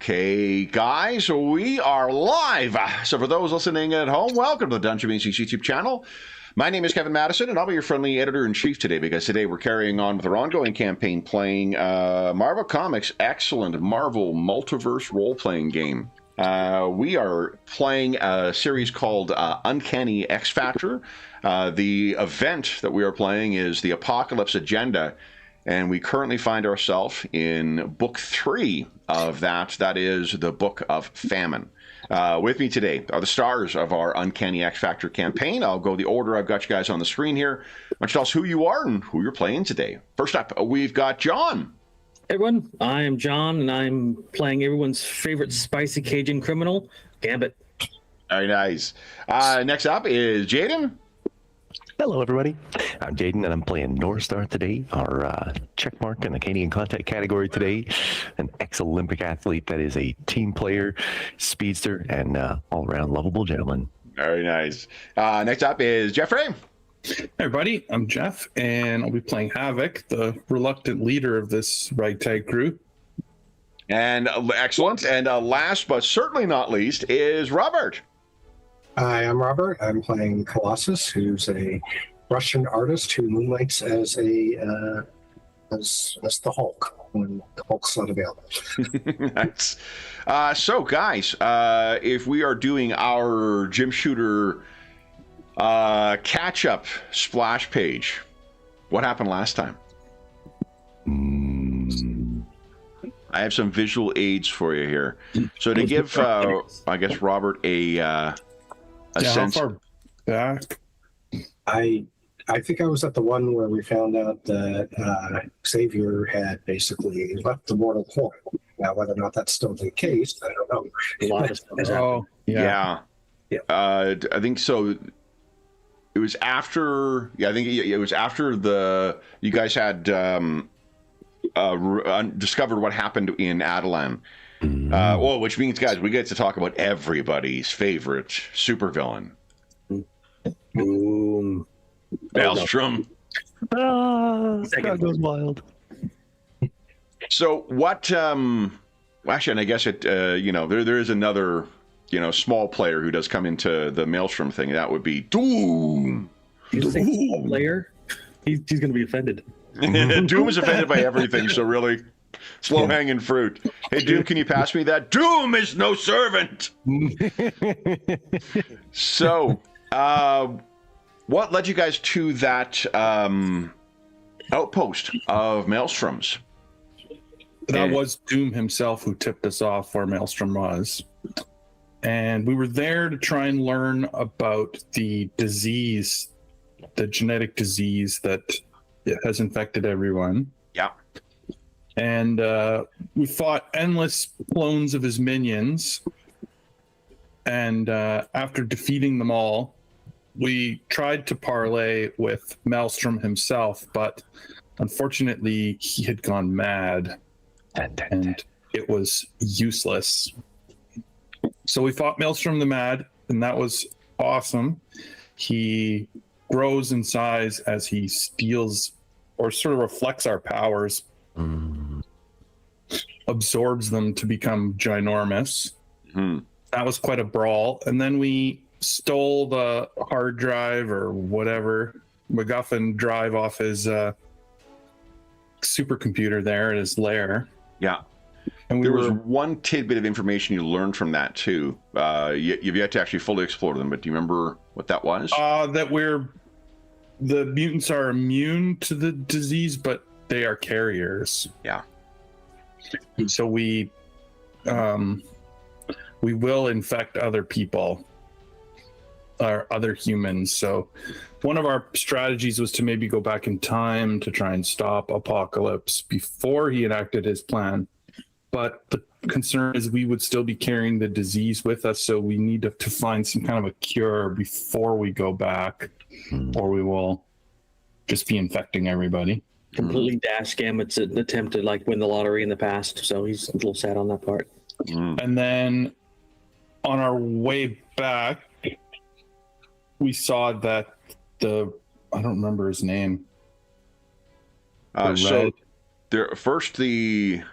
Okay, guys, we are live. So for those listening at home, welcome to the Dungeon Basics YouTube channel. My name is Kevin Madison, and I'll be your friendly editor-in-chief today, because today we're carrying on with our ongoing campaign playing Marvel Comics' excellent Marvel Multiverse Role-Playing Game. We are playing a series called Uncanny X Factor. The event that we are playing is the Apocalypse Agenda, and we currently find ourselves in Book 3 of that. That is the Book of Famine. With me today are the stars of our Uncanny X Factor campaign. I'll go the order I've got you guys on the screen here. Why don't you tell us who you are and who you're playing today? First up, we've got John. Hey everyone, I am John, and I'm playing everyone's favorite spicy Cajun criminal, Gambit. Very nice. Next up is Jaden. Hello, everybody. I'm Jaden, and I'm playing Northstar today, our checkmark in the Canadian contact category today. An ex-Olympic athlete that is a team player, speedster, and all-around lovable gentleman. Very nice. Next up is Jeffrey. Hey everybody, I'm Jeff, and I'll be playing Havoc, the reluctant leader of this ragtag crew. And excellent. And last but certainly not least is Robert. Hi, I'm Robert. I'm playing Colossus, who's a Russian artist who moonlights as a as the Hulk when the Hulk's not available. Nice. So, guys, if we are doing our Gym Shooter catch-up splash page, what happened last time? I have some visual aids for you here. So to give, I guess, Robert a sense. How far back? I think I was at the one where we found out that Xavier had basically left the mortal coil. Now, whether or not that's still the case, I don't know. A lot of stuff has happened. Oh, yeah. I think so. It was after. Yeah, I think it was after you guys had discovered what happened in Adelan. Well, which means, guys, we get to talk about everybody's favorite supervillain. Boom. Maelstrom. That goes wild. So what? Actually, and I guess it. There is another, small player who does come into the Maelstrom thing. That would be Doom. He's a small player. He's going to be offended. Doom is offended by everything. So really, slow hanging fruit. Hey, Doom, can you pass me that? Doom is no servant. So, what led you guys to that outpost of Maelstroms? That was Doom himself who tipped us off where Maelstrom was. And we were there to try and learn about the disease, the genetic disease that has infected everyone. Yeah. And we fought endless clones of his minions. And after defeating them all, we tried to parlay with Maelstrom himself, but unfortunately he had gone mad and it was useless. So we fought Maelstrom the Mad, and that was awesome. He grows in size as he steals or sort of reflects our powers, absorbs them to become ginormous. That was quite a brawl. And then we stole the hard drive or whatever MacGuffin drive off his supercomputer there at his lair. Yeah. And there was one tidbit of information you learned from that too. You've yet to actually fully explore them, but do you remember what that was? That the mutants are immune to the disease, but they are carriers. Yeah. So we will infect other people or other humans. So one of our strategies was to maybe go back in time to try and stop Apocalypse before he enacted his plan. But the concern is we would still be carrying the disease with us, so we need to find some kind of a cure before we go back, or we will just be infecting everybody. Completely dashed Gambit's attempt to win the lottery in the past, so he's a little sad on that part. And then on our way back, we saw that I don't remember his name. So there, first the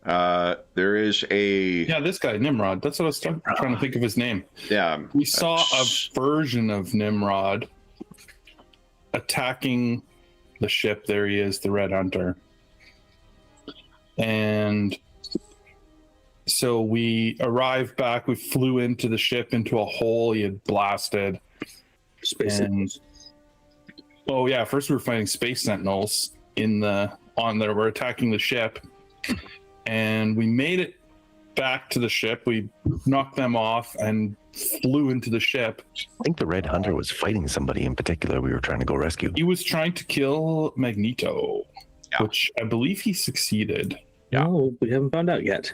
there is a Yeah, this guy, Nimrod. That's what I was trying to think of his name. yeah. We saw a version of Nimrod attacking the ship. There he is, the Red Hunter. And so we arrived back. We flew into the ship into a hole he had blasted. Oh yeah, first we were fighting space sentinels we're attacking the ship, and we made it back to the ship. We knocked them off and flew into the ship. I think the Red Hunter was fighting somebody in particular we were trying to go rescue. He was trying to kill Magneto, Yeah. which I believe he succeeded. Yeah. No, we haven't found out yet.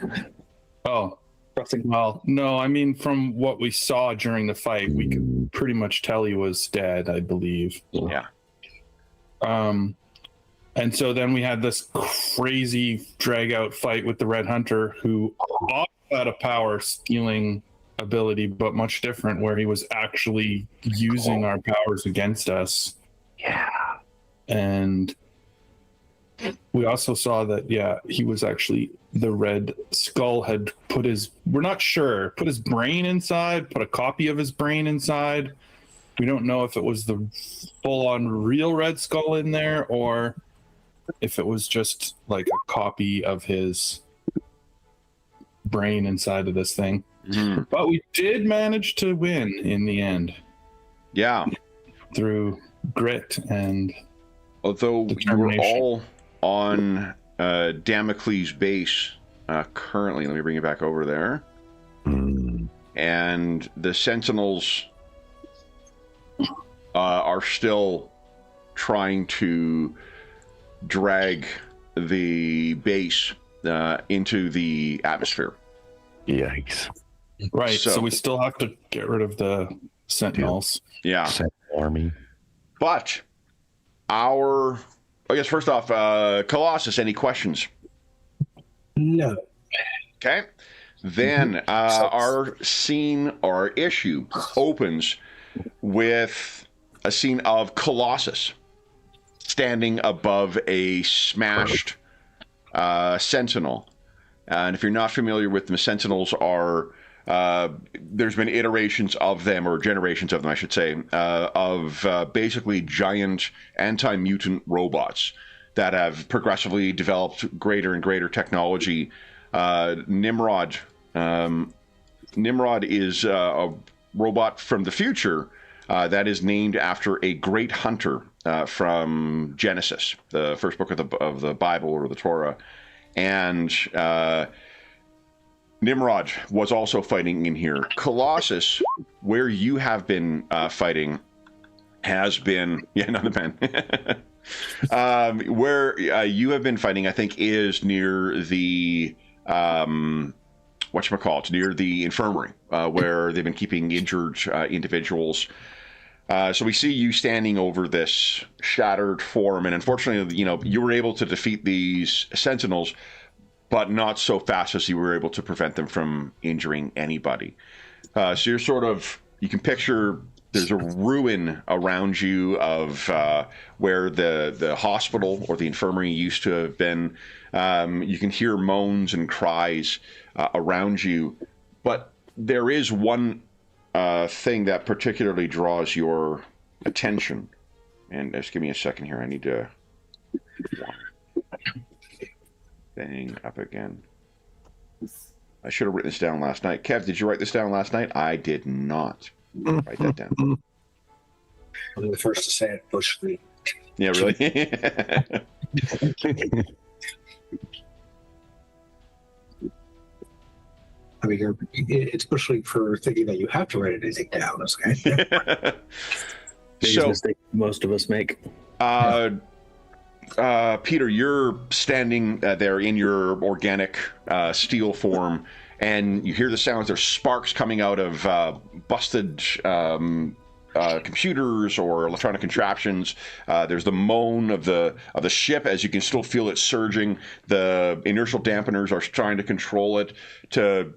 Oh, Crossing. well, no, I mean, from what we saw during the fight, we could pretty much tell he was dead, I believe. Yeah. And so then we had this crazy drag out fight with the Red Hunter, who also had a power stealing ability, but much different, where he was actually using our powers against us. Yeah. And we also saw that, he was actually, the Red Skull had put his brain inside, put a copy of his brain inside. We don't know if it was the full-on real Red Skull in there, or if it was just like a copy of his brain inside of this thing. Mhm. But we did manage to win in the end Yeah. through grit and Although you were determination. all on Damocles base currently, let me bring you back over there. And the Sentinels are still trying to drag the base into the atmosphere. Yikes. right. So- So we still have to get rid of the Sentinels. Yeah. Sentinel Army. But I guess first off, Colossus, any questions? No. Okay. Then our scene, our issue opens with a scene of Colossus standing above a smashed Sentinel. And if you're not familiar with them, Sentinels are, there's been iterations of them, or generations of them, I should say, of basically giant anti-mutant robots that have progressively developed greater and greater technology. Nimrod is a robot from the future that is named after a great hunter from Genesis, the first book of the Bible, or the Torah. And Nimrod was also fighting in here. Colossus, where you have been fighting, has been not the pen. Where you have been fighting, I think, is near the whatchamacallit, near the infirmary, where they've been keeping injured individuals. So we see you standing over this shattered form, and unfortunately, you were able to defeat these Sentinels, but not so fast as you were able to prevent them from injuring anybody. So you're you can picture there's a ruin around you of where the hospital or the infirmary used to have been. You can hear moans and cries around you, but there is one thing that particularly draws your attention. And just give me a second here. I need to thing up again. I should have written this down last night. Kev, did you write this down last night? I did not write that down. I'm the first to say it, Bush League. Yeah, really? I mean, it's Bush League for thinking that you have to write anything down. Okay? Biggest mistake most of us make. Peter, you're standing there in your organic steel form, and you hear the sounds. There's sparks coming out of busted computers or electronic contraptions. There's the moan of the ship as you can still feel it surging. The inertial dampeners are trying to control it to,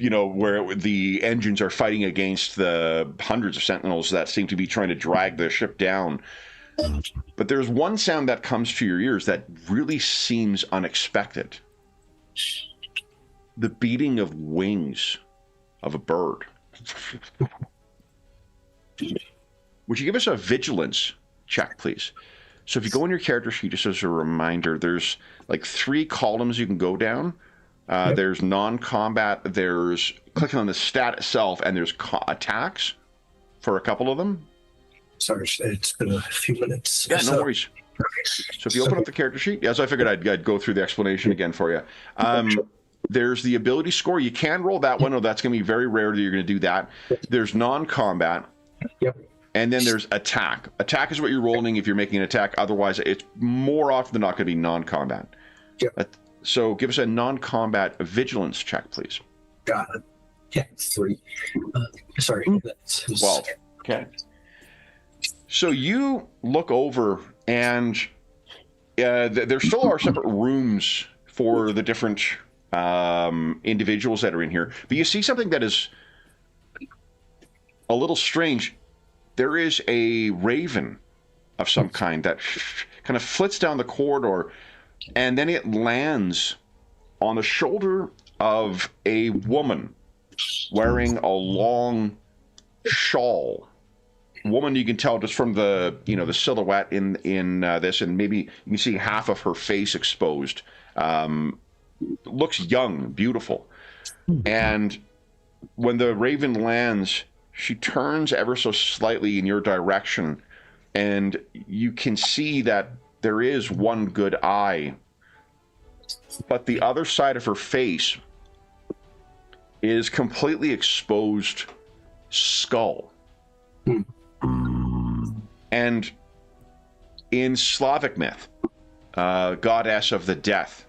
where the engines are fighting against the hundreds of Sentinels that seem to be trying to drag the ship down. But there's one sound that comes to your ears that really seems unexpected. the beating of wings of a bird. Would you give us a vigilance check, please? So if you go in your character sheet, just as a reminder, there's like 3 columns you can go down. There's non-combat, there's clicking on the stat itself, and there's attacks for a couple of them. Sorry, it's been a few minutes. Yeah, no worries. So if you open up the character sheet, so I figured I'd go through the explanation again for you. There's the ability score. You can roll that one, or that's going to be very rare that you're going to do that. There's non-combat. Yep. And then there's attack. Attack is what you're rolling if you're making an attack. Otherwise, it's more often than not going to be non-combat. Yep. So give us a non-combat vigilance check, please. Got it. Yeah, 3. Sorry. That's 12. Okay. So you look over, and there still are separate rooms for the different individuals that are in here. But you see something that is a little strange. There is a raven of some kind that kind of flits down the corridor, and then it lands on the shoulder of a woman wearing a long shawl. Woman, you can tell just from the the silhouette in this, and maybe you can see half of her face exposed. Looks young, beautiful, and when the raven lands, she turns ever so slightly in your direction, and you can see that there is one good eye, but the other side of her face is completely exposed skull. And in Slavic myth, goddess of the death,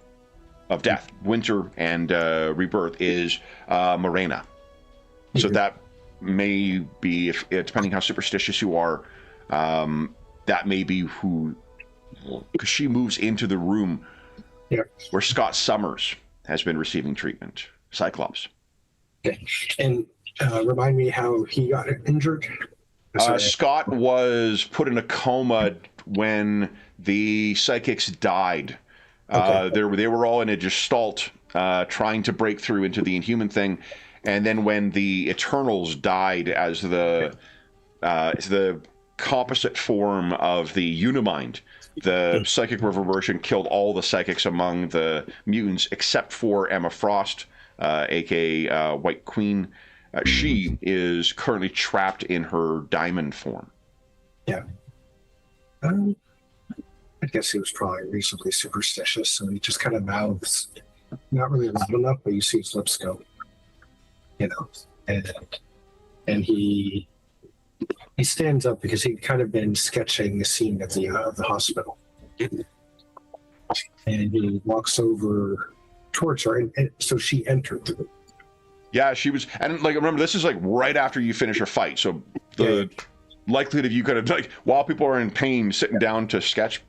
winter, and rebirth is Morena. So that may be, if depending how superstitious you are, that may be who, because she moves into the room where Scott Summers has been receiving treatment. Cyclops. Okay. And remind me how he got injured. Scott was put in a coma when the psychics died. They were all in a gestalt trying to break through into the Inhuman thing. And then when the Eternals died as the composite form of the Unimind, the psychic reverberation killed all the psychics among the mutants except for Emma Frost, aka White Queen. She is currently trapped in her diamond form. Yeah. I guess he was probably reasonably superstitious, so he just kind of mouths, not really loud enough, but you see his lips go, and he stands up because he'd kind of been sketching the scene of the hospital, and he walks over towards her, and so she entered the room. Yeah, she was, and remember, this is right after you finish a fight, so the likelihood of you kind of while people are in pain sitting down to sketch,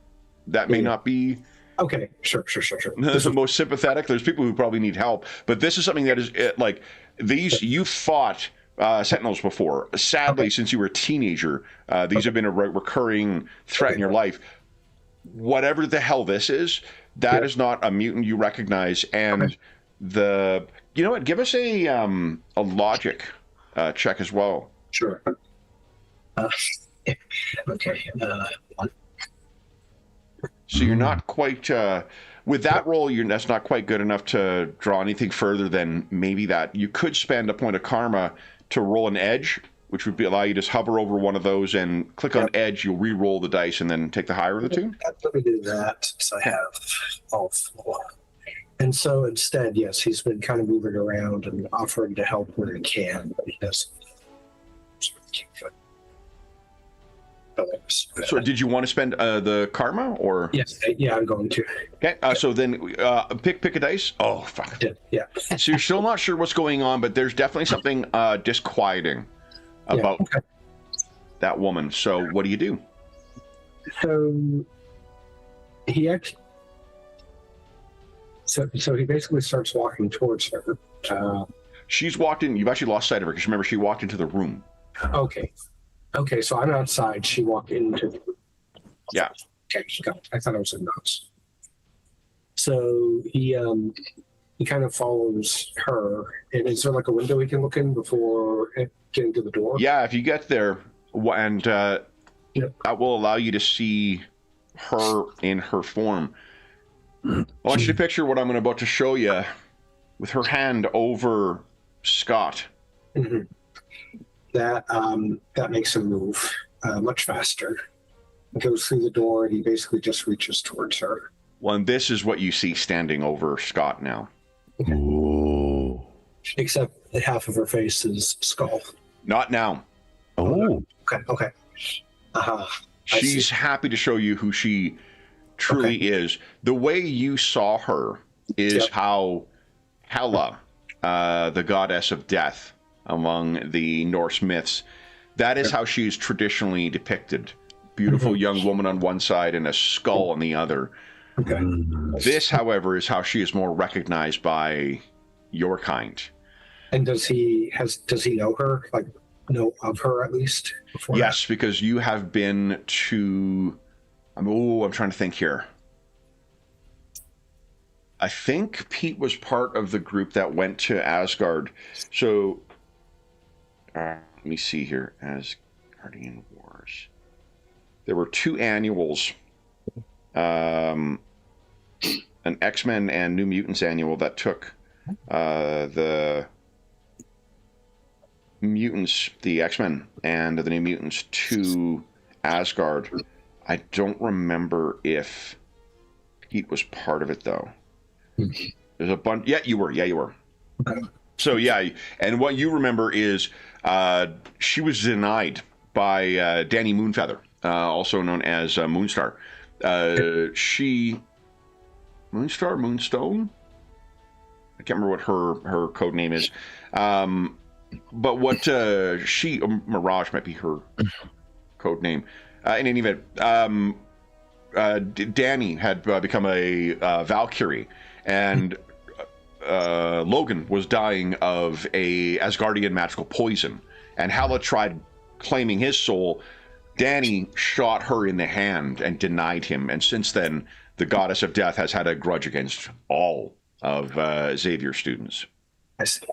that may not be okay. Sure. This is most sympathetic. There's people who probably need help, but this is something that is these. You fought Sentinels before. Sadly, since you were a teenager, these have been a recurring threat in your life. Whatever the hell this is, that is not a mutant you recognize, and the. You know what? Give us a logic check as well. Sure. Okay. So you're not quite with that roll. That's not quite good enough to draw anything further than maybe that. You could spend a point of karma to roll an edge, which would allow you to just hover over one of those and click on edge. You'll re-roll the dice and then take the higher of the two. Let me do that since I have all 4. And so instead, yes, he's been kind of moving around and offering to help where he can, but he doesn't. So did you want to spend the karma, or? Yes, yeah, I'm going to. Okay, so then pick a dice. Oh, fuck. Yeah. So you're still not sure what's going on, but there's definitely something disquieting about that woman. So what do you do? So he actually... So he basically starts walking towards her. She's walked in. You've actually lost sight of her because remember she walked into the room. Okay. So I'm outside. She walked into the room. Yeah. Okay. Got it. I thought it was a nose. So he he kind of follows her. And is there like a window he can look in before getting to the door? Yeah, if you get there, and that will allow you to see her in her form. I want you to picture what I'm about to show you with her hand over Scott. Mm-hmm. That makes him move much faster. He goes through the door and he basically just reaches towards her. Well, and this is what you see standing over Scott now. Okay. Ooh. Except half of her face is skull. Not now. Oh. Okay. She's happy to show you who she truly is. The way you saw her is how Hela, the goddess of death among the Norse myths, that is how she is traditionally depicted. Beautiful young woman on one side and a skull on the other. Okay. This, however, is how she is more recognized by your kind. And does he know her? Like, know of her at least? Before Yes, because you have been to... I'm trying to think here. I think Pete was part of the group that went to Asgard. So, let me see here. Asgardian Wars. There were 2 annuals. An X-Men and New Mutants annual that took the mutants, the X-Men and the New Mutants to Asgard. I don't remember if Pete was part of it, though. There's a bunch. Yeah, you were. So, yeah, and what you remember is she was denied by Danny Moonfeather, also known as Moonstar. Moonstone? I can't remember what her code name is. But what Mirage might be her code name. In any event, Danny had become a Valkyrie, and Logan was dying of a Asgardian magical poison, and Hela tried claiming his soul. Danny shot her in the hand and denied him, and since then, the goddess of death has had a grudge against all of Xavier's students. I see.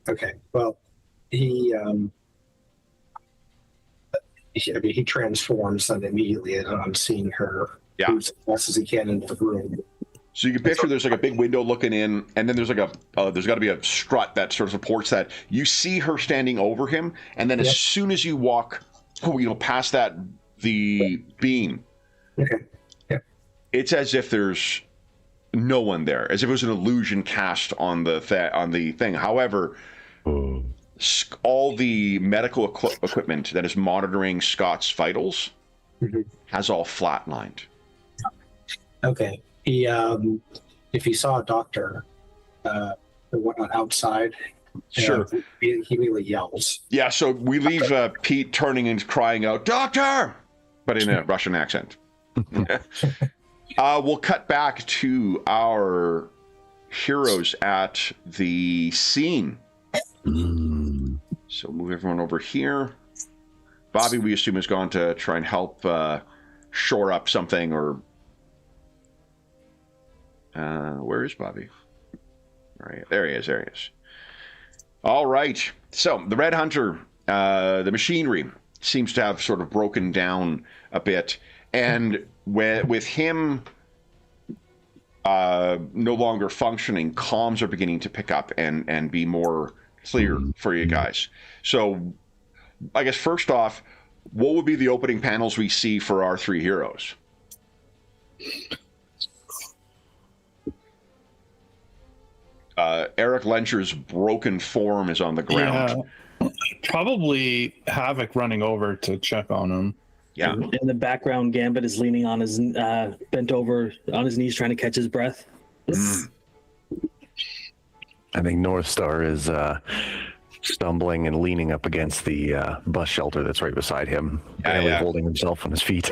Okay. Well, he transforms then immediately on seeing her. Yeah. Moves as fast as he can into the room. So you can picture there's like a big window looking in, and then there's like there's got to be a strut that sort of supports that. You see her standing over him, and then as soon as you walk, past the beam, it's as if there's no one there, as if it was an illusion cast on the thing. However, all the medical equipment that is monitoring Scott's vitals has all flatlined. Okay. He, if he saw a doctor, or whatnot outside, Sure. He really yells. Yeah, so we leave Pete turning and crying out, "Doctor!" but in a Russian accent. We'll cut back to our heroes at the scene. So move everyone over here. Bobby, we assume, has gone to try and help shore up something, or... where is Bobby? All right, there he is. All right. So the Red Hunter, the machinery seems to have sort of broken down a bit, and with him no longer functioning, comms are beginning to pick up and be more clear for you guys. So I guess first off, what would be the opening panels we see for our 3 heroes? Eric Lencher's broken form is on the ground. Yeah, probably Havoc running over to check on him. Yeah. In the background, Gambit is leaning on his bent over on his knees, trying to catch his breath. I think North Star is stumbling and leaning up against the bus shelter that's right beside him, barely holding himself on his feet.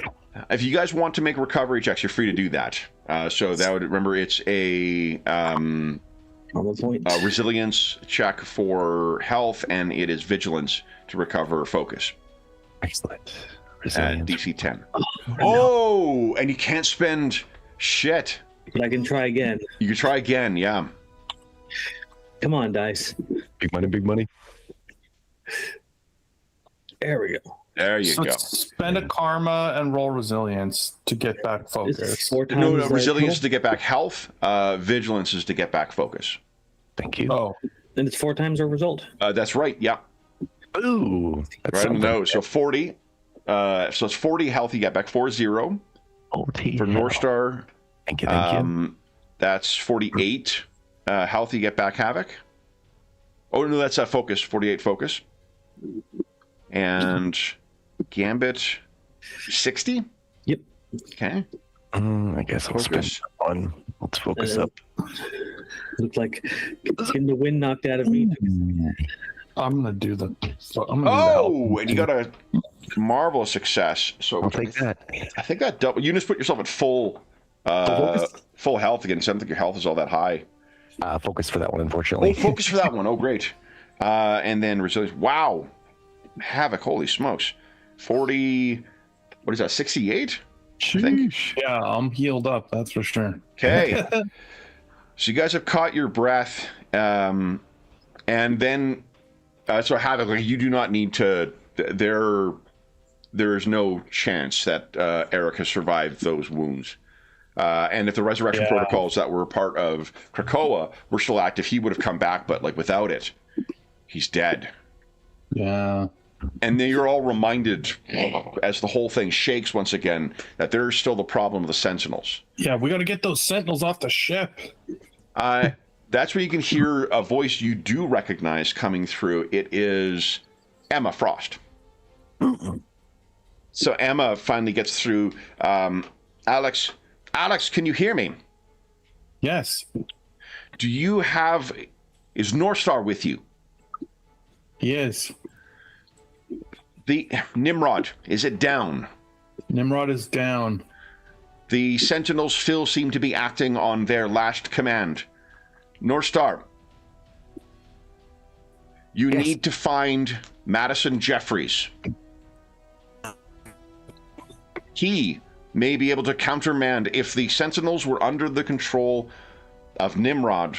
If you guys want to make recovery checks, you're free to do that. So that would, remember, it's a resilience check for health, and it is vigilance to recover focus. Excellent. DC 10. Oh, and you can't spend shit. But I can try again. You can try again, yeah. Come on, dice. Big money, big money. There we go. There you So go. spend a karma and roll resilience to get back It's focus. 4 times No, the resilience is total, to get back health. Vigilance is to get back focus. Thank you. Oh, and it's 4 times our result. That's right. Yeah. Ooh, that's Right in the something. nose. So 40. So it's 40 health you get back. 40 for North Star. Thank you, thank you. That's 48 health you get back Havoc. Oh no, that's focus. 48 focus. And Gambit 60. Yep. Okay. I guess I'll spend Focus. one. Let's focus up. Looked like getting the wind knocked out of me. I'm gonna do the. I'm gonna Oh, and you got a marvelous success. So I'll take that. I think that double. You just put yourself at full health again. So I don't think your health is all that high. Focus for that one, Oh, unfortunately. focus for that one. Oh, great. And then resilience. Wow. Havoc. Holy smokes. 40. What is that? 68? I think. Yeah, I'm healed up. That's for sure. Okay. So you guys have caught your breath. And then, so Havoc, like, you do not need to. There is no chance that Eric has survived those wounds. And if the resurrection protocols that were a part of Krakoa were still active, he would have come back, but like without it, he's dead. Yeah. And then you're all reminded, as the whole thing shakes once again, that there's still the problem of the Sentinels. Yeah, we got to get those Sentinels off the ship. That's where you can hear a voice you do recognize coming through. It is Emma Frost. So Emma finally gets through. Alex, can you hear me? Yes. Is North Star with you? He is. The Nimrod, is it down? Nimrod is down. The Sentinels still seem to be acting on their last command. North Star, you need to find Madison Jeffries. He may be able to countermand. If the Sentinels were under the control of Nimrod,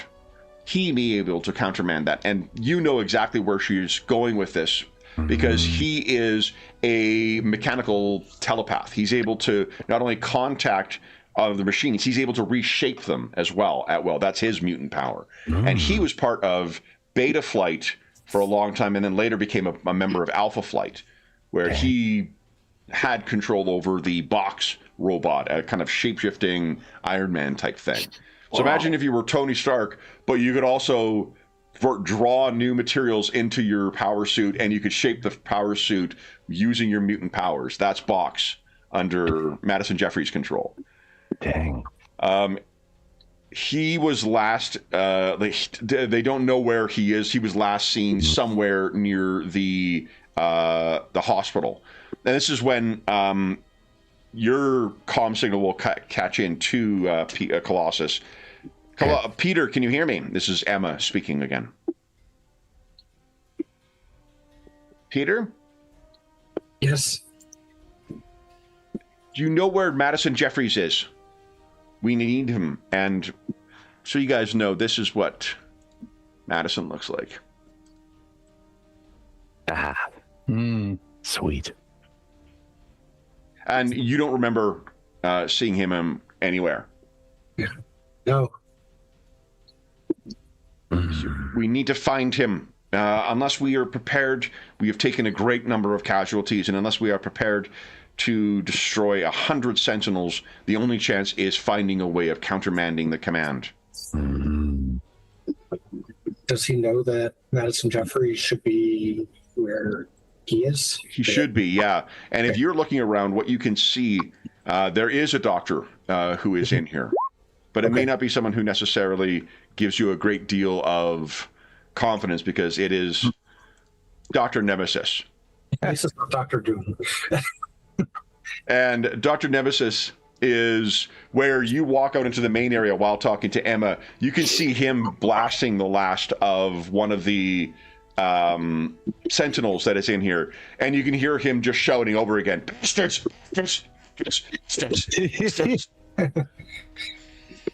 he may be able to countermand that. And you know exactly where she's going with this, because he is a mechanical telepath. He's able to not only contact the machines, he's able to reshape them as well. That's his mutant power. And he was part of Beta Flight for a long time, and then later became a member of Alpha Flight, where he had control over the box robot, a kind of shape-shifting Iron Man type thing. So imagine if you were Tony Stark, but you could also draw new materials into your power suit, and you could shape the power suit using your mutant powers. That's Box under Madison Jeffries' control. Dang. He was last. They don't know where he is. He was last seen somewhere near the hospital, and this is when your comm signal will catch in to Colossus. Peter, can you hear me? This is Emma speaking again. Peter? Yes. Do you know where Madison Jeffries is? We need him. And so you guys know, this is what Madison looks like. Sweet. And you don't remember seeing him anywhere. No. We need to find him. Unless we are prepared, we have taken a great number of casualties, and unless we are prepared to destroy 100 Sentinels, the only chance is finding a way of countermanding the command. Does he know that Madison Jeffries should be where he is? He should be, yeah. And if you're looking around, what you can see, there is a doctor who is in here. But it may not be someone who necessarily gives you a great deal of confidence, because it is Dr. Nemesis. This is not Dr. Doom. And Dr. Nemesis is where you walk out into the main area while talking to Emma. You can see him blasting the last of one of the Sentinels that is in here. And you can hear him just shouting over again, "Bastards! Bastards!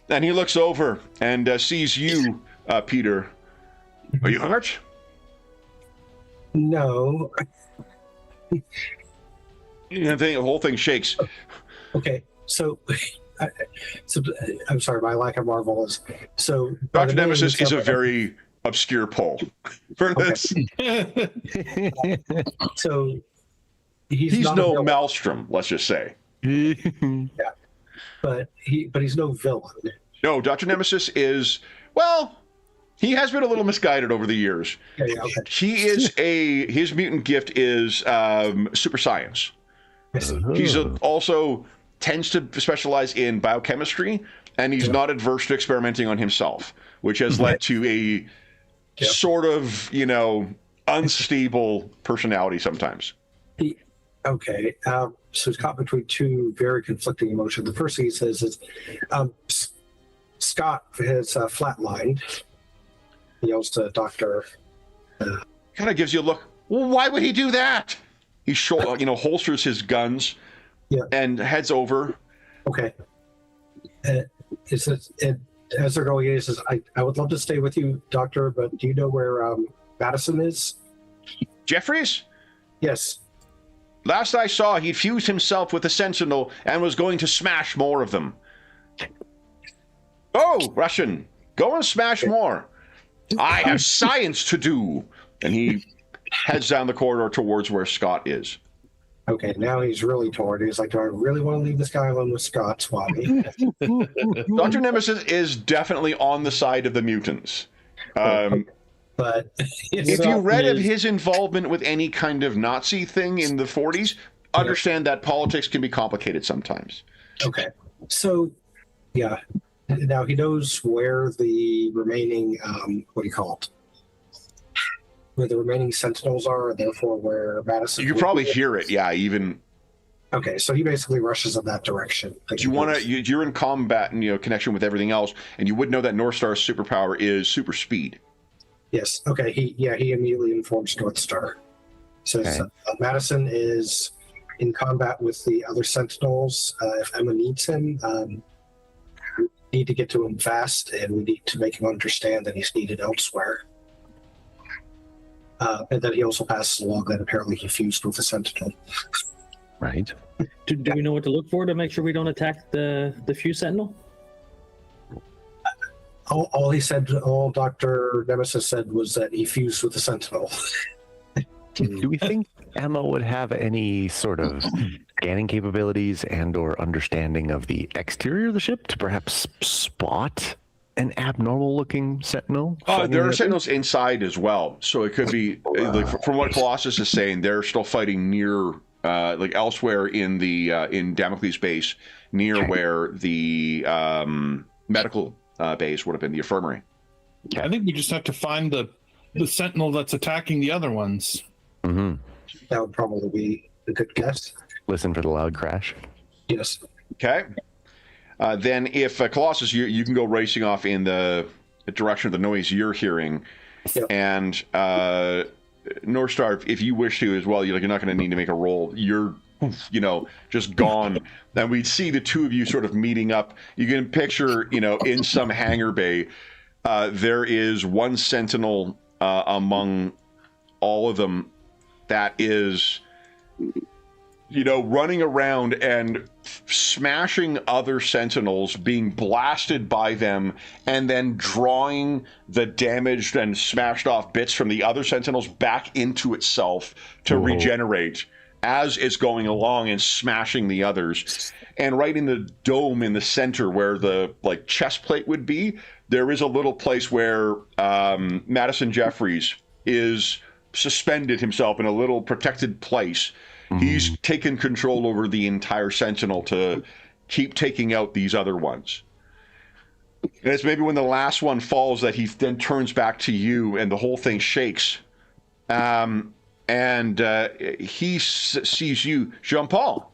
And he looks over and sees you Peter, are you hurt? No. The whole thing shakes. Okay, so, I'm sorry, my lack of Marvel is so. Dr. Nemesis is a very obscure poll for this. So he's no villain, Maelstrom, let's just say. but he's no villain. No, Dr. Nemesis is, well, he has been a little misguided over the years. Okay. He is his mutant gift is super science. He's also tends to specialize in biochemistry, and he's not adverse to experimenting on himself, which has led to a sort of, unstable personality sometimes. Okay. So he's caught between two very conflicting emotions. The first thing he says is, Scott has flatlined. He yells to Doctor. Kind of gives you a look. Well, why would he do that? He holsters his guns and heads over. Okay. As they're going in, he says, I would love to stay with you, Doctor, but do you know where Madison is? Jeffries? Yes. Last I saw, he'd fused himself with the Sentinel and was going to smash more of them. Oh, Russian, go and smash more. I have science to do. And he heads down the corridor towards where Scott is. Okay, now he's really torn. He's like, do I really want to leave this guy alone with Scott, Swami? Dr. Nemesis is definitely on the side of the mutants. But if you read of his involvement with any kind of Nazi thing in the 40s, understand that politics can be complicated sometimes. Okay. So, yeah. Now he knows where the remaining, where the remaining Sentinels are, and therefore where Madison... You can probably hear it, even... Okay, so he basically rushes in that direction. You're in combat and connection with everything else, and you would know that North Star's superpower is super speed. Yes. Okay. He immediately informs North Star. Says Madison is in combat with the other Sentinels. If Emma needs him, we need to get to him fast, and we need to make him understand that he's needed elsewhere. And that he also passes along that apparently he fused with the Sentinel. Right. Do we know what to look for to make sure we don't attack the fuse Sentinel? All Dr. Nemesis said was that he fused with the Sentinel. Do we think Emma would have any sort of scanning capabilities and or understanding of the exterior of the ship to perhaps spot an abnormal looking Sentinel? There are Sentinels inside as well. So it could be, from what Colossus is saying, they're still fighting near, elsewhere in the in Damocles base, near where the medical base would have been, the infirmary. I think we just have to find the Sentinel that's attacking the other ones. Mm-hmm. That would probably be a good guess. Listen for the loud crash. Yes. Okay. Then if Colossus, you can go racing off in the direction of the noise you're hearing. Yep. And North Star, if you wish to as well, you're not going to need to make a roll. You're just gone. Then we'd see the two of you sort of meeting up. You can picture, in some hangar bay, there is one Sentinel among all of them that is, running around and smashing other Sentinels, being blasted by them, and then drawing the damaged and smashed off bits from the other Sentinels back into itself to regenerate as it's going along and smashing the others. And right in the dome in the center where the chest plate would be, there is a little place where Madison Jeffries is suspended himself in a little protected place. He's taken control over the entire Sentinel to keep taking out these other ones. And it's maybe when the last one falls that he then turns back to you and the whole thing shakes. And he sees you, Jean-Paul.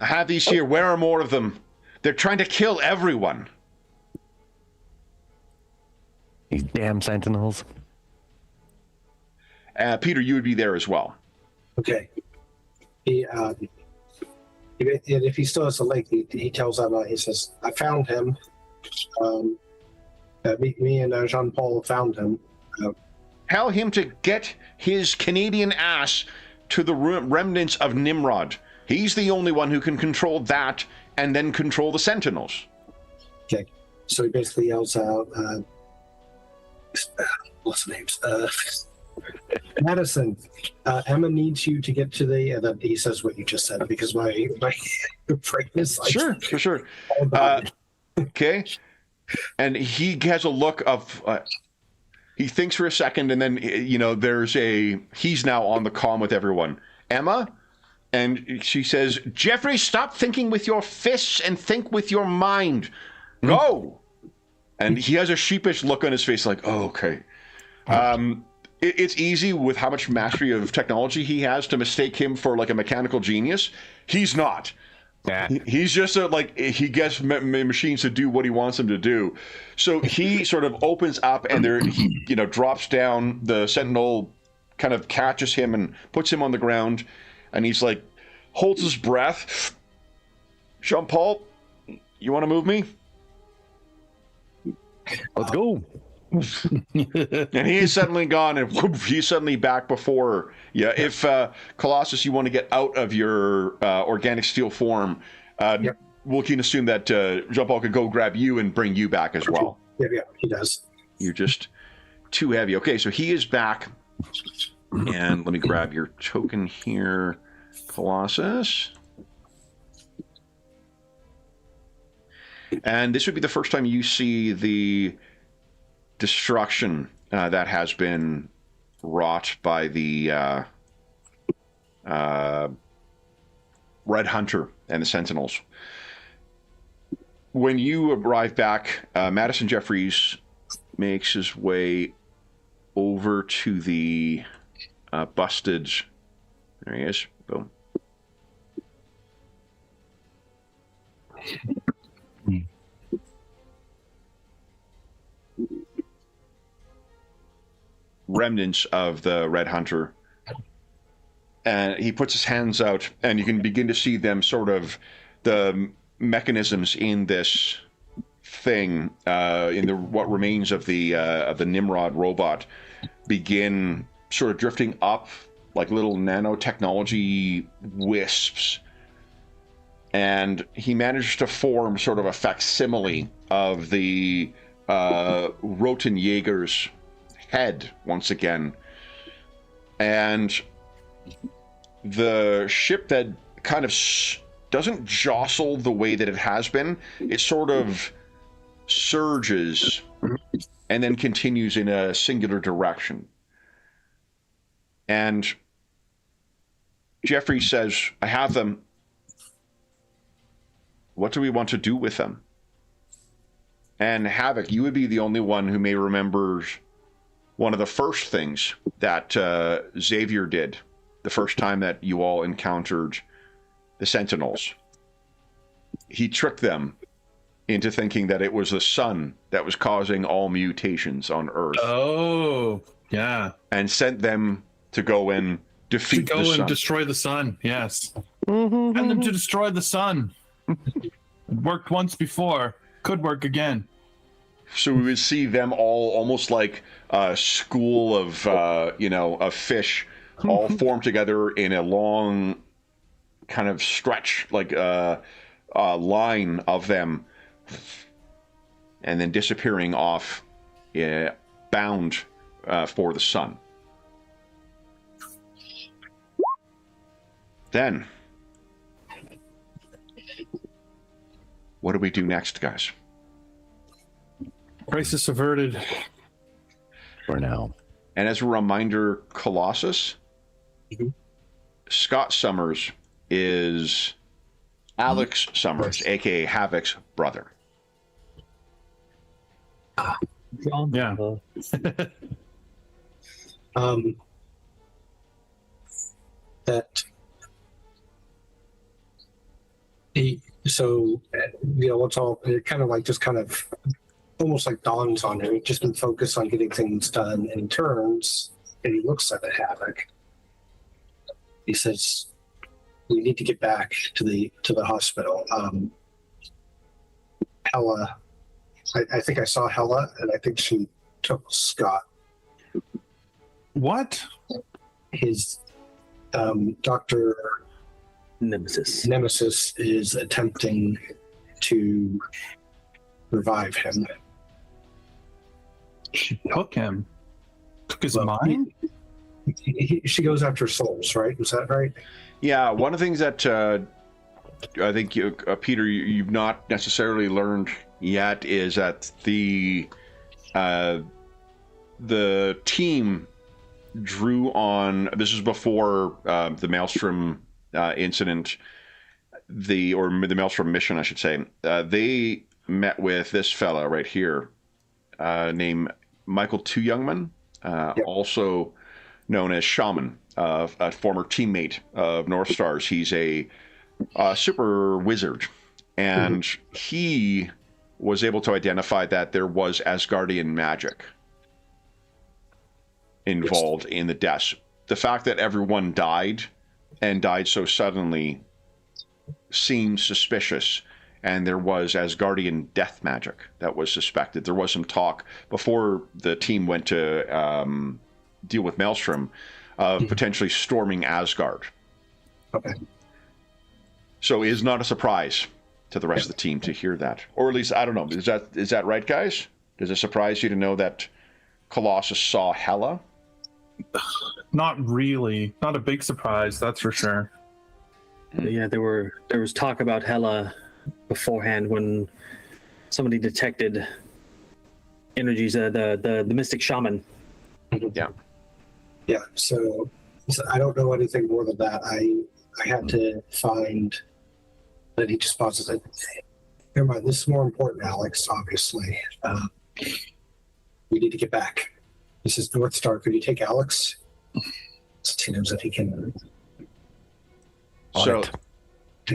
I have these here. Where are more of them? They're trying to kill everyone. These damn Sentinels. Peter, you would be there as well. Okay. If he still has the link, he tells Emma, he says, I found him. Me and Jean-Paul found him. Tell him to get his Canadian ass to the remnants of Nimrod. He's the only one who can control that and then control the Sentinels. Okay. So he basically yells out, what's the names? Madison, Emma needs you to get to the, and then he says what you just said, because my brain is like... Sure, for sure. Okay. And he has a look of... he thinks for a second, and then, he's now on the comm with everyone. Emma? And she says, Jeffrey, stop thinking with your fists and think with your mind. Go! And he has a sheepish look on his face like, oh, okay. It's easy with how much mastery of technology he has to mistake him for like a mechanical genius. He's not. Yeah. He's just he gets machines to do what he wants them to do. So he sort of opens up and he drops down. The Sentinel kind of catches him and puts him on the ground. And he's like, holds his breath. Jean-Paul, you want to move me? Let's go. And he is suddenly gone, and whoop, he's suddenly back before. Yeah, if Colossus, you want to get out of your organic steel form, Yep. we can assume that Jean-Paul could go grab you and bring you back as well. Yeah, he does. You're just too heavy. Okay, so he is back. And let me grab your token here, Colossus. And this would be the first time you see the destruction that has been wrought by the Red Hunter and the Sentinels. When you arrive back, Madison Jeffries makes his way over to the busted... There he is. Boom. Remnants of the Red Hunter, and he puts his hands out, and you can begin to see them sort of the mechanisms in this thing, in the what remains of the Nimrod robot, begin sort of drifting up like little nanotechnology wisps, and he managed to form sort of a facsimile of the Rotenjager's head once again, and the ship that kind of doesn't jostle the way that it has been, it sort of surges and then continues in a singular direction. And Jeffrey says, I have them. What do we want to do with them? And Havoc, you would be the only one who may remember one of the first things that Xavier did the first time that you all encountered the Sentinels. He tricked them into thinking that it was the sun that was causing all mutations on Earth. Oh, yeah. And sent them to go and defeat the sun. To go and destroy the sun, yes. And them to destroy the sun. It worked once before. Could work again. So we would see them all almost like a school of, of fish all formed together in a long kind of stretch, like a line of them, and then disappearing off, bound for the sun. Then, what do we do next, guys? Crisis averted. For now. And as a reminder, Colossus, Scott Summers is Alex Summers, aka Havoc's brother. John, yeah. That what's all it kind of like just kind of almost like dawns on him. He's just been focused on getting things done, and he turns and he looks at Havoc. He says, "We need to get back to the hospital. Hella I think I saw Hella, and I think she took Scott. What? His Dr. Nemesis is attempting to revive him. She took him. Took his Well, mind? She goes after souls, right? Is that right? Yeah, one of the things that I think Peter, you've not necessarily learned yet is that the team drew on. This was before the Maelstrom incident, the Maelstrom mission, I should say. They met with this fella right here, named Michael Two Youngman, also known as Shaman, a former teammate of North Star's. He's a super wizard, and he was able to identify that there was Asgardian magic involved in the deaths. The fact that everyone died and died so suddenly seemed suspicious, and there was Asgardian death magic that was suspected. There was some talk before the team went to deal with Maelstrom of potentially storming Asgard. Okay. So it is not a surprise to the rest of the team to hear that. Or at least, I don't know, is that right, guys? Does it surprise you to know that Colossus saw Hela? Not really. Not a big surprise, that's for sure. Yeah, there was talk about Hela beforehand when somebody detected energies, the mystic shaman. Yeah. Yeah, so I don't know anything more than that. I had to find that he just pauses it. Never mind, this is more important, Alex, obviously. We need to get back. This is North Star. Could you take Alex? So he knows that he can. So,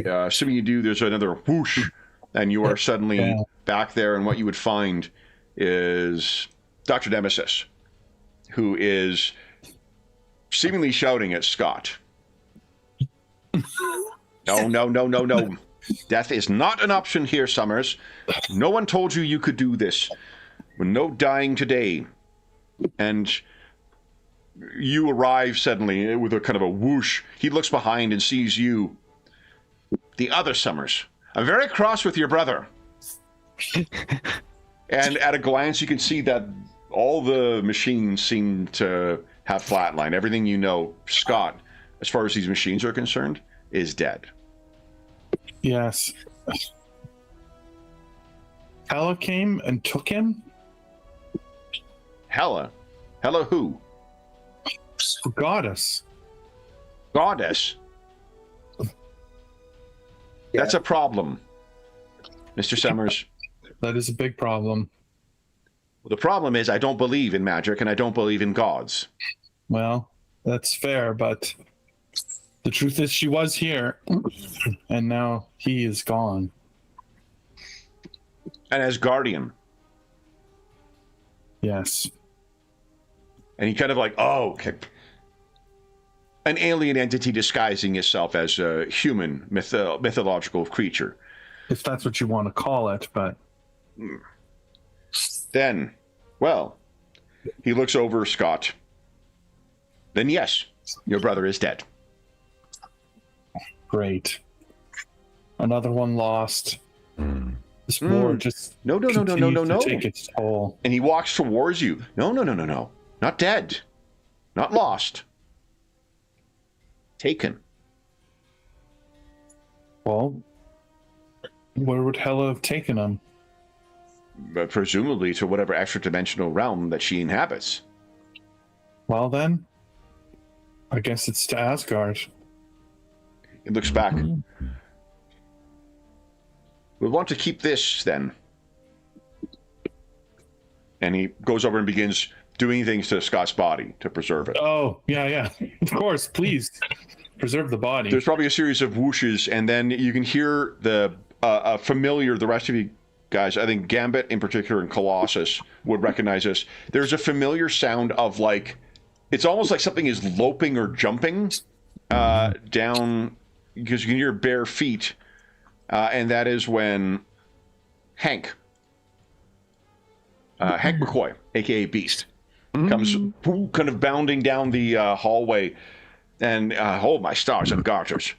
assuming you do, there's another whoosh, and you are suddenly back there, and what you would find is Dr. Nemesis, who is seemingly shouting at Scott. No. Death is not an option here, Summers. No one told you you could do this. With no dying today. And you arrive suddenly with a kind of a whoosh. He looks behind and sees you. The other Summers. I'm very cross with your brother. And at a glance, you can see that all the machines seem to have flatlined. Everything you know, Scott, as far as these machines are concerned, is dead. Yes. Hela came and took him? Hela? Hela who? Goddess. Goddess? That's a problem, Mr. Summers. That is a big problem. The problem is I don't believe in magic and I don't believe in gods. Well, that's fair, but the truth is she was here, and now he is gone. And as guardian. Yes. And he kind of like, oh, okay. An alien entity disguising itself as a human mythological creature. If that's what you want to call it, but... Then, well, he looks over Scott. Then yes, your brother is dead. Great. Another one lost. This war just No. continues to take its toll. And he walks towards you. No. Not dead. Not lost. Taken. Well, where would Hela have taken him? But presumably to whatever extra-dimensional realm that she inhabits. Well then, I guess it's to Asgard. He looks back. We'll want to keep this, then. And he goes over and begins doing things to Scott's body to preserve it. Oh, yeah. Of course, please. Preserve the body. There's probably a series of whooshes, and then you can hear the familiar, the rest of you guys, I think Gambit in particular and Colossus would recognize this. There's a familiar sound of like, it's almost like something is loping or jumping down, because you can hear bare feet, and that is when Hank Hank McCoy, aka Beast, comes kind of bounding down the hallway, and oh my stars and garters!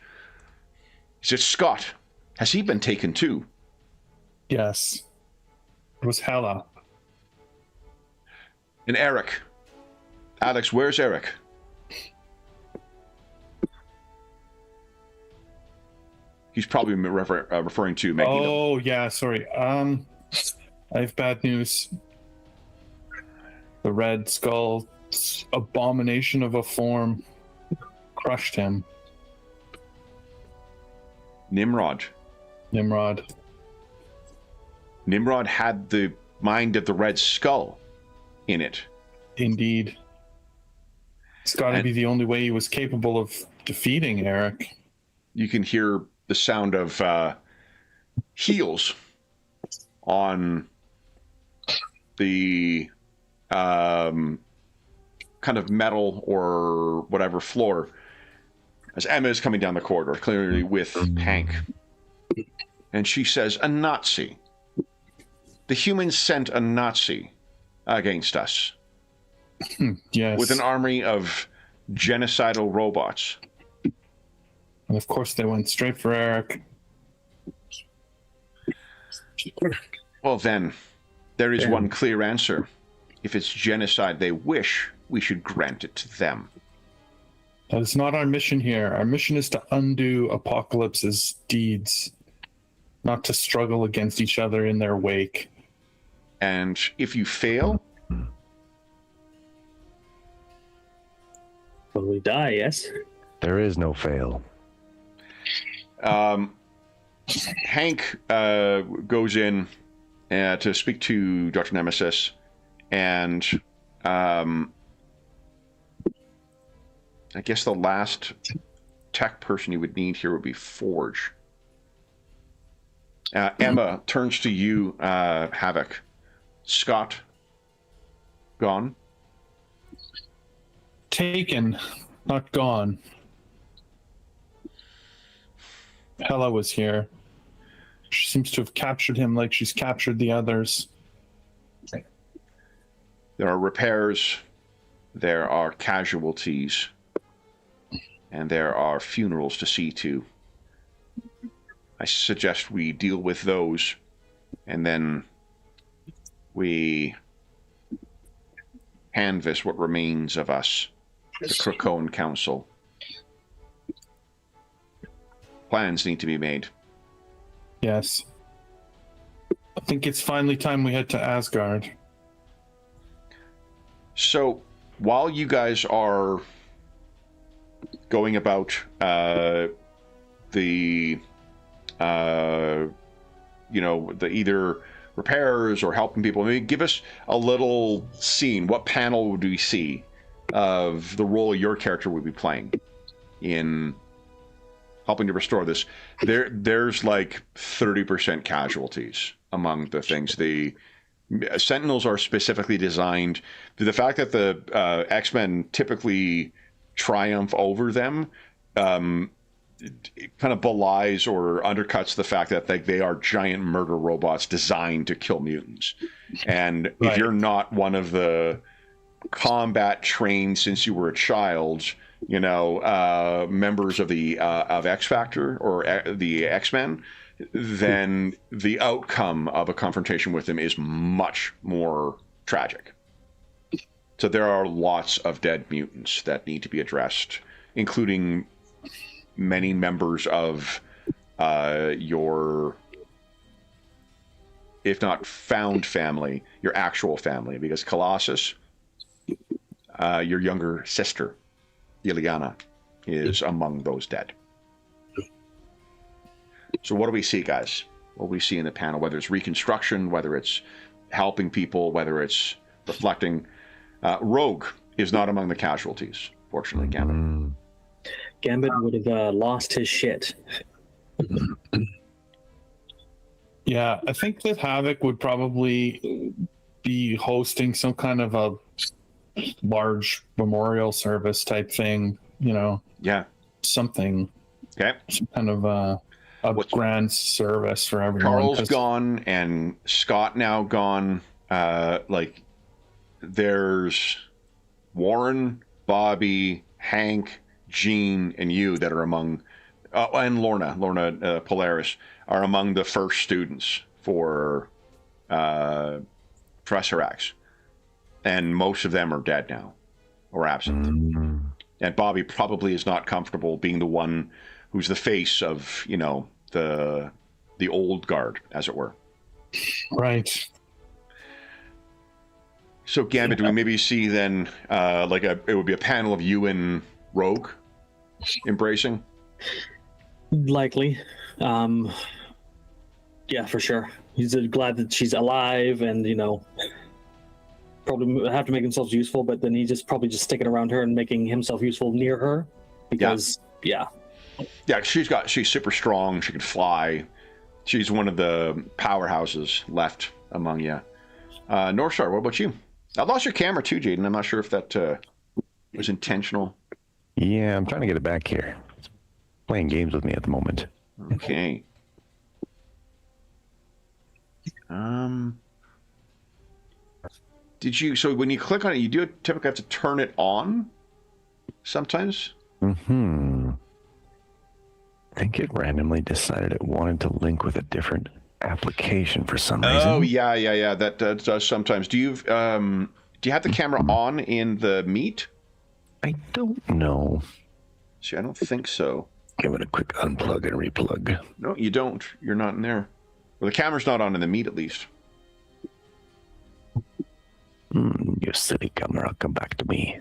Is it Scott? Has he been taken too? Yes. It was Hella. And Eric. Alex, where's Eric? He's probably referring to Magneto. Oh, yeah, sorry. I have bad news. The Red Skull abomination of a form crushed him. Nimrod had the mind of the Red Skull in it. Indeed. It's got to be the only way he was capable of defeating Eric. You can hear the sound of heels on the kind of metal or whatever floor as Emma is coming down the corridor, clearly with Hank. And she says, a Nazi. The humans sent a Nazi against us. Yes. With an army of genocidal robots. And of course they went straight for Eric. Well then, there is one clear answer. If it's genocide they wish, we should grant it to them. That is not our mission here. Our mission is to undo Apocalypse's deeds, not to struggle against each other in their wake. And if you fail... Well, we die, yes? There is no fail. Hank goes in to speak to Dr. Nemesis, and I guess the last tech person you would need here would be Forge. Emma turns to you, Havoc. Scott, gone? Taken, not gone. Hella was here. She seems to have captured him like she's captured the others. There are repairs, there are casualties, and there are funerals to see to. I suggest we deal with those, and then we canvass what remains of us, the Krakoan Council. Plans need to be made. Yes. I think it's finally time we head to Asgard. So, while you guys are going about the either repairs or helping people, maybe give us a little scene. What panel would we see of the role your character would be playing in helping to restore this? There's like 30% casualties among the things. The Sentinels are specifically designed to the fact that the X-Men typically triumph over them. It kind of belies or undercuts the fact that they are giant murder robots designed to kill mutants. And if you're not one of the combat trained since you were a child, members of the of X Factor or the X-Men, then the outcome of a confrontation with them is much more tragic. So there are lots of dead mutants that need to be addressed, including many members of your, if not found family, your actual family, because Colossus, your younger sister, Ileana, is among those dead. So what do we see, guys? What do we see in the panel? Whether it's reconstruction, whether it's helping people, whether it's reflecting. Rogue is not among the casualties, fortunately, Gambit. Gambit would have lost his shit. Yeah, I think that Havoc would probably be hosting some kind of a large memorial service type thing, Yeah. Something. Okay. Some kind of a grand service for everyone. Carl's gone and Scott now gone. like there's Warren, Bobby, Hank, Gene, and you that are among, and Lorna Polaris are among the first students for Professor X, and most of them are dead now or absent. And Bobby probably is not comfortable being the one who's the face of, you know, the old guard, as it were. Right. So, Gambit, do we maybe see then, it would be a panel of you and Rogue embracing? Likely. Yeah, for sure. He's glad that she's alive, and, you know, probably have to make himself useful, but then he's just probably just sticking around her and making himself useful near her. Because, yeah, she's super strong. She can fly. She's one of the powerhouses left among you. Northstar, what about you? I lost your camera too, Jaden. I'm not sure if that was intentional. Yeah, I'm trying to get it back here. It's playing games with me at the moment. Okay. So when you click on it, you do typically have to turn it on sometimes? I think it randomly decided it wanted to link with a different application for some reason. Oh, yeah. That does sometimes. Do you have the camera on in the Meet? I don't know. See, I don't think so. Give it a quick unplug and replug. No, you don't. You're not in there. Well, the camera's not on in the Meet, at least. You silly camera, come back to me.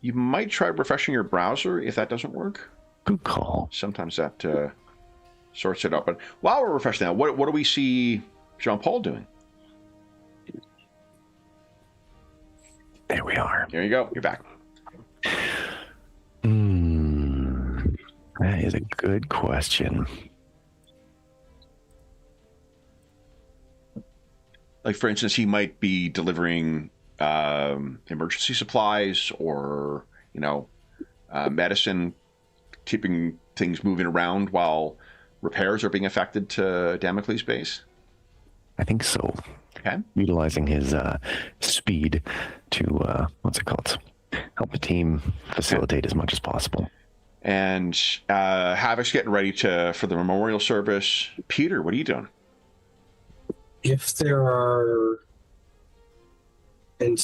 You might try refreshing your browser if that doesn't work. Good call. Sometimes that sorts it out. But while we're refreshing that, what do we see Jean Paul doing? There we are. There you go. You're back. That is a good question. Like, for instance, he might be delivering emergency supplies or, you know, medicine, keeping things moving around while repairs are being affected to Damocles base. I think so. Okay. Utilizing his speed to, help the team facilitate as much as possible. And Havoc's getting ready for the memorial service. Peter, what are you doing? If there are, and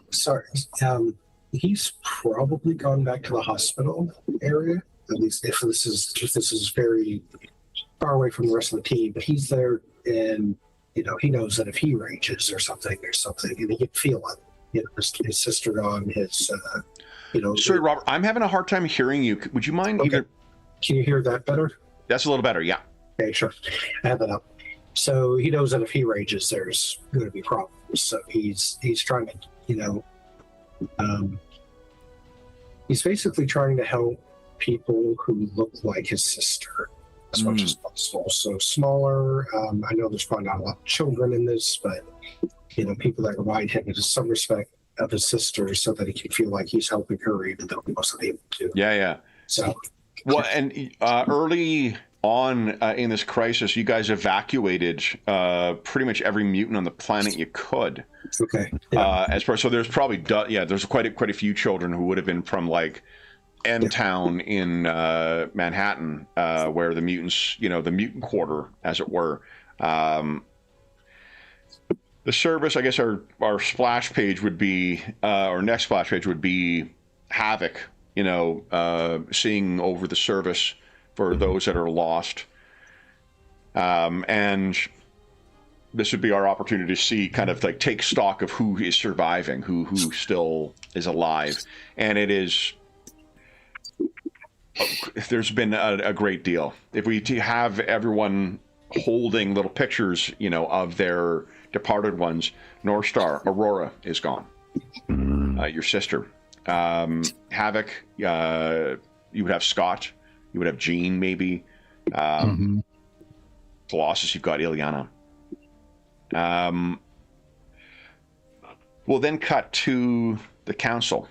sorry, he's probably gone back to the hospital area. At least if this is very far away from the rest of the team, but he's there, and you know he knows that if he rages or something, and he can feel it. You know, his sister gone, his Sorry, Robert, I'm having a hard time hearing you. Would you mind Can you hear that better? That's a little better, yeah. Okay, sure. I have that up. So he knows that if he rages, there's going to be problems. So he's trying to, he's basically trying to help people who look like his sister as much as possible. So smaller. I know there's probably not a lot of children in this, but people that remind him in some respect of his sister, so that he can feel like he's helping her, even though he wasn't able to. Yeah. So, well, and early on in this crisis, you guys evacuated pretty much every mutant on the planet you could. Okay. Yeah. So there's probably there's quite a few children who would have been from like N-Town in Manhattan, where the mutants, the mutant quarter, as it were. The service, I guess, our splash page would be, our next splash page would be Havoc, seeing over the service for those that are lost. And this would be our opportunity to see, kind of like take stock of who is surviving, who still is alive. And it is, there's been a great deal. If we have everyone holding little pictures, of their departed ones, North Star, Aurora is gone. Your sister. Havoc, you would have Scott. You would have Jean, maybe. Colossus, you've got Ileana. We'll then cut to the council.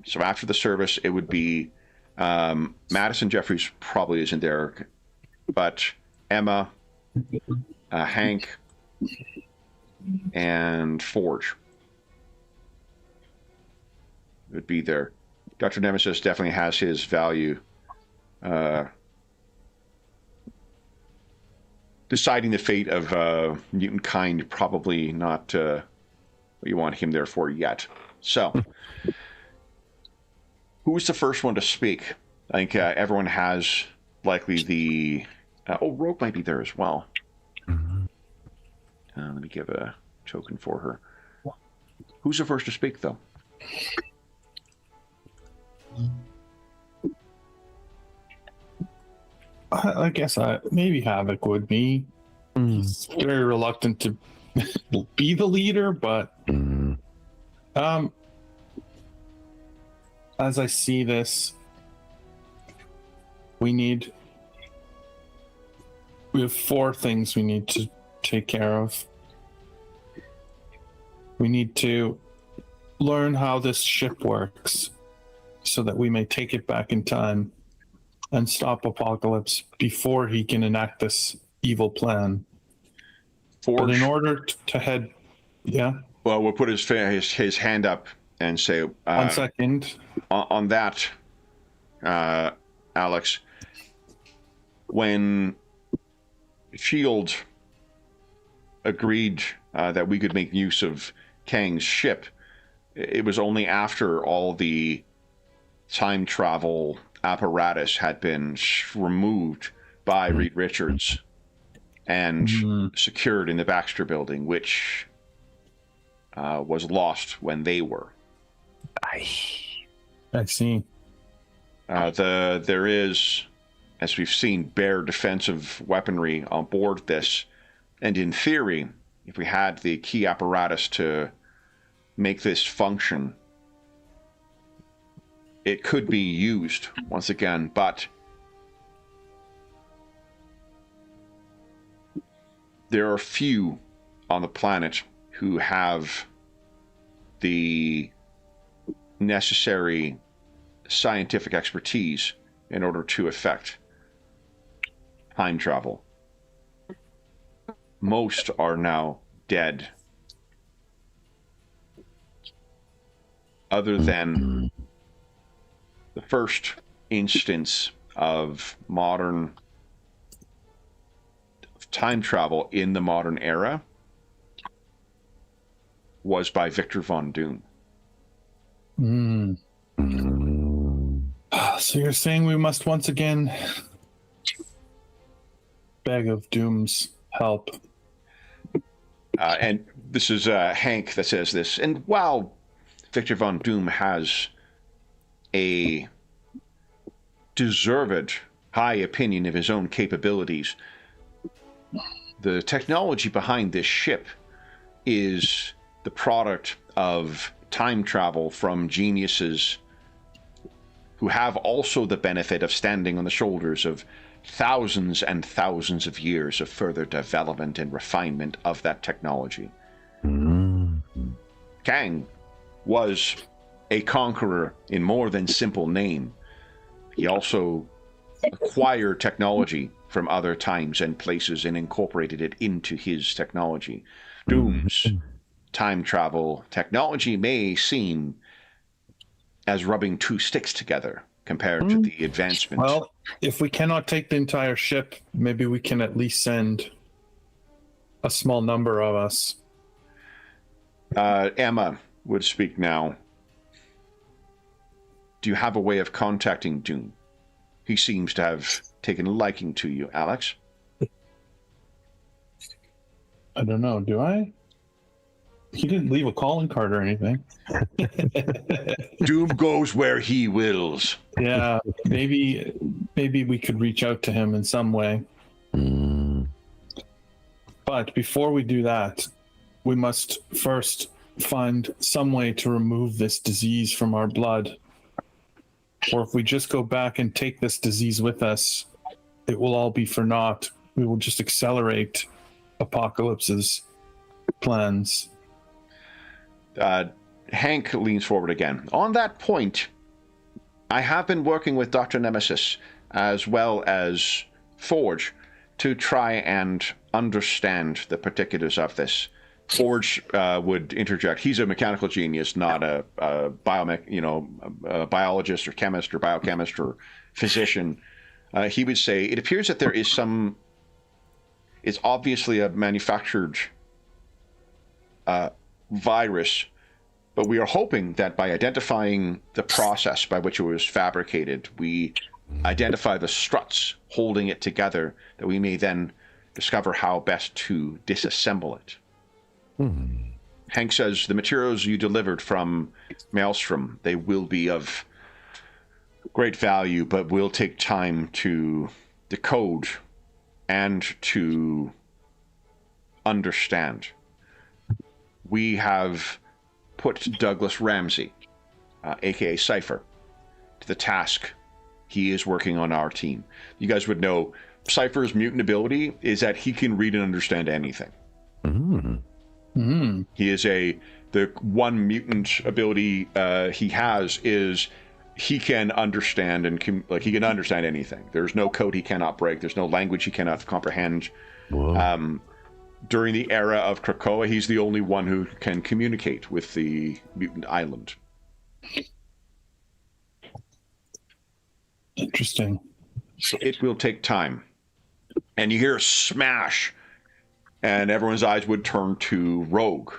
So after the service, it would be Madison Jeffries probably isn't there, but Emma, Hank, and Forge would be there. Dr. Nemesis definitely has his value. Deciding the fate of mutant kind, probably not what you want him there for yet. So, who's the first one to speak? I think everyone has likely the... Rogue might be there as well. Let me give a token for her. Who's the first to speak, though? I guess maybe Havoc would be. He's very reluctant to be the leader, but as I see this, we have 4 things we need to take care of. We need to learn how this ship works so that we may take it back in time and stop Apocalypse before he can enact this evil plan. Forge. But in order to head... Yeah? Well, we'll put his hand up and say... 1 second. On that, Alex, when S.H.I.E.L.D. agreed that we could make use of Kang's ship, it was only after all the time travel apparatus had been removed by Reed Richards and secured in the Baxter building, which was lost when they were. I see. There is, as we've seen, bare defensive weaponry on board this, and in theory, if we had the key apparatus to make this function, it could be used once again, but there are few on the planet who have the necessary scientific expertise in order to effect time travel. Most are now dead, other than the first instance of modern time travel in the modern era was by Victor Von Doom. So you're saying we must once again beg of Doom's help. And this is Hank that says this. And while Victor Von Doom has a deserved high opinion of his own capabilities, the technology behind this ship is the product of time travel from geniuses who have also the benefit of standing on the shoulders of thousands and thousands of years of further development and refinement of that technology. Kang was a conqueror in more than simple name. He also acquired technology from other times and places and incorporated it into his technology. Doom's time travel technology may seem as rubbing 2 sticks together compared to the advancement. Well, if we cannot take the entire ship, maybe we can at least send a small number of us. Emma would speak now. Do you have a way of contacting Doom? He seems to have taken a liking to you, Alex. I don't know, do I? He didn't leave a calling card or anything. Doom goes where he wills. Yeah, maybe we could reach out to him in some way. But before we do that, we must first find some way to remove this disease from our blood. Or if we just go back and take this disease with us, it will all be for naught. We will just accelerate Apocalypse's plans. Hank leans forward again. On that point, I have been working with Dr. Nemesis as well as Forge to try and understand the particulars of this. Forge would interject. He's a mechanical genius, not a biologist or chemist or biochemist or physician. He would say, it appears that there is it's obviously a manufactured virus, but we are hoping that by identifying the process by which it was fabricated, we identify the struts holding it together, that we may then discover how best to disassemble it. Hank says the materials you delivered from Maelstrom, they will be of great value, but will take time to decode and to understand. We have put Douglas Ramsey, aka Cypher, to the task. He is working on our team. You guys would know Cypher's mutant ability is that he can read and understand anything. He is the one mutant ability he has is he can understand he can understand anything. There's no code he cannot break. There's no language he cannot comprehend. During the era of Krakoa, he's the only one who can communicate with the mutant island. Interesting. So it will take time. And you hear a smash, and everyone's eyes would turn to Rogue.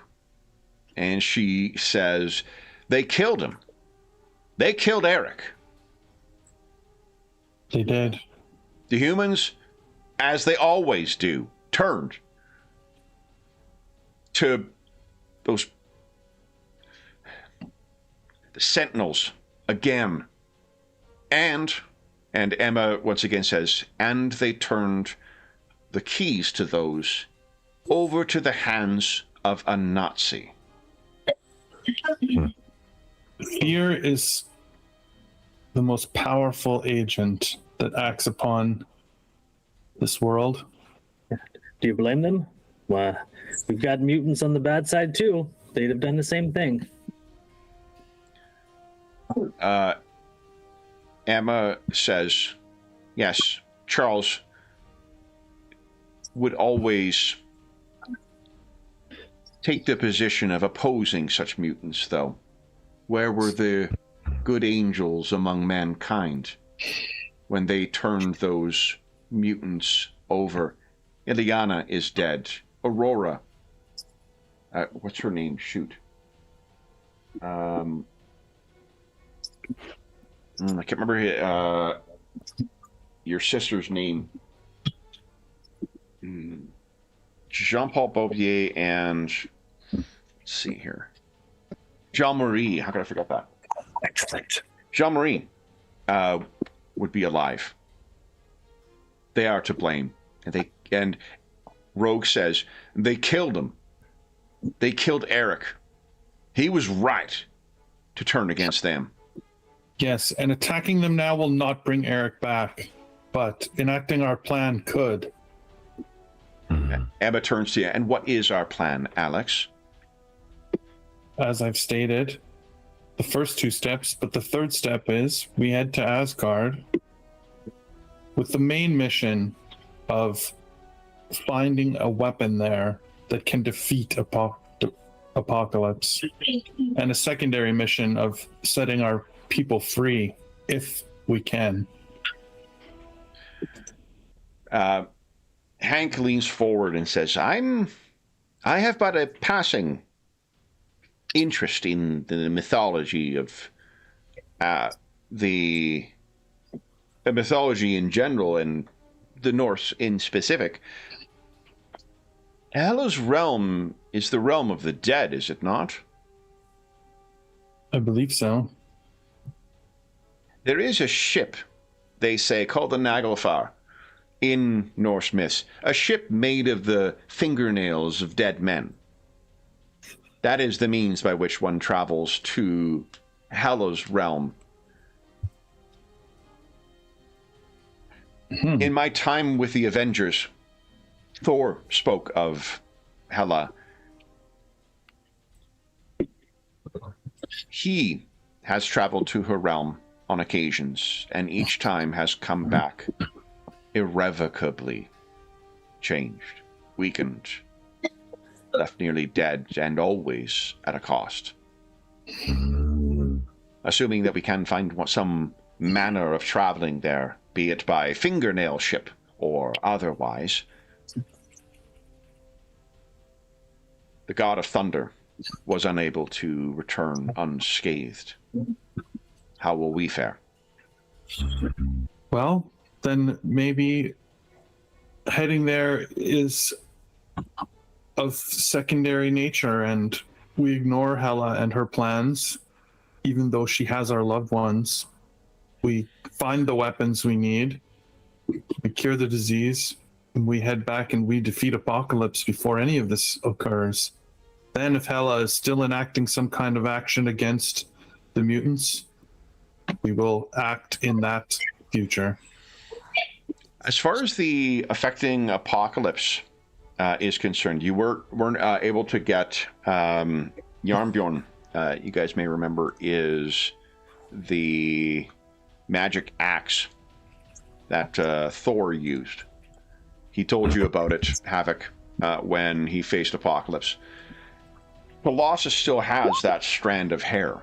And she says, they killed him. They killed Eric. They did. The humans, as they always do, turned to the Sentinels again. And Emma once again says, and they turned the keys to those over to the hands of a Nazi. Fear is the most powerful agent that acts upon this world. Do you blame them? Well, we've got mutants on the bad side too. They'd have done the same thing. Emma says, yes, Charles would always take the position of opposing such mutants, though. Where were the good angels among mankind when they turned those mutants over? Ileana is dead. Aurora. What's her name? Shoot. I can't remember your sister's name. Jean-Paul Beaubier and let's see here. Jean-Marie. How could I forget that? Excellent. Jean-Marie would be alive. They are to blame. And Rogue says they killed him. They killed Eric. He was right to turn against them. Yes, and attacking them now will not bring Eric back, but enacting our plan could. Emma turns to you. And what is our plan, Alex? As I've stated, the first two steps, but the third step is we head to Asgard with the main mission of finding a weapon there that can defeat Apocalypse, and a secondary mission of setting our people free if we can. Hank leans forward and says, I have but a passing interest in the mythology of the mythology in general and the Norse in specific. Hela's realm is the realm of the dead, is it not? I believe so. There is a ship, they say, called the Naglfar in Norse myths. A ship made of the fingernails of dead men. That is the means by which one travels to Hela's realm. In my time with the Avengers, Thor spoke of Hela. He has traveled to her realm on occasions, and each time has come back irrevocably changed, weakened, left nearly dead, and always at a cost. Assuming that we can find some manner of traveling there, be it by fingernail ship or otherwise, the god of thunder was unable to return unscathed. How will we fare? Well, then maybe heading there is of secondary nature, and we ignore Hela and her plans, even though she has our loved ones. We find the weapons we need, we cure the disease, and we head back and we defeat Apocalypse before any of this occurs. Then if Hela is still enacting some kind of action against the mutants, we will act in that future. As far as the affecting Apocalypse is concerned, you weren't able to get Yarnbjorn. You guys may remember is the magic axe that Thor used. He told you about it, Havoc, when he faced Apocalypse. Colossus still has that strand of hair.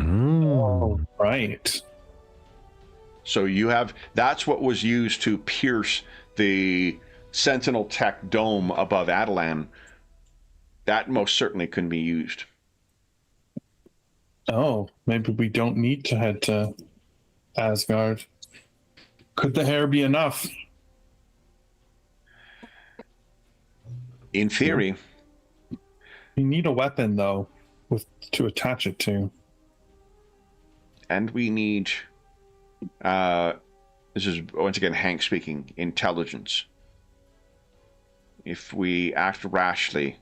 Oh, right. So you have, that's what was used to pierce the Sentinel Tech dome above Adelan. That most certainly can be used. Oh, maybe we don't need to head to Asgard. Could the hair be enough? In theory. We need a weapon, though, to attach it to. And we need, this is once again Hank speaking, intelligence. If we act rashly,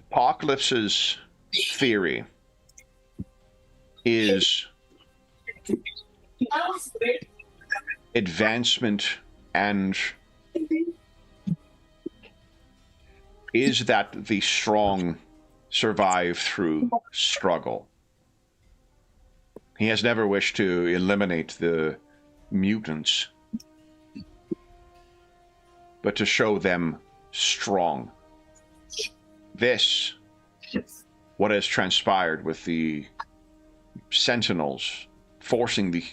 Apocalypse's theory is advancement, and is that the strong survive through struggle. He has never wished to eliminate the mutants, but to show them strong. This, what has transpired with the Sentinels forcing the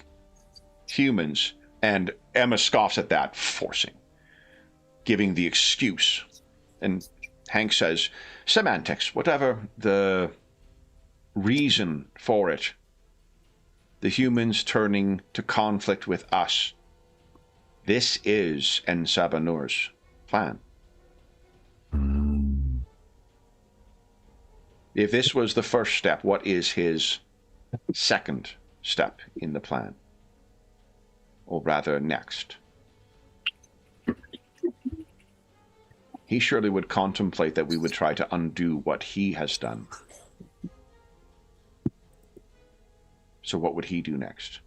humans, and Emma scoffs at that, forcing, giving the excuse. And Hank says, semantics, whatever the reason for it, the humans turning to conflict with us. This is Ensabanur's plan. If this was the first step, what is his second step in the plan? Or rather, next? He surely would contemplate that we would try to undo what he has done. So what would he do next?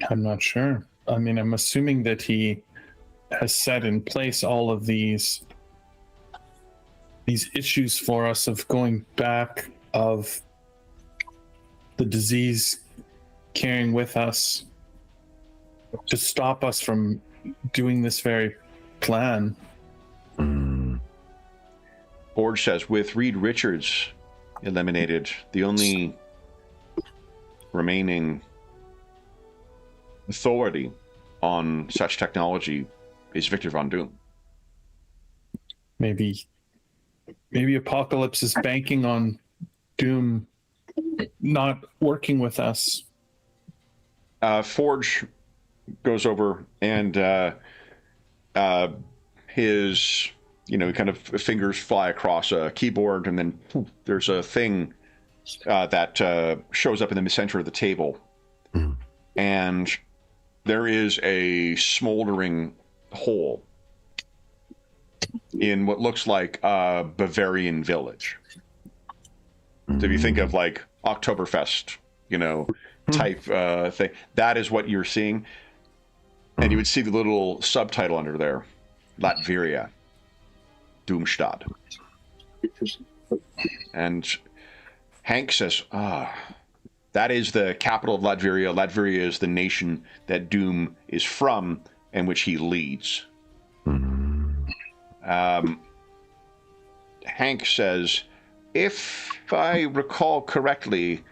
I'm not sure. I mean, I'm assuming that he has set in place all of these issues for us of going back, of the disease carrying with us to stop us from doing this very plan. Forge says, with Reed Richards eliminated, the only remaining authority on such technology is Victor Von Doom. Maybe Apocalypse is banking on Doom not working with us. Forge goes over and his, kind of fingers fly across a keyboard, and then there's a thing that shows up in the center of the table. And there is a smoldering hole in what looks like a Bavarian village. So if you think of like Oktoberfest, type thing, that is what you're seeing. And you would see the little subtitle under there. Latveria, Doomstad. And Hank says, that is the capital of Latveria. Latveria is the nation that Doom is from and which he leads. Hank says, if I recall correctly,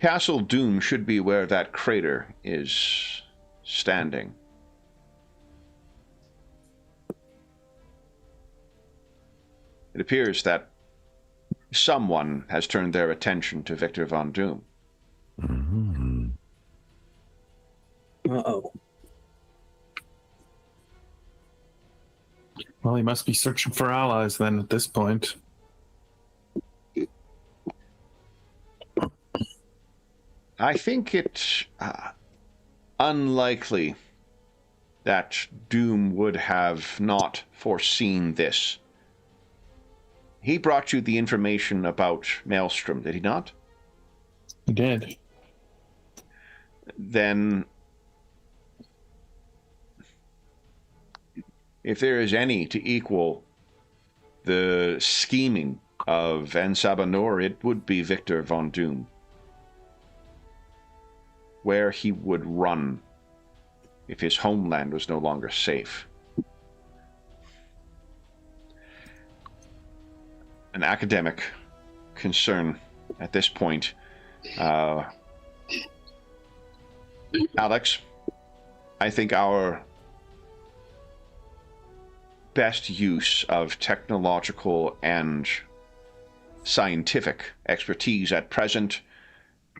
Castle Doom should be where that crater is standing. It appears that someone has turned their attention to Victor Von Doom. Uh-oh. Well, he must be searching for allies then at this point. I think it's unlikely that Doom would have not foreseen this. He brought you the information about Maelstrom, did he not? He did. Then, if there is any to equal the scheming of Van Sabanor, it would be Victor Von Doom. Where he would run if his homeland was no longer safe. An academic concern at this point. Alex, I think our best use of technological and scientific expertise at present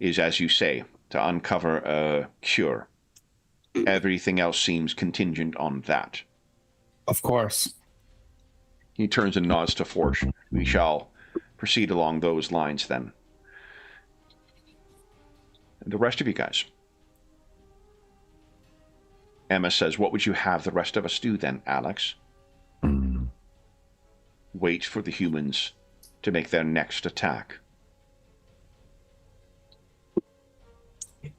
is, as you say, to uncover a cure. Everything else seems contingent on that. Of course. He turns and nods to Forge. We shall proceed along those lines then. And the rest of you guys. Emma says, what would you have the rest of us do then, Alex? Wait for the humans to make their next attack.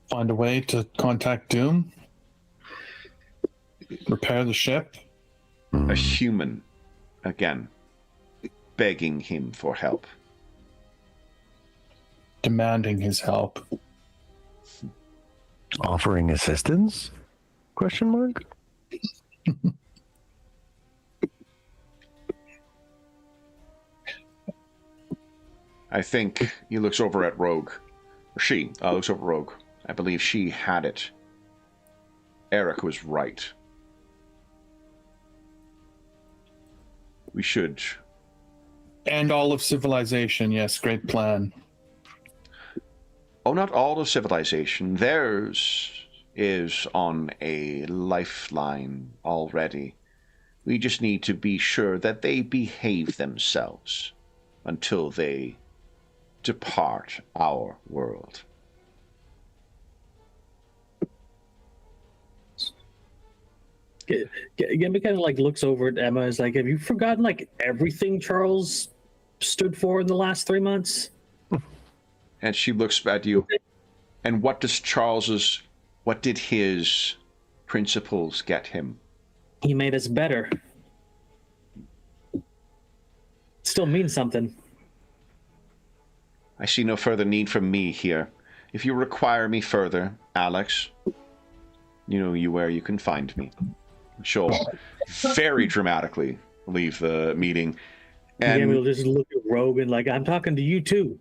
Find a way to contact Doom? Repair the ship? A human, again, begging him for help. Demanding his help. Offering assistance? Question mark? I think he looks over at Rogue. Or she looks over Rogue. I believe she had it. Eric was right. We should. And all of civilization, yes, great plan. Oh, not all of civilization. Theirs is on a lifeline already. We just need to be sure that they behave themselves until they depart our world. Gimby kind of like looks over at Emma. Is like, have you forgotten like everything Charles stood for in the last 3 months? And she looks at you. And what did his principles get him? He made us better. Still means something. I see no further need for me here. If you require me further, Alex, you know where you can find me. She'll very dramatically leave the meeting. And we'll just look at Rogue and like, I'm talking to you too.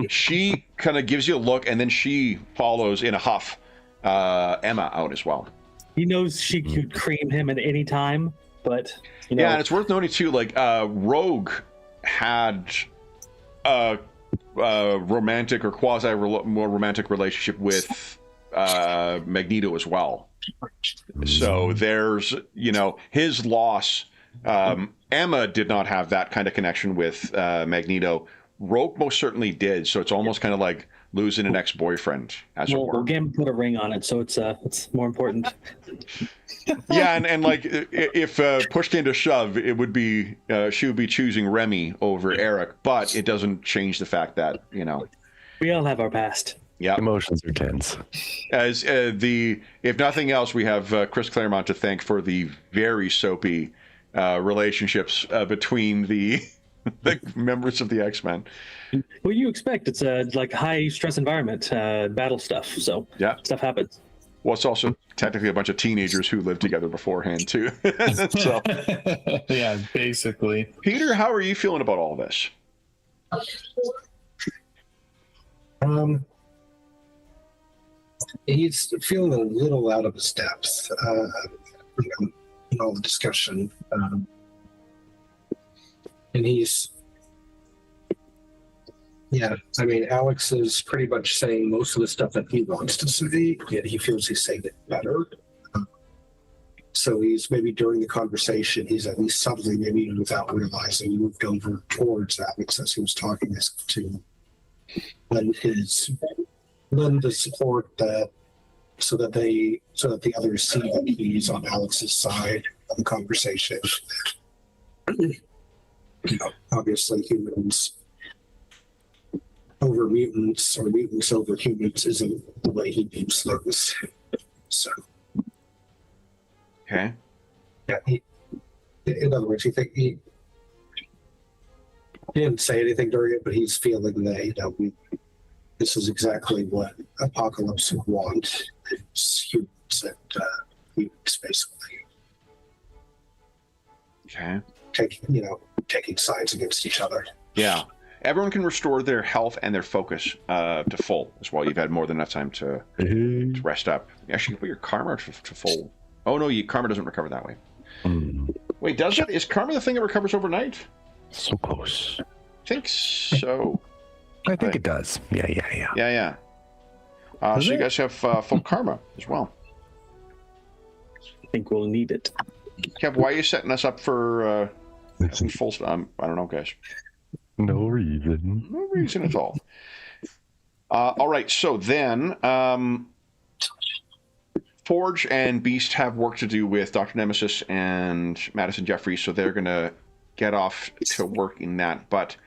She kind of gives you a look, and then she follows in a huff Emma out as well. He knows she could cream him at any time, but you know. Yeah, and it's worth noting too, like Rogue had a romantic or more romantic relationship with Magneto as well. So there's, his loss. Emma did not have that kind of connection with Magneto. Rogue most certainly did. So it's almost kind of like losing an ex-boyfriend, as it were. We'll get him put a ring on it, so it's more important. Yeah, and like if push came to shove, it would be she would be choosing Remy over Eric, but it doesn't change the fact that we all have our past. Yeah. Emotions are tense. As if nothing else, we have Chris Claremont to thank for the very soapy relationships between the the members of the X-Men. What do you expect? It's a like high stress environment, battle stuff. So Yeah. stuff happens. Well, it's also technically a bunch of teenagers who lived together beforehand too. So, Yeah, basically. Peter, how are you feeling about all this? He's feeling a little out of his depth, in all the discussion, and he's, yeah. I mean, Alex is pretty much saying most of the stuff that he wants to say, yet he feels he's saying it better. So he's maybe during the conversation, he's at least subtly, maybe even without realizing, moved over towards Alex as he was talking to lend the support that so that the others see that he's on Alex's side of the conversation. Obviously humans over mutants or mutants over humans isn't the way he views things. So Okay. yeah, in other words, he didn't say anything during it, but he's feeling that this is exactly what Apocalypse would want. It's humans and mutants, basically. Okay. Taking sides against each other. Yeah. Everyone can restore their health and their focus to full as well. You've had more than enough time to rest up. Actually, you can put your karma to full. Oh no, karma doesn't recover that way. Wait, does it? Is karma the thing that recovers overnight? So close. I think so. I think it does. Yeah. Yeah. So you guys have full karma as well. I think we'll need it. Kev, why are you setting us up for full? I don't know, guys. No reason. No reason at all. All right. So then, Forge and Beast have work to do with Dr. Nemesis and Madison Jeffries, so they're going to get off to work in that. But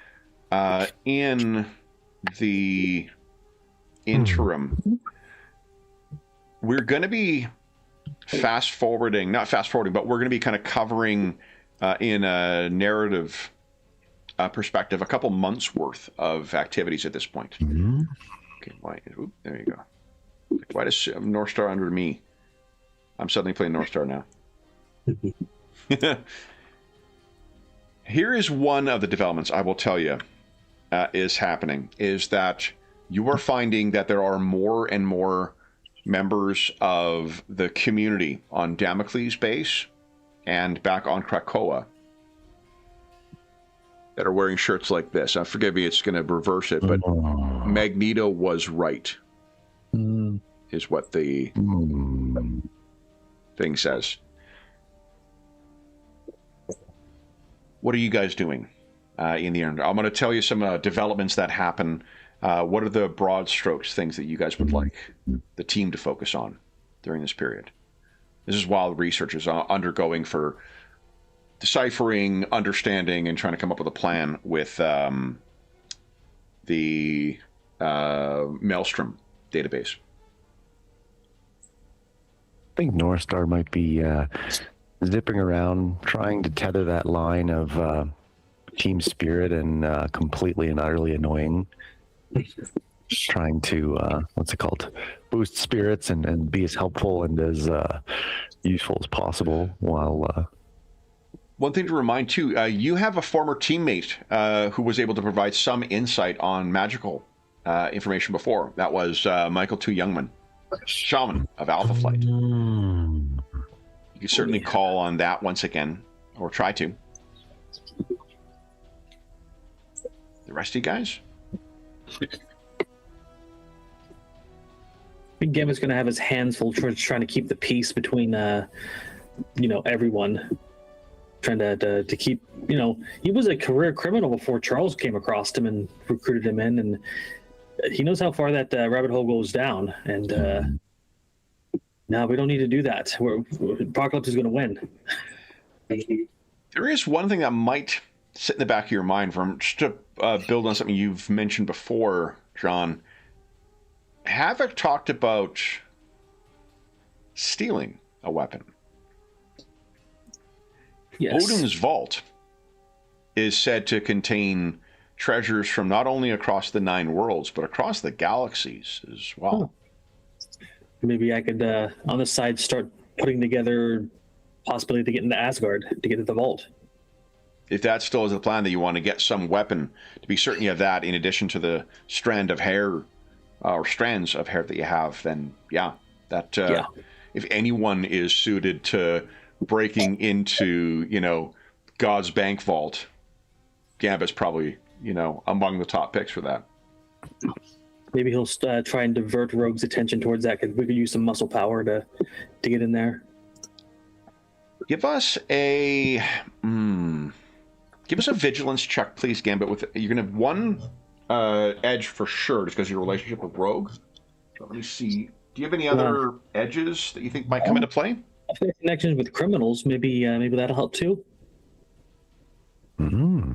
in the interim, we're going to be not fast forwarding, but we're going to be kind of covering in a narrative perspective a couple months worth of activities at this point. Okay, there you go. Why does North Star under me? I'm suddenly playing North Star now. Here is one of the developments I will tell you is happening, is that you are finding that there are more and more members of the community on Damocles base and back on Krakoa that are wearing shirts like this. Forgive me, it's going to reverse it, but Magneto was right, is what the thing says. What are you guys doing in the end? I'm going to tell you some developments that happen. What are the broad strokes, things that you guys would like the team to focus on during this period? This is while research is undergoing for deciphering, understanding, and trying to come up with a plan with the Maelstrom database. I think North Star might be zipping around, trying to tether that line of team spirit and completely and utterly annoying. Just trying to, boost spirits and be as helpful and as useful as possible while... One thing to remind, too, you have a former teammate who was able to provide some insight on magical information before. That was Michael II Youngman, Shaman of Alpha Flight. You can certainly call on that once again, or try to. The rest of you guys? I think Gambit's going to have his hands full trying to keep the peace between, everyone. Trying to keep, he was a career criminal before Charles came across him and recruited him in, and he knows how far that rabbit hole goes down. And no, we don't need to do that. Apocalypse is going to win. There is one thing that might sit in the back of your mind, from just to build on something you've mentioned before, John. Havoc talked about stealing a weapon. Yes. Odin's vault is said to contain treasures from not only across the 9 worlds, but across the galaxies as well. Maybe I could, on the side, start putting together possibility to get into Asgard, to get to the vault. If that still is the plan, that you want to get some weapon, to be certain you have that in addition to the strand of hair or strands of hair that you have, then if anyone is suited to breaking into, God's bank vault, Gambit's probably, among the top picks for that. Maybe he'll try and divert Rogue's attention towards that, because we could use some muscle power to get in there. Give us a vigilance check, please, Gambit. You're gonna have 1 edge for sure, just because of your relationship with Rogue. So let me see. Do you have any other edges that you think might come into play? If there are connections with criminals, maybe that'll help too. Mm-hmm.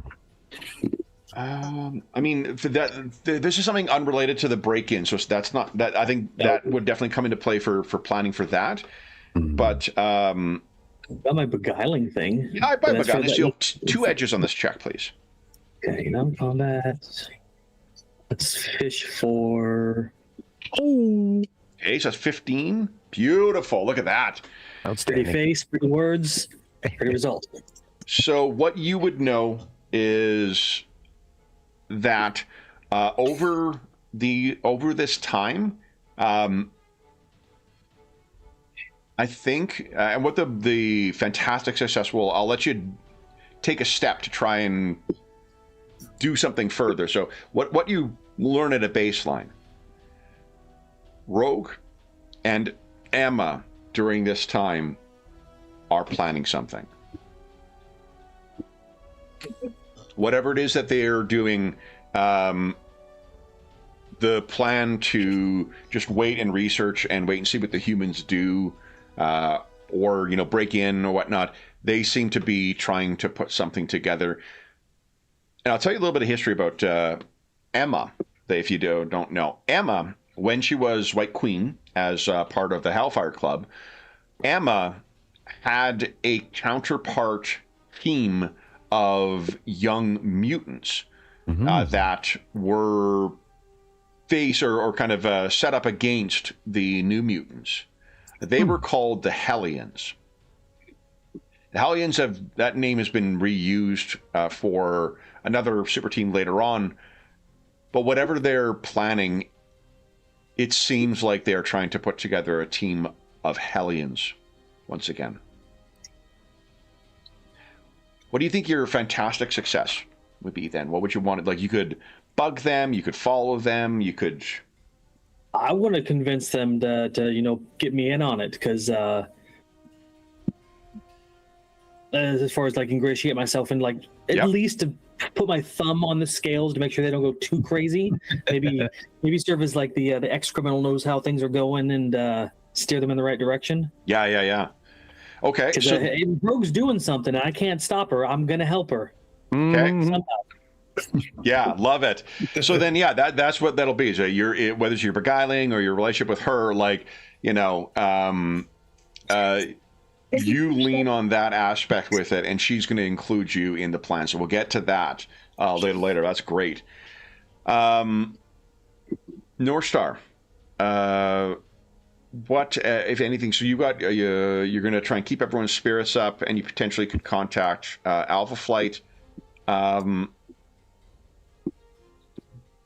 This is something unrelated to the break-in, so that's not that. I think that would definitely come into play for planning for that. Mm-hmm. But Got my beguiling thing. yeah, I buy beguiling. So 2 edges on this check, please. Okay, combat. Let's fish for. Okay, so that's 15. Beautiful. Look at that. Pretty face, pretty words, pretty result. So what you would know is that over this time, I think, and what the fantastic success will, I'll let you take a step to try and do something further. So what you learn at a baseline, Rogue and Emma during this time are planning something. Whatever it is that they're doing, the plan to just wait and research and wait and see what the humans do, or break in or whatnot, they seem to be trying to put something together. And I'll tell you a little bit of history about Emma, if you don't know. Emma, when she was White Queen as part of the Hellfire Club, Emma had a counterpart team of young mutants that were or kind of set up against the New Mutants. They were called the Hellions. The Hellions that name has been reused for another super team later on, but whatever they're planning, it seems like they're trying to put together a team of Hellions once again. What do you think your fantastic success would be then? What would you want? Like, you could bug them, you could follow them, you could... I want to convince them to get me in on it, because as far as ingratiate myself and at least to put my thumb on the scales to make sure they don't go too crazy. Maybe serve as the ex-criminal knows how things are going and steer them in the right direction. Yeah. Okay. So if Rogue's doing something and I can't stop her, I'm gonna help her. Okay. Somehow. Yeah, love it. So then, that's what that'll be. So whether it's your beguiling or your relationship with her, you lean on that aspect with it, and she's going to include you in the plan. So we'll get to that later. That's great. North Star. What, if anything? So you're going to try and keep everyone's spirits up, and you potentially could contact Alpha Flight.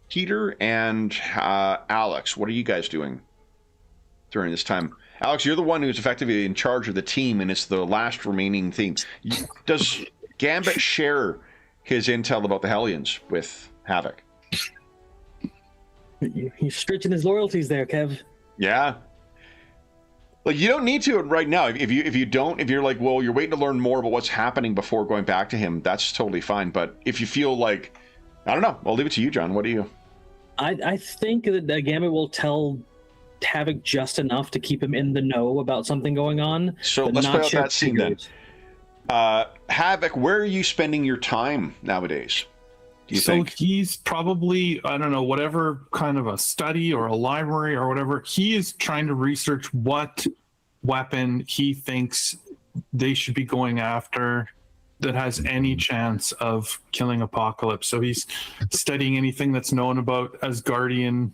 Peter and Alex, what are you guys doing during this time? Alex, you're the one who's effectively in charge of the team, and it's the last remaining thing. Does Gambit share his intel about the Hellions with Havoc? He's stretching his loyalties there, Kev. Yeah. You don't need to right now. If you're like, well, you're waiting to learn more about what's happening before going back to him, that's totally fine. But if you feel I don't know, I'll leave it to you, John. What do you? I think that Gambit will tell Havoc just enough to keep him in the know about something going on. So let's play out that scene then. Havoc, where are you spending your time nowadays? do you think? He's probably, I don't know, whatever kind of a study or a library or whatever. He is trying to research what weapon he thinks they should be going after that has any chance of killing Apocalypse. So he's studying anything that's known about Asgardian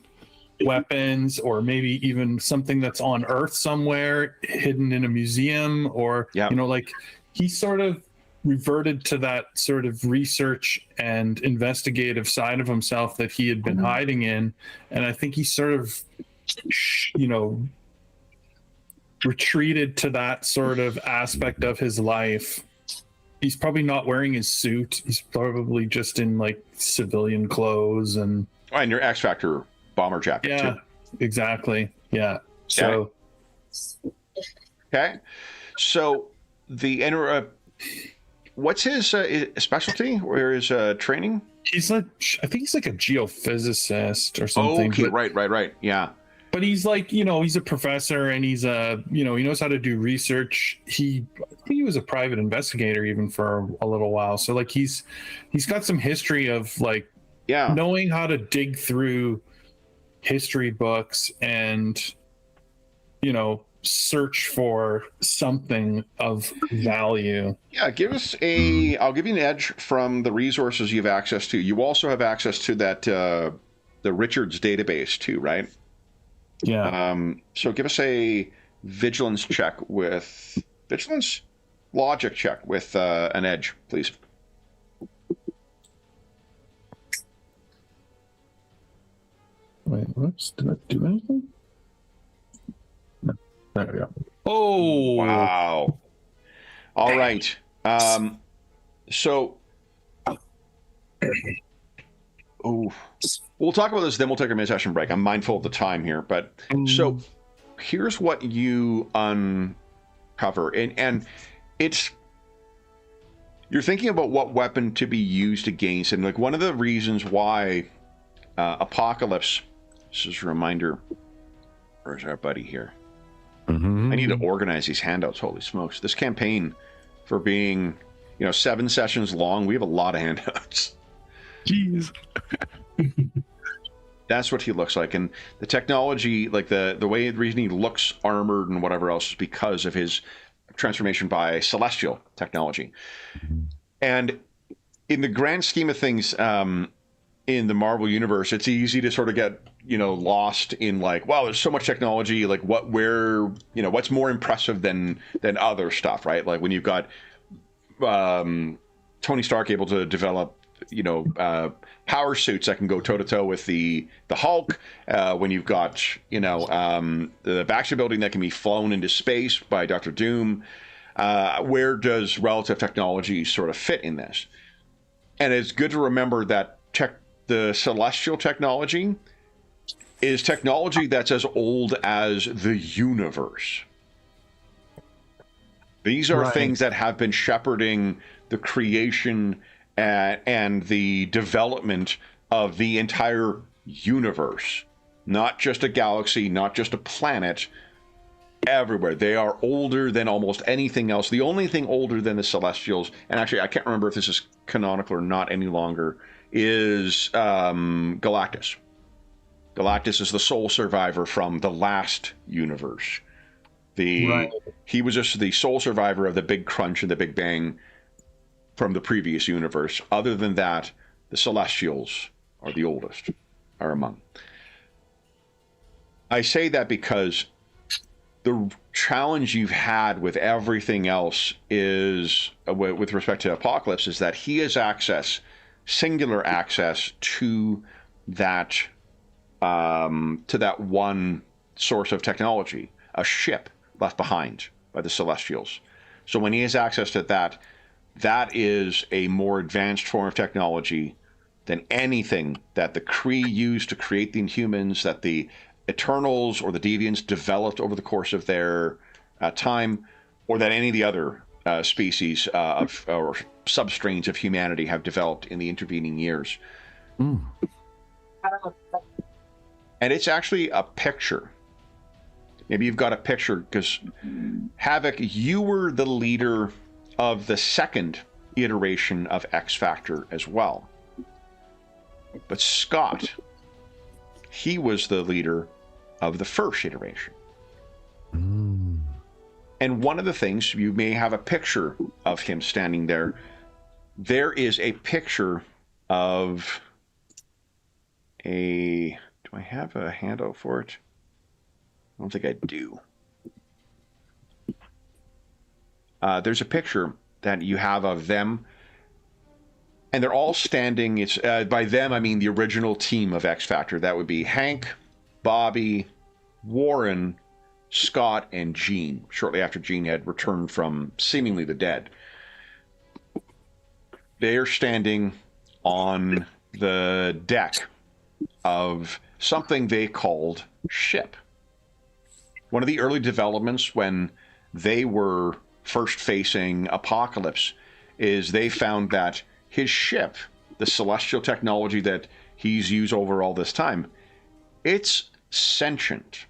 weapons, or maybe even something that's on Earth somewhere, hidden in a museum, or like he sort of reverted to that sort of research and investigative side of himself that he had been hiding in, and I think he sort of retreated to that sort of aspect of his life. He's probably not wearing his suit. He's probably just in like civilian clothes and your X Factor bomber jacket too. Exactly. Yeah. So okay. So the what's his specialty or his training? I think he's like a geophysicist or something. Okay, right. Yeah. But he's like, he's a professor, and he's he knows how to do research. I think he was a private investigator even for a little while. So like he's got some history of like knowing how to dig through history books and search for something of value. Yeah, I'll give you an edge from the resources you have access to. You also have access to that the Richards database too, right? Yeah. So give us a logic check with an edge, please. Wait, whoops, did I do anything? No. There we go. Oh, wow. All right. So we'll talk about this, then we'll take our mid-session break. I'm mindful of the time here, but so here's what you uncover, and it's you're thinking about what weapon to be used against, and like one of the reasons why Apocalypse. This is a reminder. Where's our buddy here? I need to organize these handouts. Holy smokes! This campaign, for being 7 sessions long, we have a lot of handouts. Jeez. That's what he looks like, and the technology, like the reason he looks armored and whatever else, is because of his transformation by celestial technology. And in the grand scheme of things, in the Marvel universe, it's easy to sort of get lost in like, wow, there's so much technology. Like what's more impressive than other stuff, right? Like when you've got Tony Stark able to develop power suits that can go toe to toe with the Hulk. When you've got the Baxter building that can be flown into space by Dr. Doom. Where does relative technology sort of fit in this? And it's good to remember that the celestial technology is technology that's as old as the universe. These are things that have been shepherding the creation and the development of the entire universe, not just a galaxy, not just a planet, everywhere. They are older than almost anything else. The only thing older than the Celestials, and actually I can't remember if this is canonical or not any longer, is Galactus. Galactus is the sole survivor from the last universe. He was just the sole survivor of the Big Crunch and the Big Bang from the previous universe. Other than that, the Celestials are the oldest, are among. I say that because the challenge you've had with everything else is, with respect to Apocalypse, is that he has singular access to that one source of technology, a ship left behind by the Celestials. So when he has access to that, that is a more advanced form of technology than anything that the Kree used to create the Inhumans, that the Eternals or the Deviants developed over the course of their time, or that any of the other species or substrains of humanity have developed in the intervening years. And it's actually a picture. Maybe you've got a picture, because Havoc, you were the leader of the second iteration of X Factor as well. But Scott, he was the leader of the first iteration. And one of the things, you may have a picture of him standing there. There is a picture of do I have a handout for it? I don't think I do. There's a picture that you have of them, and they're all standing. It's by them, I mean the original team of X Factor. That would be Hank, Bobby, Warren, Scott, and Gene, shortly after Gene had returned from seemingly the dead. They're standing on the deck of something they called Ship. One of the early developments when they were first facing Apocalypse is they found that his ship, the celestial technology that he's used over all this time, it's sentient.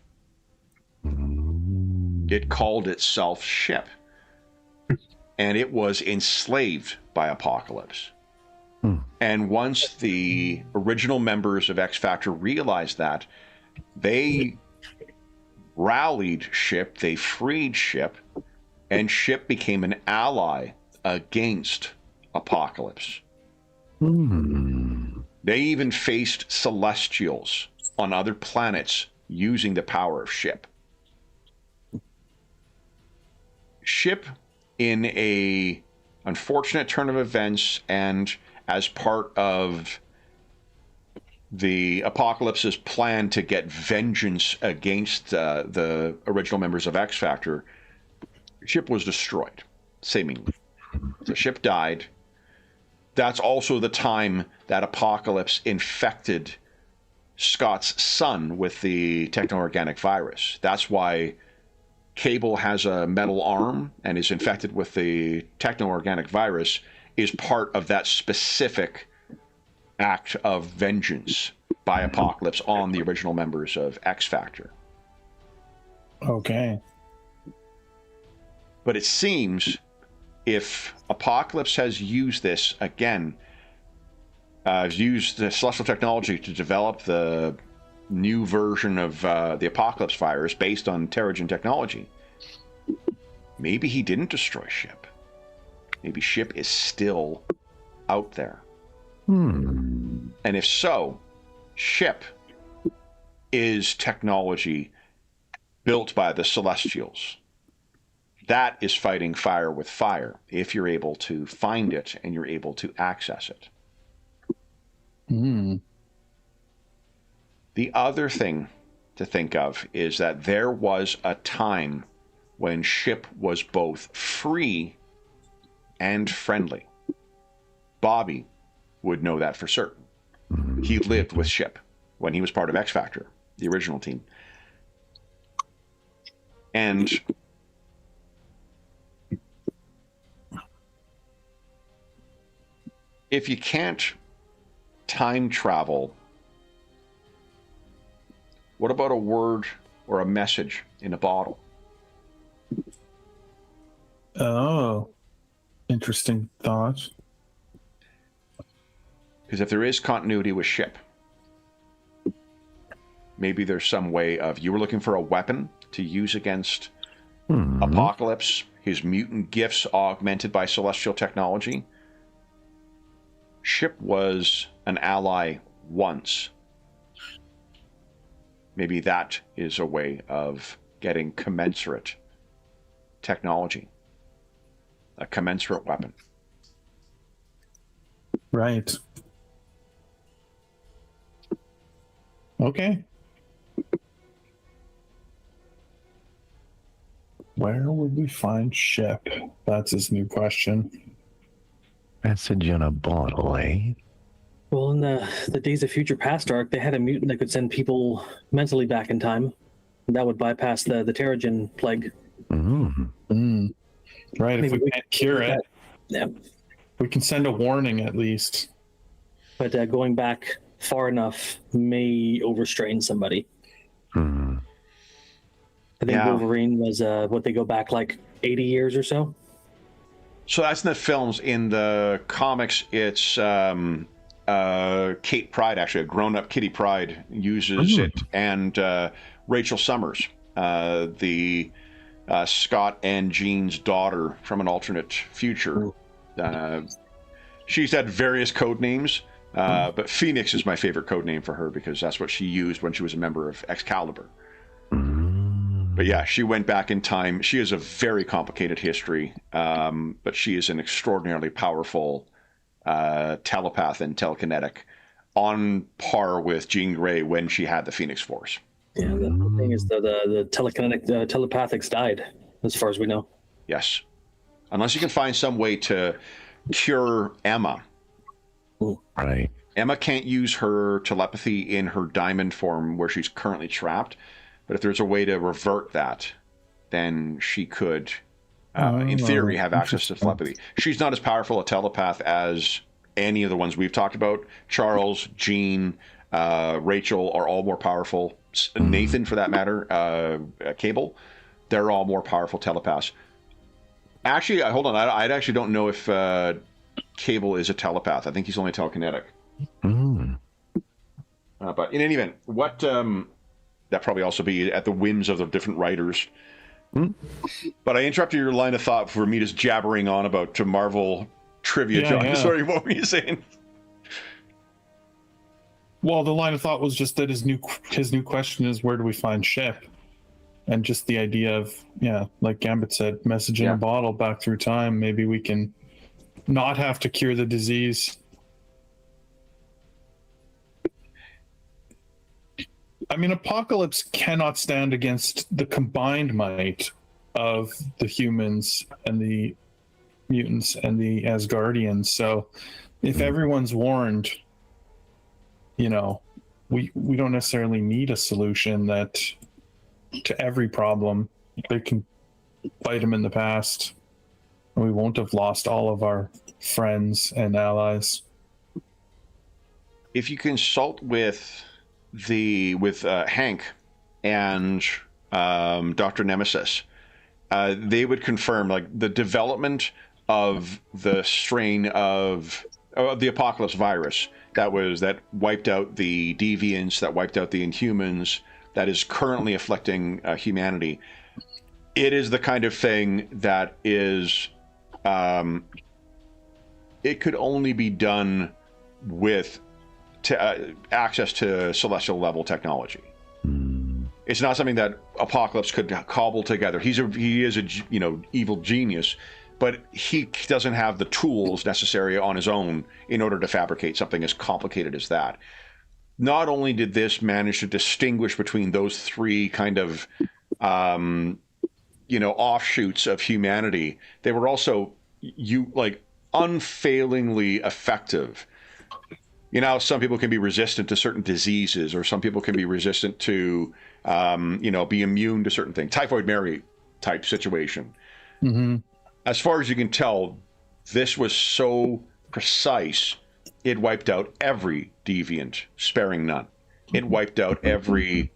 It called itself Ship. And it was enslaved by Apocalypse. And once the original members of X Factor realized that, they rallied Ship, they freed Ship, and Ship became an ally against Apocalypse. They even faced Celestials on other planets using the power of Ship. Ship, in a unfortunate turn of events and as part of the Apocalypse's plan to get vengeance against the original members of X Factor, Ship was destroyed, seemingly. The ship died. That's also the time that Apocalypse infected Scott's son with the techno-organic virus. That's why Cable has a metal arm and is infected with the techno-organic virus, is part of that specific act of vengeance by Apocalypse on the original members of X Factor. Okay. But it seems if Apocalypse has used this again, used the celestial technology to develop the new version of the Apocalypse virus based on Terrigen technology, maybe he didn't destroy Ship. Maybe Ship is still out there. And if so, Ship is technology built by the Celestials. That is fighting fire with fire, if you're able to find it and you're able to access it. The other thing to think of is that there was a time when Ship was both free and friendly. Bobby would know that for certain. He lived with Ship when he was part of X Factor, the original team. And if you can't time travel, what about a word or a message in a bottle? Oh, interesting thought. Because if there is continuity with Ship, maybe there's some way of, you were looking for a weapon to use against Apocalypse, his mutant gifts augmented by celestial technology. Ship was an ally once. Maybe that is a way of getting commensurate technology, a commensurate weapon. Right. Okay. Where would we find Ship? That's his new question. Message in a bottle, eh? Well, in the Days of Future Past arc, they had a mutant that could send people mentally back in time. That would bypass the Terrigen plague. Right, if we can't cure it, Yeah. we can send a warning at least. But going back far enough may overstrain somebody. I think Wolverine was what they go back like 80 years or so. So that's in the films. In the comics, it's Kate Pride, actually, a grown-up Kitty Pride uses it, and Rachel Summers, the Scott and Jean's daughter from an alternate future. She's had various code names, but Phoenix is my favorite code name for her because that's what she used when she was a member of Excalibur. But yeah, she went back in time. She has a very complicated history, but she is an extraordinarily powerful telepath and telekinetic, on par with Jean Grey when she had the Phoenix Force. Yeah, the thing is the telekinetic telepathics died, as far as we know. Yes. Unless you can find some way to cure Emma. Right. Emma can't use her telepathy in her diamond form where she's currently trapped. But if there's a way to revert that, then she could, in theory, have access to telepathy. She's not as powerful a telepath as any of the ones we've talked about. Charles, Jean, Rachel are all more powerful. Nathan, for that matter, Cable, they're all more powerful telepaths. Actually, hold on. I actually don't know if Cable is a telepath. I think he's only telekinetic. But in any event, what... that probably also be at the whims of the different writers. But I interrupted your line of thought for me just jabbering on about to Marvel trivia. Yeah, John, yeah. sorry, what were you saying? Well, the line of thought was just that his new question is, where do we find Ship? And just the idea of, like Gambit said, message in a bottle back through time. Maybe we can not have to cure the disease. I mean, Apocalypse cannot stand against the combined might of the humans and the mutants and the Asgardians. So if everyone's warned, we don't necessarily need a solution that to every problem. They can fight them in the past, and we won't have lost all of our friends and allies. If you consult with Hank and Dr. Nemesis, they would confirm like the development of the strain of the Apocalypse virus that wiped out the deviants, that wiped out the Inhumans, that is currently afflicting humanity. It is the kind of thing that is it could only be done with access to celestial level technology. It's not something that Apocalypse could cobble together. He is a evil genius, but he doesn't have the tools necessary on his own in order to fabricate something as complicated as that. Not only did this manage to distinguish between those three kind of offshoots of humanity, they were also unfailingly effective. Some people can be resistant to certain diseases, or some people can be resistant to, be immune to certain things. Typhoid Mary type situation. Mm-hmm. As far as you can tell, this was so precise, it wiped out every deviant, sparing none. It wiped out every,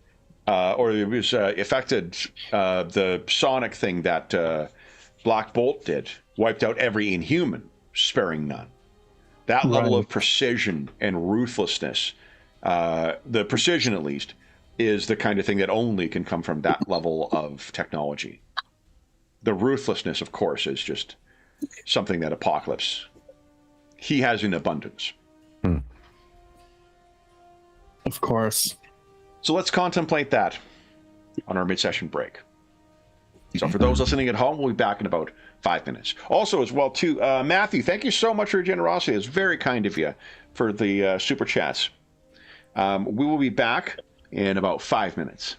affected the sonic thing that Black Bolt did, wiped out every Inhuman, sparing none. That level of precision and ruthlessness, the precision at least, is the kind of thing that only can come from that level of technology. The ruthlessness, of course, is just something that Apocalypse, he has in abundance. Of course. So let's contemplate that on our mid-session break. So for those listening at home, we'll be back in about 5 minutes. Also, as well, too, Matthew, thank you so much for your generosity. It's very kind of you for the super chats. We will be back in about 5 minutes.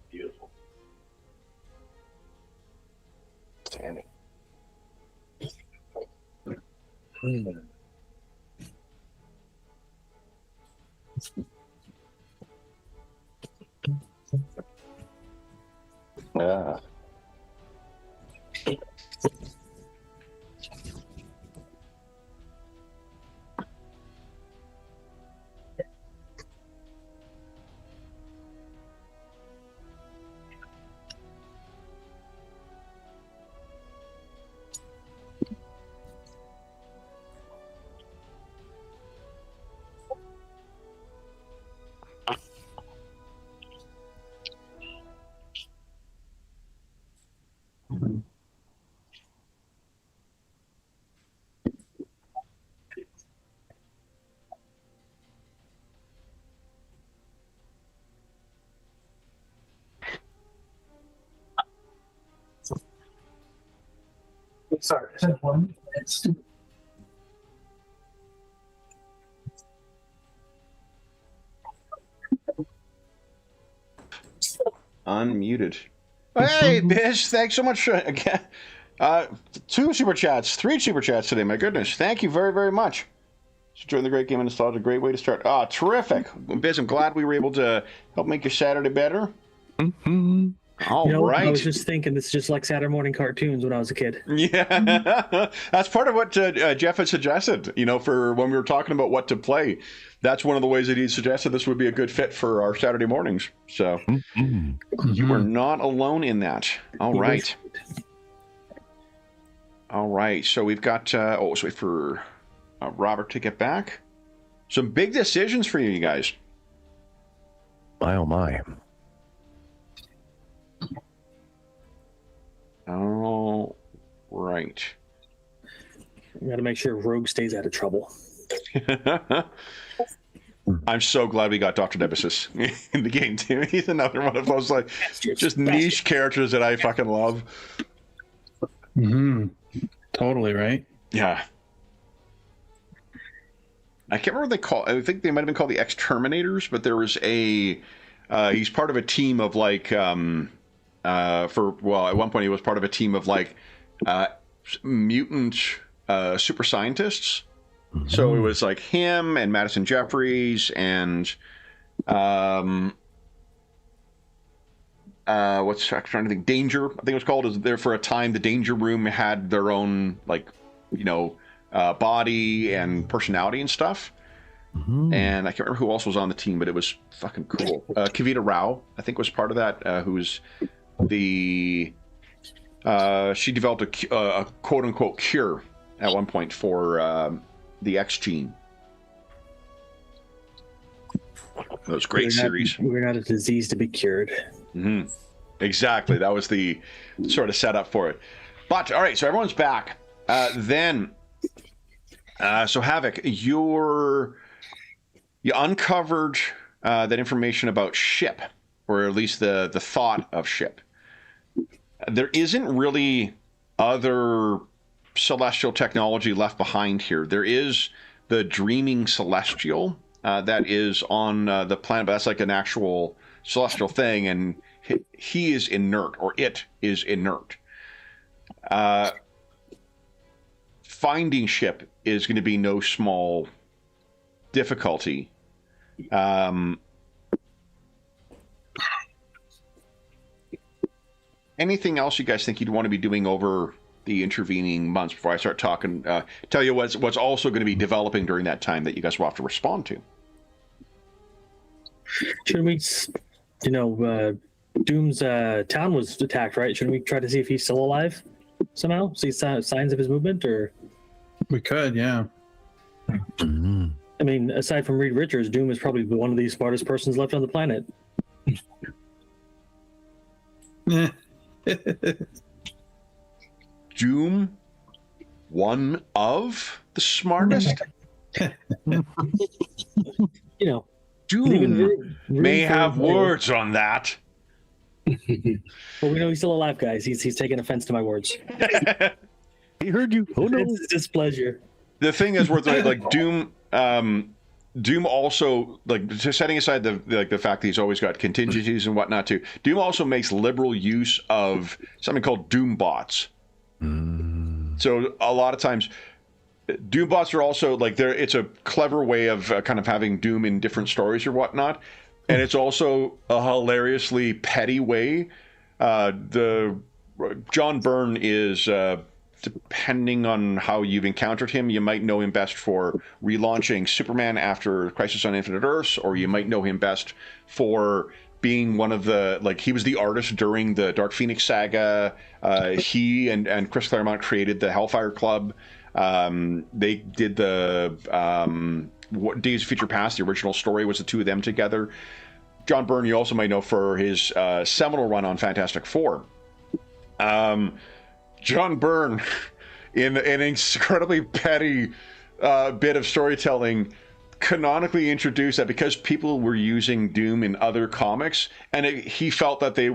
Beautiful. Sandy. Yeah. Sorry, is that one? It's Unmuted. Hey, Bish, thanks so much again. 2 super chats, 3 super chats today. My goodness, thank you very, very much. Join the great game and nostalgia. A great way to start. Ah, terrific, Biz. I'm glad we were able to help make your Saturday better. All right. I was just thinking this is just like Saturday morning cartoons when I was a kid. Yeah, that's part of what Jeff had suggested. For when we were talking about what to play, that's one of the ways that he suggested this would be a good fit for our Saturday mornings. So you were not alone in that. All right. All right. So we've got. So wait for Robert to get back. Some big decisions for you guys. My oh my. All right. We got to make sure Rogue stays out of trouble. I'm so glad we got Dr. Nemesis in the game too. He's another one of those like just niche characters that I fucking love. Mm-hmm. Totally right. Yeah. I can't remember what they call. I think they might have been called the Exterminators, but there was a. He's part of a team of like. At one point he was part of a team of like mutant super scientists. Mm-hmm. So it was like him and Madison Jeffries and what's I'm trying to think. Danger, I think it was called. Is there for a time the Danger Room had their own like, body and personality and stuff. Mm-hmm. And I can't remember who else was on the team, but it was fucking cool. Kavita Rao, I think, was part of that. Who's the she developed a quote unquote cure at one point for the X gene. That was great series. We're not a disease to be cured. Mm-hmm. Exactly. That was the sort of setup for it. But all right, so everyone's back. So Havoc, you uncovered that information about Ship, or at least the thought of Ship. There isn't really other celestial technology left behind here. There is the Dreaming Celestial that is on the planet, but that's like an actual celestial thing, and he is inert, or it is inert. Finding Ship is going to be no small difficulty. Anything else you guys think you'd want to be doing over the intervening months before I start talking? Tell you what's also going to be developing during that time that you guys will have to respond to. Should we, Doom's town was attacked, right? Shouldn't we try to see if he's still alive somehow? See signs of his movement, or? We could, yeah. Mm-hmm. I mean, aside from Reed Richards, Doom is probably one of the smartest persons left on the planet. Doom, one of the smartest? Doom may have words on that. Well, we know he's still alive, guys. He's taking offense to my words. He heard you. Oh no, it's displeasure. The thing is, worth like Doom. Doom also, like, just setting aside the fact that he's always got contingencies and whatnot too. Doom also makes liberal use of something called Doom bots. So a lot of times, Doom bots are also like it's a clever way of kind of having Doom in different stories or whatnot, and it's also a hilariously petty way. The John Byrne is. Depending on how you've encountered him, you might know him best for relaunching Superman after Crisis on Infinite Earths, or you might know him best for being one of the, he was the artist during the Dark Phoenix saga. He and Chris Claremont created the Hellfire Club. They did the Days of Future Past, the original story was the two of them together. John Byrne, you also might know for his seminal run on Fantastic Four. John Byrne, in an incredibly petty bit of storytelling, canonically introduced that because people were using Doom in other comics, and he felt that the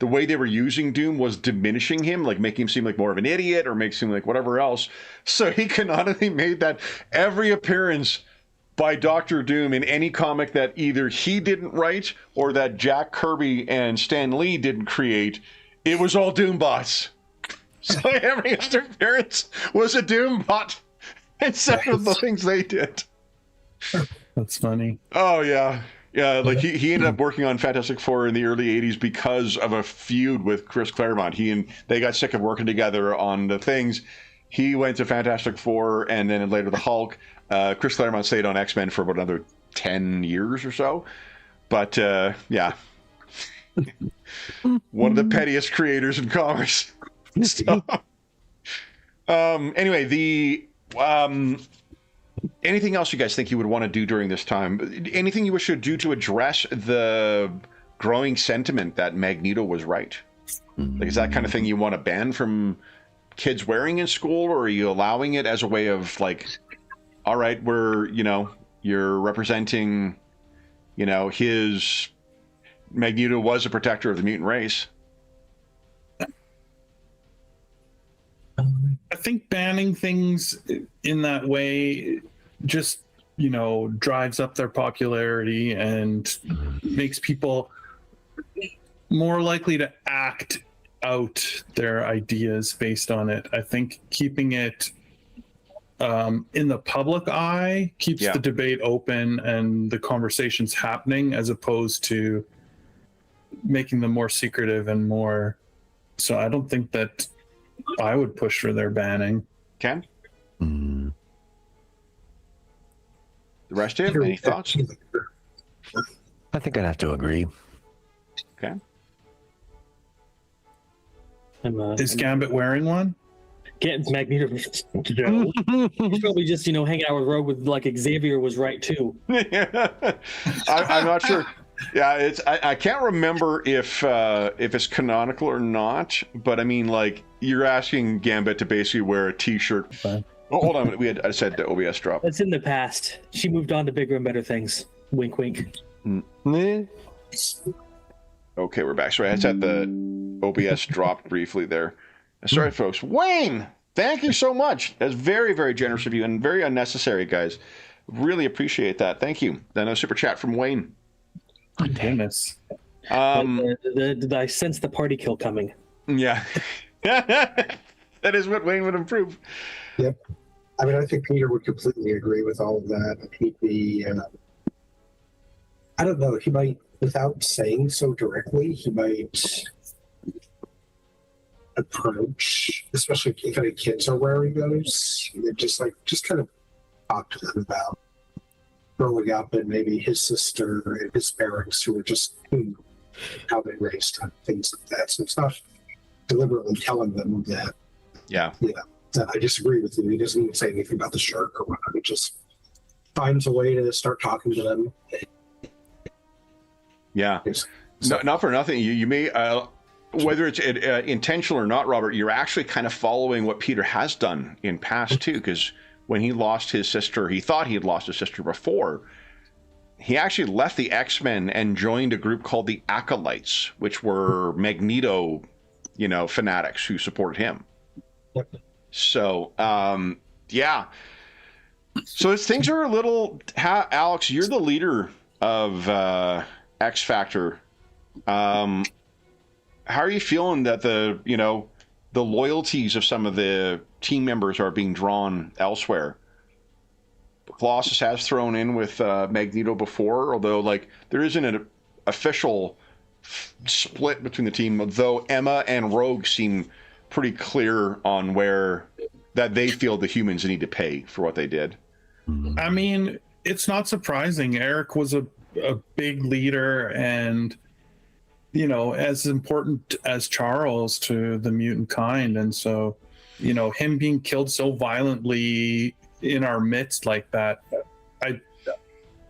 way they were using Doom was diminishing him, like making him seem like more of an idiot or makes him like whatever else. So he canonically made that every appearance by Dr. Doom in any comic that either he didn't write or that Jack Kirby and Stan Lee didn't create, it was all Doom bots. So every other appearance was a Doom bot instead of the things they did. That's funny. Oh, yeah. Yeah, like he ended up working on Fantastic Four in the early 80s because of a feud with Chris Claremont. They got sick of working together on the things. He went to Fantastic Four and then later the Hulk. Chris Claremont stayed on X-Men for about another 10 years or so. But, yeah. One of the pettiest creators in comics. So, anyway, anything else you guys think you would want to do during this time? Anything you should do to address the growing sentiment that Magneto was right? Like, is that kind of thing you want to ban from kids wearing in school, or are you allowing it as a way of like, all right, we're You're representing, his Magneto was a protector of the mutant race. I think banning things in that way just, drives up their popularity and makes people more likely to act out their ideas based on it. I think keeping it in the public eye keeps the debate open and the conversations happening, as opposed to making them more secretive and more. So I don't think that I would push for their banning. Ken? The rest of you, any thoughts? I think I'd have to agree. Okay. Is Gambit wearing one? Get Magneto to Joe. He's probably just, hanging out with Rogue with like Xavier was right too. I'm not sure. Yeah, I can't remember if it's canonical or not, but I mean, like, you're asking Gambit to basically wear a T-shirt. Okay. Oh, hold on, I said the OBS drop. That's in the past. She moved on to bigger and better things. Wink, wink. Okay, we're back. Sorry, I said the OBS dropped briefly there. Sorry, folks. Wayne, thank you so much. That's very, very generous of you and very unnecessary, guys. Really appreciate that. Thank you. Then a super chat from Wayne. Goodness. Did I sense the party kill coming? Yeah. That is what Wayne would improve. Yep. I mean, I think Peter would completely agree with all of that. He'd be, I don't know, he might, without saying so directly, he might approach, especially if any kids are wearing those, just kind of talk to them about growing up and maybe his sister and his parents who were just how they raised him, things like that. So it's not deliberately telling them that, that I disagree with you. He doesn't even say anything about the shark or whatever. He just finds a way to start talking to them. Yeah. Not for nothing. You may, whether it's intentional or not, Robert, you're actually kind of following what Peter has done in past too, because when he lost his sister, he thought he had lost his sister before. He actually left the X-Men and joined a group called the Acolytes, which were Magneto, fanatics who supported him. Yep. So, yeah. So things are a little. Alex, you're the leader of X Factor. How are you feeling that the loyalties of some of the team members are being drawn elsewhere? Colossus has thrown in with Magneto before, although there isn't an official split between the team, though Emma and Rogue seem pretty clear on where that they feel the humans need to pay for what they did. I mean, it's not surprising. Eric was a big leader and, as important as Charles to the mutant kind. And so, him being killed so violently in our midst like that,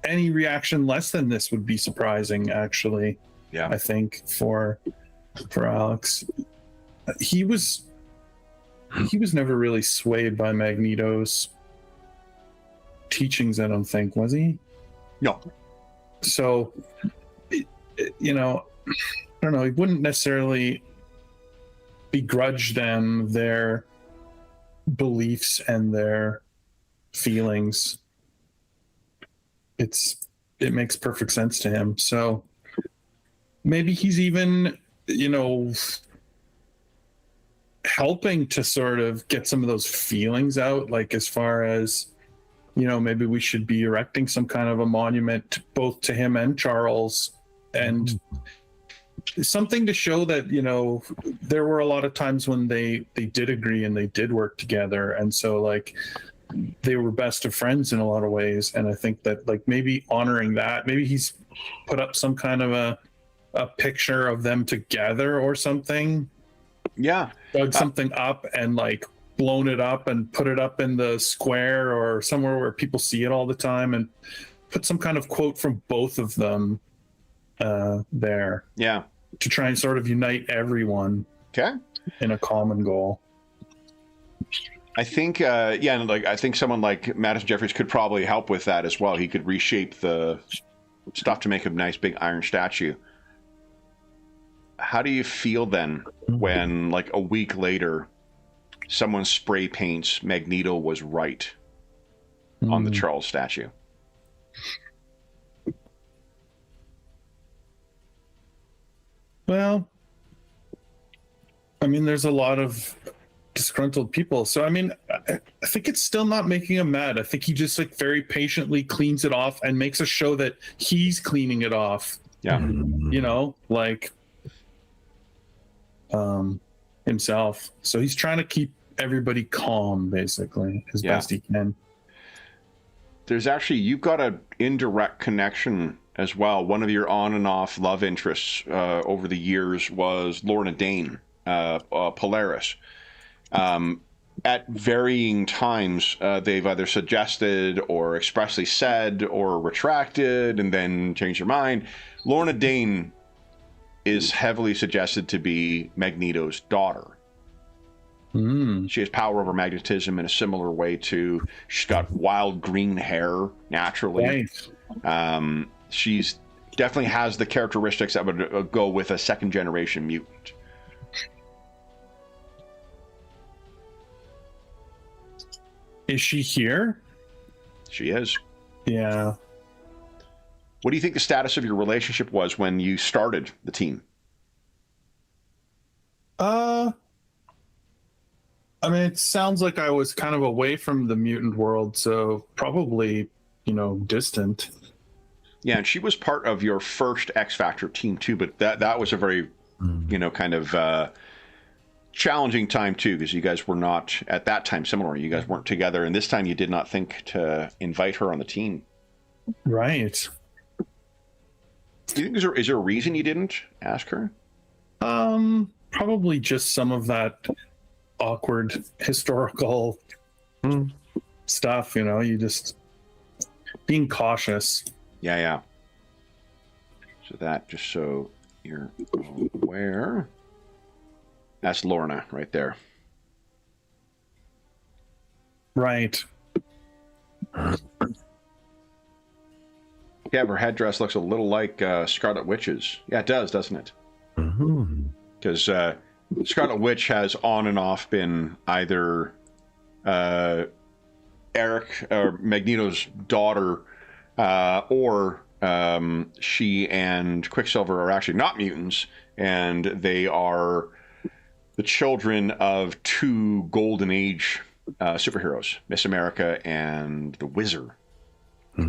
any reaction less than this would be surprising, actually. Yeah. I think for Alex. He was never really swayed by Magneto's teachings, I don't think, was he? No. So, I don't know, he wouldn't necessarily begrudge them their beliefs and their feelings. It makes perfect sense to him. So maybe he's even, helping to sort of get some of those feelings out, like as far as, maybe we should be erecting some kind of a monument both to him and Charles, and something to show that, there were a lot of times when they did agree and they did work together. And so they were best of friends in a lot of ways. And I think that maybe honoring that, maybe he's put up some kind of a picture of them together or something. Yeah. Dug something up and blown it up and put it up in the square or somewhere where people see it all the time, and put some kind of quote from both of them there. Yeah. To try and sort of unite everyone. Okay. In a common goal. I think, yeah, and like I think someone like Madison Jeffries could probably help with that as well. He could reshape the stuff to make a nice big iron statue. How do you feel then when, like, a week later, someone spray paints Magneto was right on the Charles statue? Well, I mean, there's a lot of disgruntled people. So, I mean, I think it's still not making him mad. I think he just like very patiently cleans it off and makes a show that he's cleaning it off. Yeah. You know, like himself. So he's trying to keep everybody calm, basically, as best he can. There's actually, you've got an indirect connection as well. One of your on and off love interests over the years was Lorna Dane, Polaris. At varying times, they've either suggested or expressly said or retracted and then changed their mind. Lorna Dane is heavily suggested to be Magneto's daughter. She has power over magnetism in a similar way to, she's got wild green hair naturally. Nice. She's definitely has the characteristics that would go with a second generation mutant. Is she here? She is. Yeah. What do you think the status of your relationship was when you started the team? I mean, it sounds like I was kind of away from the mutant world, so probably, you know, distant. Yeah, and she was part of your first X Factor team too, but that was a very, you know, kind of challenging time too, because you guys were not at that time similar. You guys weren't together, and this time you did not think to invite her on the team. Right. Do you think is there a reason you didn't ask her? Probably just some of that awkward historical stuff, you know, you just being cautious. Yeah. So that, just so you're aware, that's Lorna right there. Right. Yeah, her headdress looks a little like Scarlet Witch's. Yeah, it does, doesn't it? Because Scarlet Witch has on and off been either Eric or Magneto's daughter, or she and Quicksilver are actually not mutants, and they are the children of two Golden Age superheroes, Miss America and the Wizard.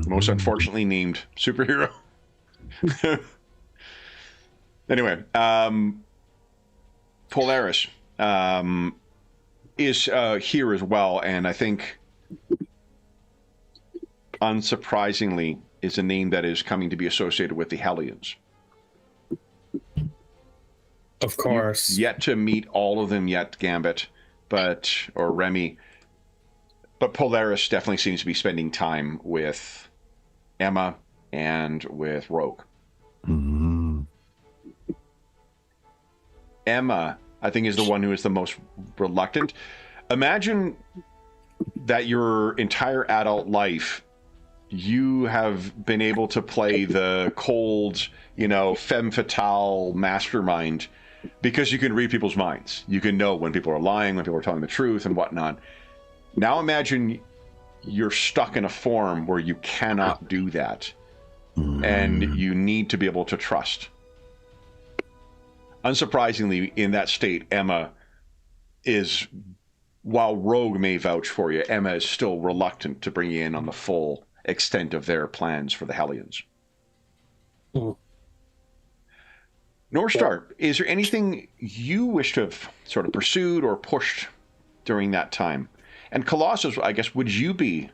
Most unfortunately named superhero. Anyway, Polaris is here as well, and I think, unsurprisingly, is a name that is coming to be associated with the Hellions. Of course. Yet to meet all of them yet, Gambit, or Remy. But Polaris definitely seems to be spending time with Emma and with Rogue. Emma, I think, is the one who is the most reluctant. Imagine that your entire adult life, you have been able to play the cold, you know, femme fatale mastermind because you can read people's minds. You can know when people are lying, when people are telling the truth and whatnot. Now imagine you're stuck in a form where you cannot do that, and you need to be able to trust. Unsurprisingly, in that state, Emma is, while Rogue may vouch for you, Emma is still reluctant to bring you in on the full extent of their plans for the Hellions. Northstar, is there anything you wish to have sort of pursued or pushed during that time? And Colossus, I guess, would you be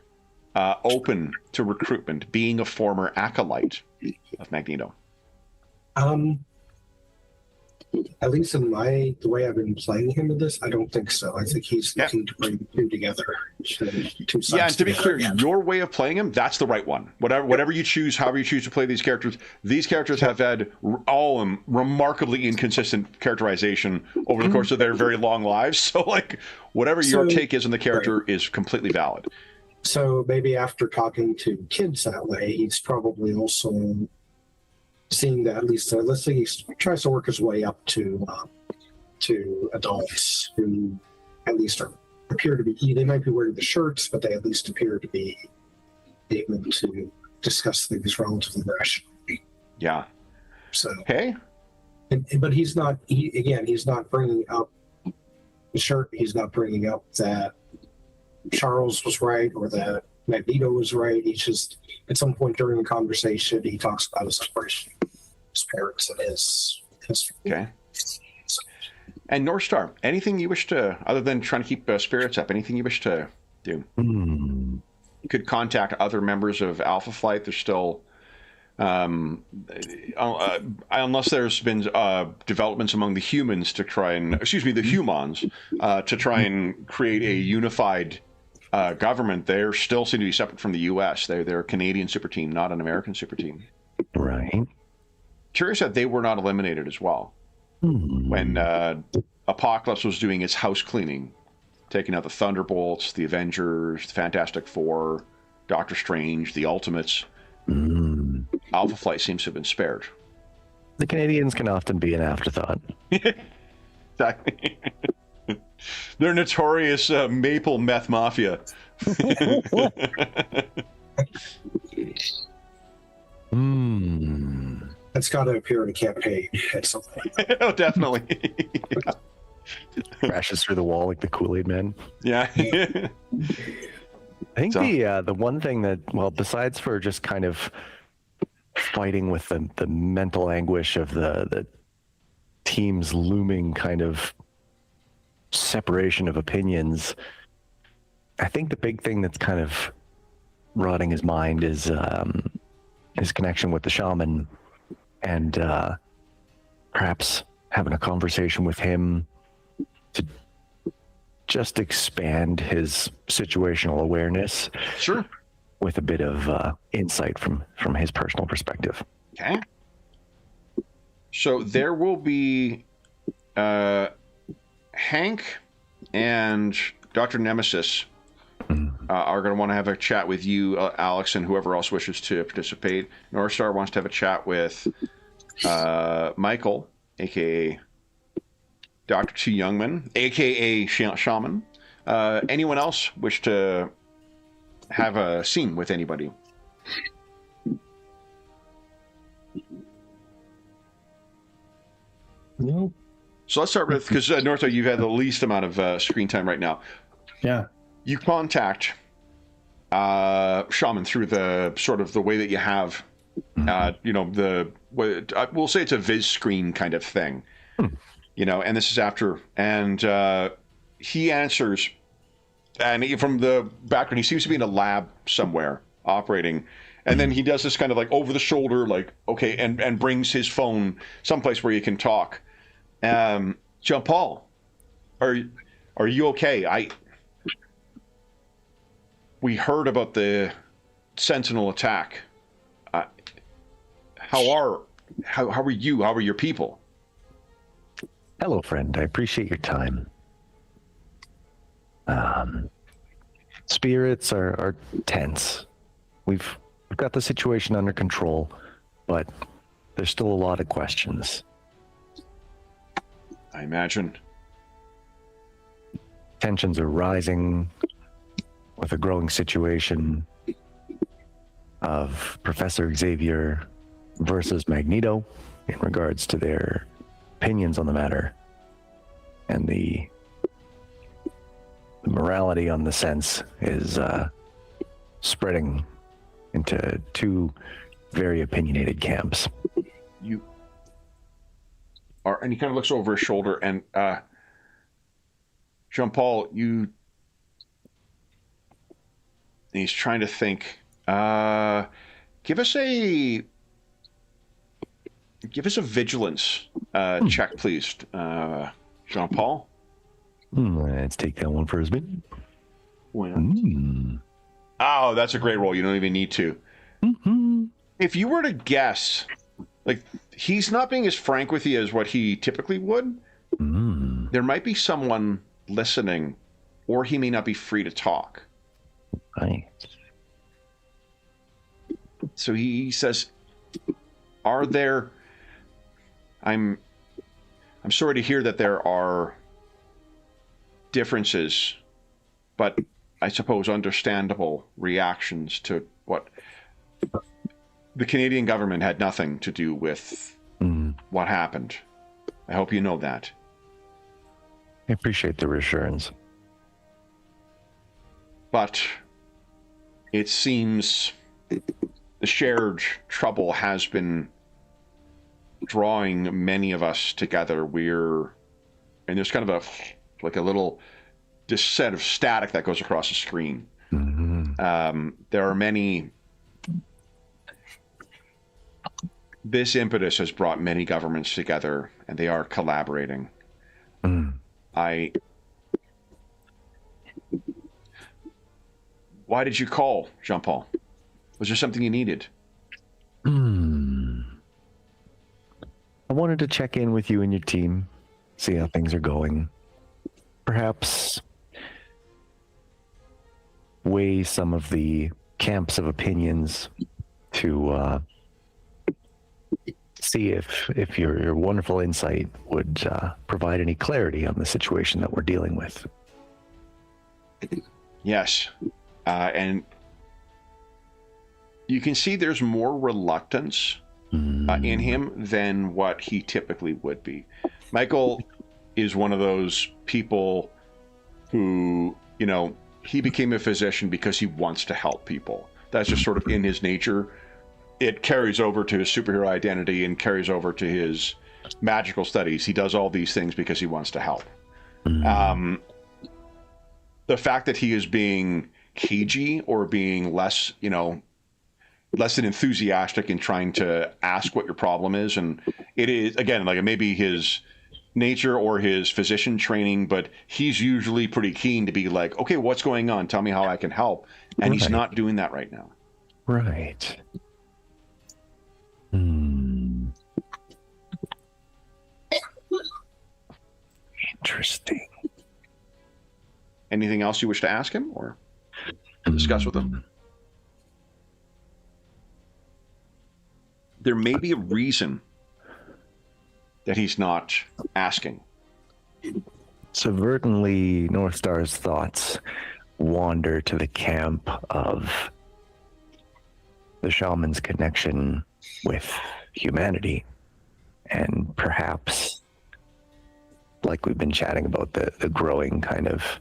open to recruitment, being a former acolyte of Magneto? At least in the way I've been playing him with this, I don't think so. I think he's looking to bring the two together. Two sides Yeah, and to be clear, together. your way of playing him, that's the right one. Whatever you choose, however you choose to play these characters have had all remarkably inconsistent characterization over the course of their very long lives. So, like, whatever your take is on the character is completely valid. So maybe after talking to kids that way, he's probably also seeing that, at least let's say he tries to work his way up to adults who at least appear to be, they might be wearing the shirts, but they at least appear to be able to discuss things relatively rationally. Yeah. So okay. But he's not bringing up the shirt. He's not bringing up that Charles was right or that Magneto was right. He's just, at some point during the conversation, he talks about his parents and his okay. And North Star, anything you wish to, other than trying to keep spirits up, anything you wish to do? You could contact other members of Alpha Flight. There's still, unless there's been developments among the humans to try and, the humans, to try and create a unified government. They're still seem to be separate from the U.S. They're a Canadian super team, not an American super team. Right. Curious that they were not eliminated as well. When Apocalypse was doing its house cleaning, taking out the Thunderbolts, the Avengers, the Fantastic Four, Doctor Strange, the Ultimates, Alpha Flight seems to have been spared. The Canadians can often be an afterthought. Exactly. They're notorious maple meth mafia. That's got to appear in a campaign at some point. Oh, definitely. Yeah. Crashes through the wall like the Kool-Aid Man. Yeah. I think the one thing that, well, besides for just kind of fighting with the mental anguish of the team's looming kind of separation of opinions, I think the big thing that's kind of rotting his mind is his connection with the shaman, and perhaps having a conversation with him to just expand his situational awareness. Sure. With a bit of insight from his personal perspective. Okay. So there will be Hank and Dr. Nemesis are going to want to have a chat with you, Alex, and whoever else wishes to participate. North Star wants to have a chat with Michael, a.k.a. Dr. T. Youngman, a.k.a. Shaman. Anyone else wish to have a scene with anybody? No. So let's start with, because North Star, you've had the least amount of screen time right now. Yeah. You contact Shaman through the sort of the way that you have, we'll say it's a viz screen kind of thing, and this is after, and he answers, and from the background, he seems to be in a lab somewhere operating, and then he does this kind of like over the shoulder, like, okay, and brings his phone someplace where you can talk. Jean Paul, are you okay? We heard about the Sentinel attack. How are you? How are your people? Hello, friend. I appreciate your time. Spirits are tense. We've got the situation under control, but there's still a lot of questions. I imagine. Tensions are rising with a growing situation of Professor Xavier versus Magneto in regards to their opinions on the matter, and the morality on the sense is spreading into two very opinionated camps. And he kind of looks over his shoulder, and Jean Paul, he's trying to think. Give us a vigilance check, please, Jean-Paul. Let's take that one for a spin. Oh, that's a great roll. You don't even need to. If you were to guess, like, he's not being as frank with you as what he typically would. There might be someone listening, or he may not be free to talk. Right. So he says, "Are there? I'm sorry to hear that there are differences, but I suppose understandable reactions to what the Canadian government had nothing to do with what happened. I hope you know that." I appreciate the reassurance. But it seems the shared trouble has been drawing many of us together. And there's kind of a little set of static that goes across the screen. There are many. This impetus has brought many governments together, and they are collaborating. Why did you call, Jean-Paul? Was there something you needed? I wanted to check in with you and your team, see how things are going. Perhaps weigh some of the camps of opinions to see if your wonderful insight would provide any clarity on the situation that we're dealing with. Yes. And you can see there's more reluctance in him than what he typically would be. Michael is one of those people who, he became a physician because he wants to help people. That's just sort of in his nature. It carries over to his superhero identity and carries over to his magical studies. He does all these things because he wants to help. The fact that he is being cagey or being less than enthusiastic in trying to ask what your problem is, and it is, again, like, it may be his nature or his physician training, but he's usually pretty keen to be like, okay, what's going on? Tell me how I can help. And he's not doing that right now. Right. Interesting. Anything else you wish to ask him or discuss with him? There may be a reason that he's not asking. Certainly, North Star's thoughts wander to the camp of the shaman's connection with humanity, and perhaps, like we've been chatting about, the growing kind of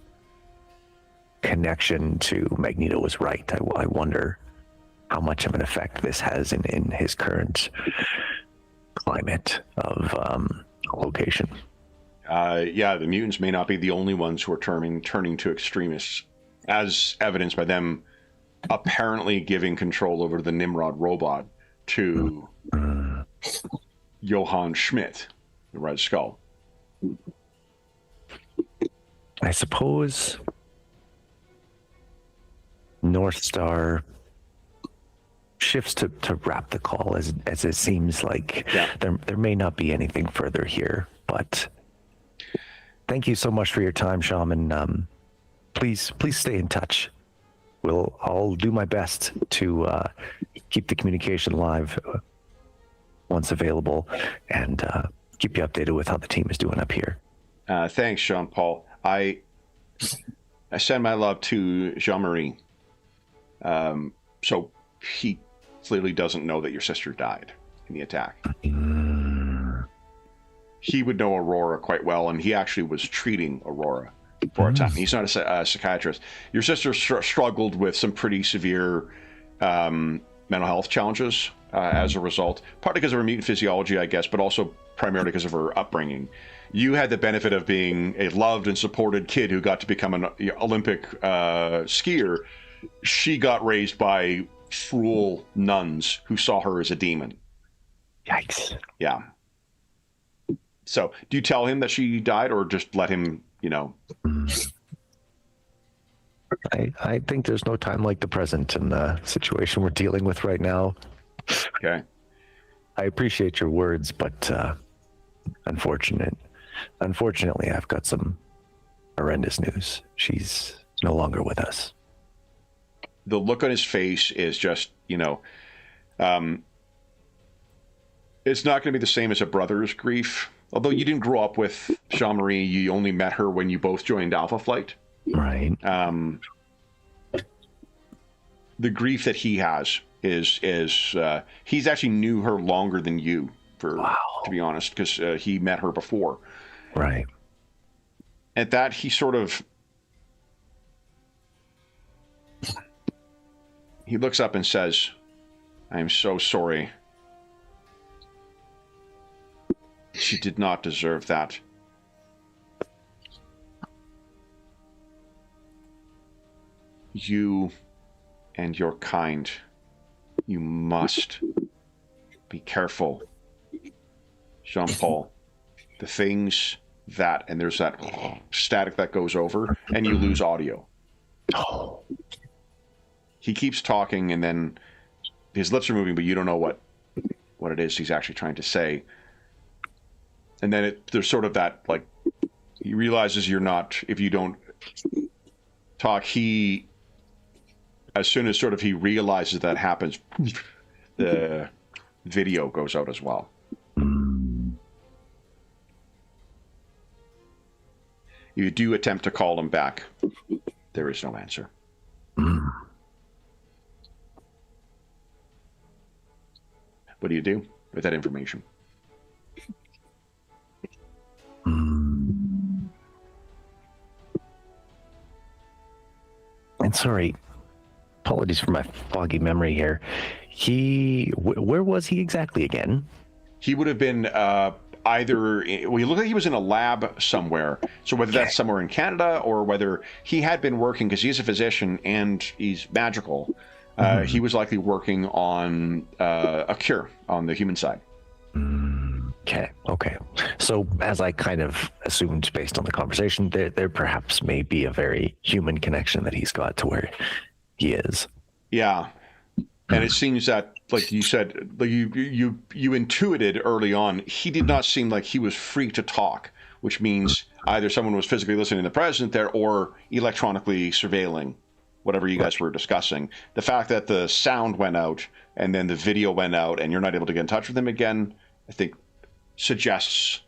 connection to Magneto was right. I wonder how much of an effect this has in his current climate of location. The mutants may not be the only ones who are turning to extremists, as evidenced by them apparently giving control over the Nimrod robot to Johann Schmidt, the Red Skull. I suppose North Star shifts to wrap the call as it seems like there may not be anything further here, but thank you so much for your time, Shaman. Please stay in touch. I'll do my best to keep the communication live once available, and keep you updated with how the team is doing up here. Thanks, Jean-Paul. I send my love to Jean-Marie. So he clearly doesn't know that your sister died in the attack. He would know Aurora quite well, and he actually was treating Aurora for a time. He's not a psychiatrist. Your sister struggled with some pretty severe mental health challenges as a result, partly because of her mutant physiology, I guess, but also primarily because of her upbringing. You had the benefit of being a loved and supported kid who got to become an Olympic skier. She got raised by cruel nuns who saw her as a demon. Yikes. Yeah. So, do you tell him that she died, or just let him, you know? I think there's no time like the present in the situation we're dealing with right now. Okay. I appreciate your words, but unfortunately, I've got some horrendous news. She's no longer with us. The look on his face is just, you know, it's not going to be the same as a brother's grief. Although you didn't grow up with Jean-Marie, you only met her when you both joined Alpha Flight. Right. The grief that he has is he's actually knew her longer than you, to be honest, because he met her before. Right. At that, he sort of, he looks up and says, "I'm so sorry. She did not deserve that. You and your kind, you must be careful. Jean-Paul, the things that," and there's that static that goes over, and you lose audio. Oh. He keeps talking, and then his lips are moving, but you don't know what it is he's actually trying to say. And then there's sort of that, like, he realizes you're not, if you don't talk, as soon as sort of he realizes that happens, the video goes out as well. You do attempt to call him back. There is no answer. What do you do with that information? And sorry, apologies for my foggy memory here. Where was he exactly again? He would have been either, well, he looked like he was in a lab somewhere. So whether that's somewhere in Canada or whether he had been working, because he's a physician and he's magical, he was likely working on a cure on the human side. Okay. So as I kind of assumed based on the conversation, there perhaps may be a very human connection that he's got to where he is. Yeah. And it seems that, like you said, like you intuited early on, he did not seem like he was free to talk, which means either someone was physically listening to the president there or electronically surveilling whatever you guys were discussing. The fact that the sound went out and then the video went out and you're not able to get in touch with him again, I think suggests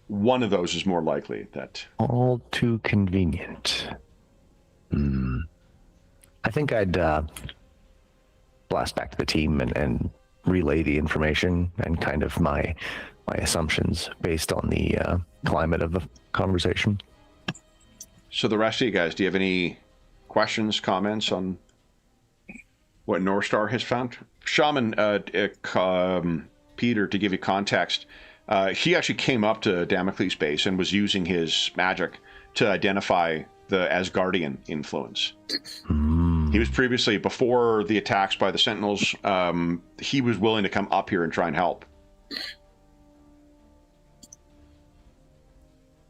one of those is more likely. That all too convenient. I think I'd blast back to the team and relay the information and kind of my assumptions based on the climate of the conversation. So the rest of you guys, do you have any questions, comments on what North Star has found? Shaman, Peter, to give you context, he actually came up to Damocles base and was using his magic to identify the Asgardian influence. He was previously, before the attacks by the Sentinels, he was willing to come up here and try and help.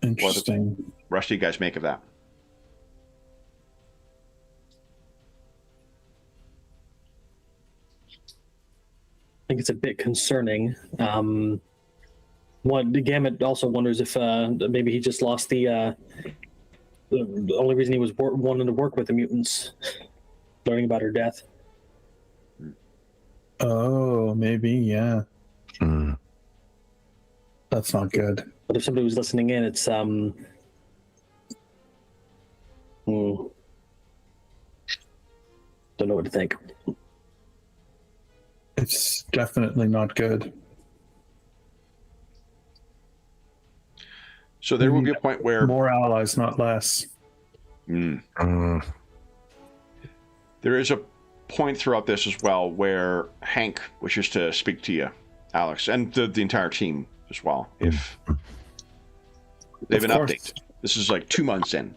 Interesting. What do the rest of you guys make of that? I think it's a bit concerning. Gamut also wonders if maybe he just lost the only reason he was wanting to work with the mutants, learning about her death. Oh, maybe, yeah. That's not good. But if somebody was listening in, it's don't know what to think. It's definitely not good. So there will be a point where more allies, not less. There is a point throughout this as well where Hank wishes to speak to you, Alex, and the entire team as well. If they have an update, this is like 2 months in.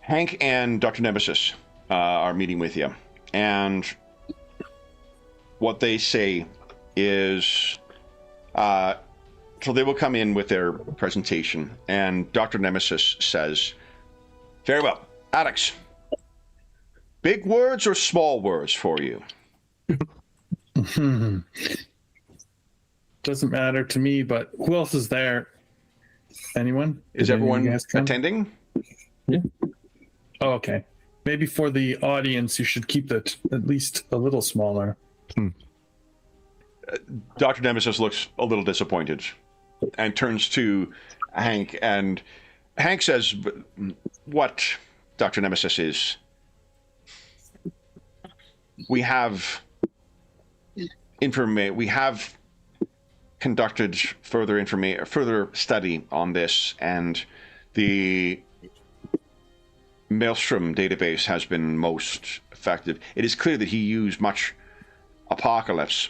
Hank and Dr. Nemesis are meeting with you, and what they say is So they will come in with their presentation, and Dr. Nemesis says, very well, Alex, big words or small words for you? Doesn't matter to me, but who else is there? Anyone? Is everyone attending? Yeah. Oh, okay. Maybe for the audience, you should keep it at least a little smaller. Dr. Nemesis looks a little disappointed and turns to Hank, and Hank says, what, Dr. Nemesis, is we have conducted further study on this, and the Maelstrom database has been most effective. It is clear that he used much apocalypse.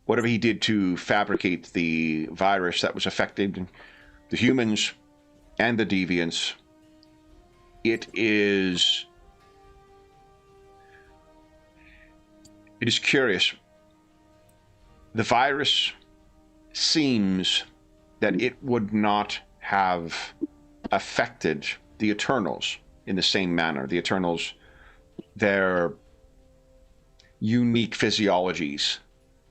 Whatever he did to fabricate the virus that was affecting the humans and the deviants, it is curious. The virus seems that it would not have affected the Eternals in the same manner. The Eternals, their unique physiologies,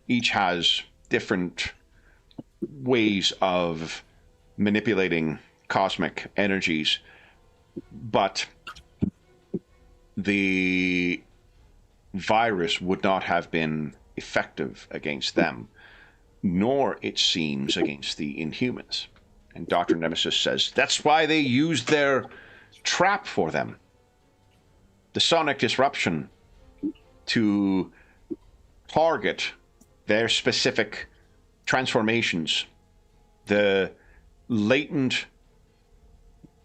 each has different ways of manipulating cosmic energies, but the virus would not have been effective against them, nor, it seems, against the Inhumans. And Dr. Nemesis says that's why they used their trap for them, the sonic disruption, to target their specific transformations, the latent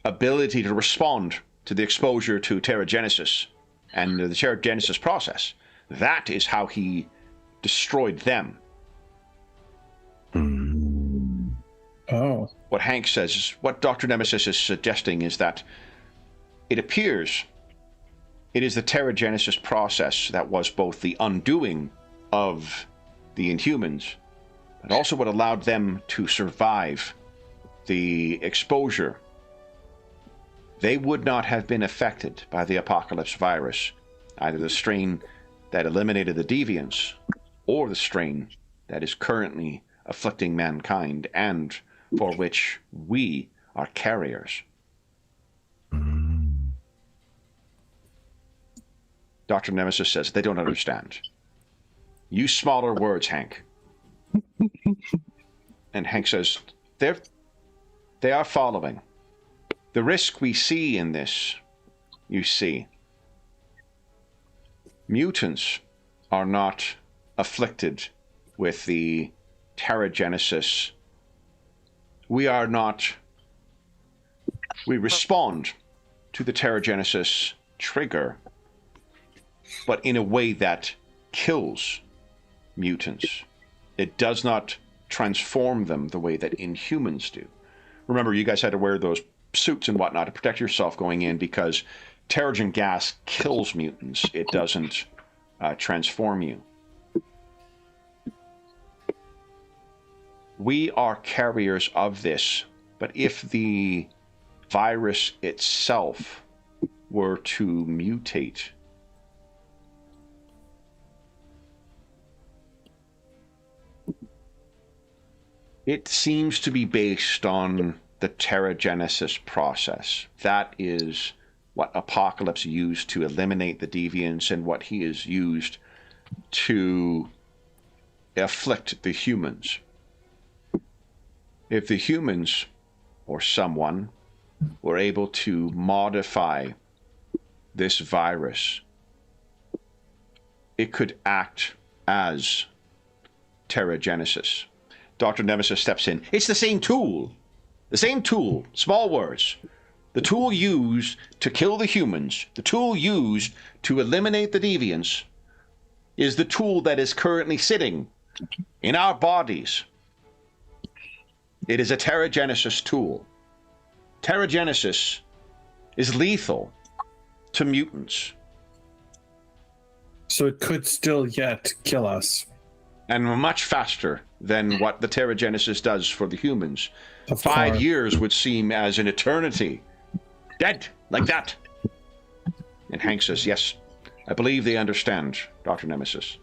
ability to respond to the exposure to Terrigenesis and the Terrigenesis process. That is how he destroyed them. Oh. What Hank says, what Dr. Nemesis is suggesting, is that it appears it is the Terrigenesis process that was both the undoing of the Inhumans, but also what allowed them to survive the exposure. They would not have been affected by the Apocalypse virus, either the strain that eliminated the deviants or the strain that is currently afflicting mankind and for which we are carriers. Dr. Nemesis says they don't understand. Use smaller words, Hank. And Hank says they are following. The risk we see in this, you see, mutants are not afflicted with the Terrigenesis. We respond to the Terrigenesis trigger, but in a way that kills mutants. It does not transform them the way that Inhumans do. Remember, you guys had to wear those suits and whatnot to protect yourself going in, because Terrigen gas kills mutants. It doesn't transform you. We are carriers of this, but if the virus itself were to mutate, it seems to be based on the Terrigenesis process. That is what Apocalypse used to eliminate the deviants and what he has used to afflict the humans. If the humans, or someone, were able to modify this virus, it could act as Terrigenesis. Dr. Nemesis steps in. It's the same tool. The same tool. Small words. The tool used to kill the humans, the tool used to eliminate the deviants, is the tool that is currently sitting in our bodies. It is a Terrigenesis tool. Terrigenesis is lethal to mutants. So it could still yet kill us. and much faster than what the Terrigenesis does for the humans. Of 5 course. years would seem as an eternity. Dead, like that. And Hank says, yes, I believe they understand, Dr. Nemesis.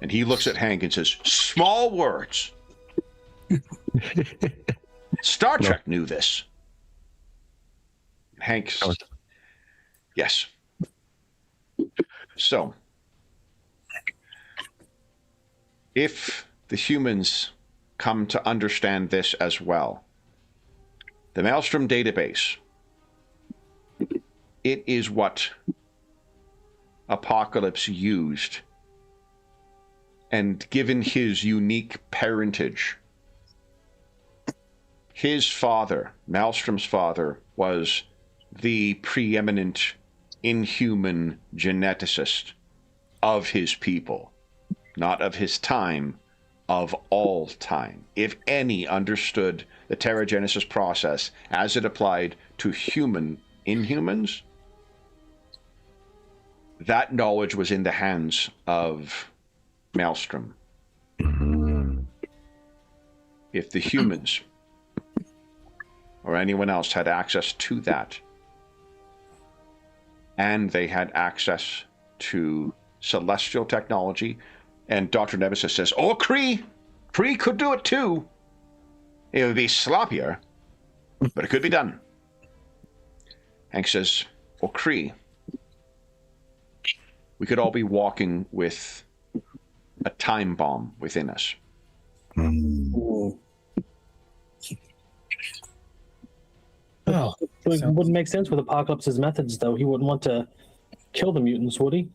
And he looks at Hank and says, small words. Star Trek knew this. Hank, yes. So, if the humans come to understand this as well, the Maelstrom database, it is what Apocalypse used. And given his unique parentage, his father, Maelstrom's father, was the preeminent inhuman geneticist of his people, not of his time, of all time. If any understood the Terrigenesis process as it applied to inhumans, that knowledge was in the hands of Maelstrom. If the humans or anyone else had access to that, and they had access to celestial technology, and Dr. Nemesis says, oh, Kree could do it too. It would be sloppier, but it could be done. Hank says, oh, Kree, we could all be walking with a time bomb within us. Oh, it wouldn't make sense with Apocalypse's methods, though. He wouldn't want to kill the mutants, would he?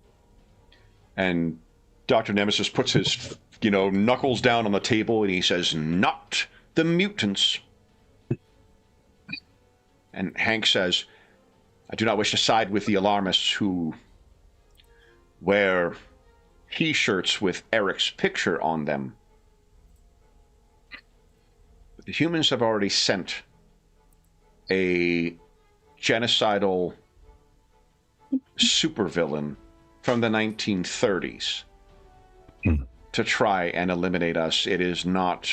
And Dr. Nemesis puts his, knuckles down on the table and he says, not the mutants. And Hank says, I do not wish to side with the alarmists who wear T-shirts with Eric's picture on them. But the humans have already sent a genocidal supervillain from the 1930s to try and eliminate us. It is not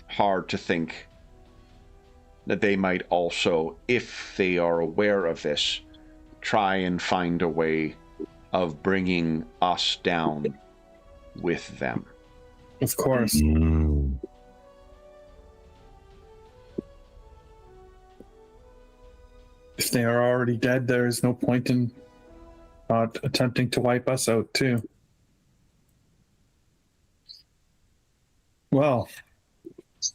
hard to think that they might also, if they are aware of this, try and find a way of bringing us down with them. Of course. If they are already dead, there is no point in attempting to wipe us out, too. Well, it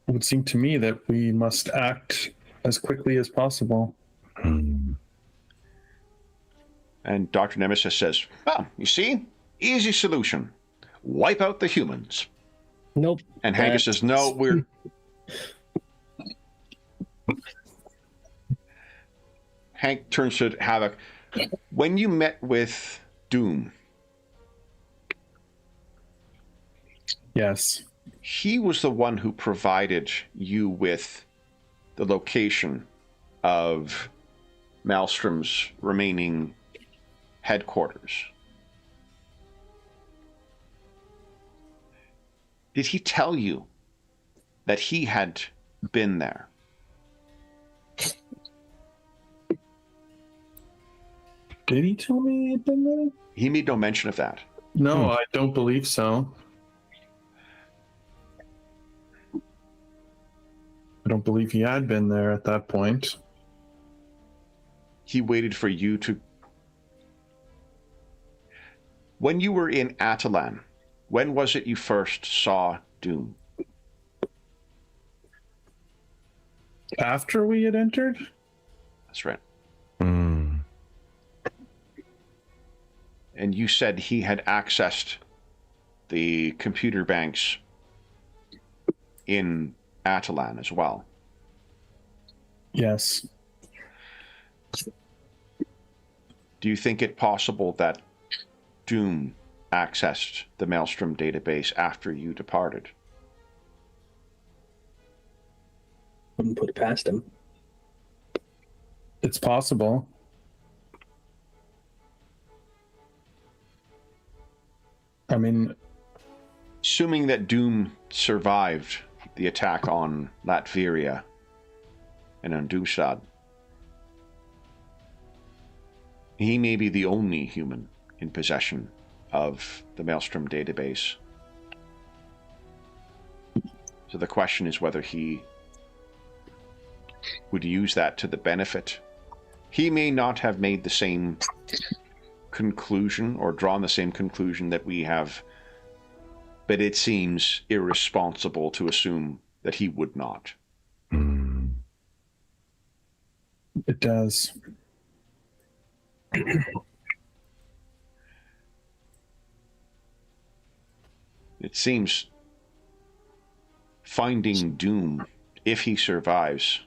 would seem to me that we must act as quickly as possible. And Dr. Nemesis says, well, you see, easy solution. Wipe out the humans. Nope. And Hank says, no, we're... Hank turns to Havoc. When you met with Doom, Yes. he was the one who provided you with the location of Maelstrom's remaining headquarters. Did he tell you that he had been there? Did he tell me he had been there? He made no mention of that. No, I don't believe so. I don't believe he had been there at that point. He waited for you to... When you were in Atalan, when was it you first saw Doom? After we had entered? That's right. And you said he had accessed the computer banks in Atalan as well. Yes. Do you think it possible that Doom accessed the Maelstrom database after you departed? Wouldn't put it past him. It's possible. I mean, assuming that Doom survived the attack on Latveria and on Doomstad, he may be the only human in possession of the Maelstrom database. So the question is whether he would use that to the benefit. He may not have made the same conclusion or drawn the same conclusion that we have, but it seems irresponsible to assume that he would not. It does. It seems finding Doom, if he survives,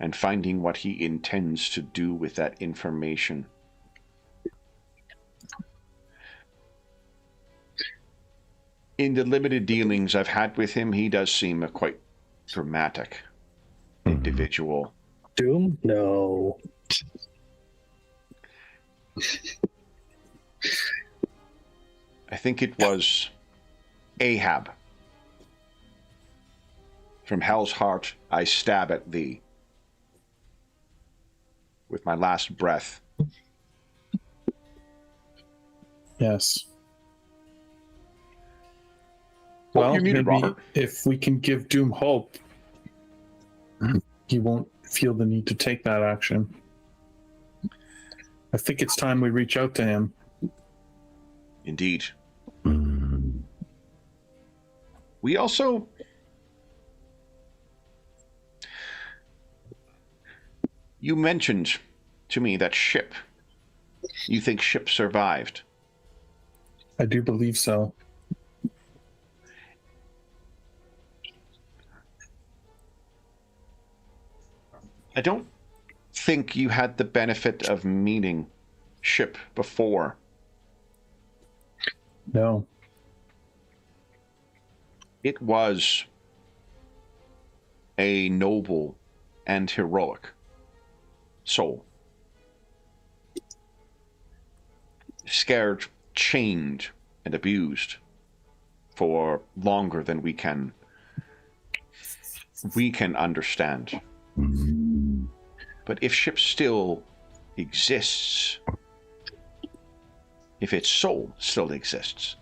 and finding what he intends to do with that information. In the limited dealings I've had with him, he does seem a quite dramatic individual. Doom? No. I think it was Ahab. From hell's heart, I stab at thee. With my last breath. Yes. Oh, Well, you're muted, maybe Robert. if we can give Doom hope, he won't feel the need to take that action. I think it's time we reach out to him. Indeed. We also... You mentioned to me that ship. You think ship survived. I do believe so. I don't think you had the benefit of meeting ship before. No. It was a noble and heroic soul. Scared, chained, and abused for longer than we can understand. But if ship still exists, if its soul still exists,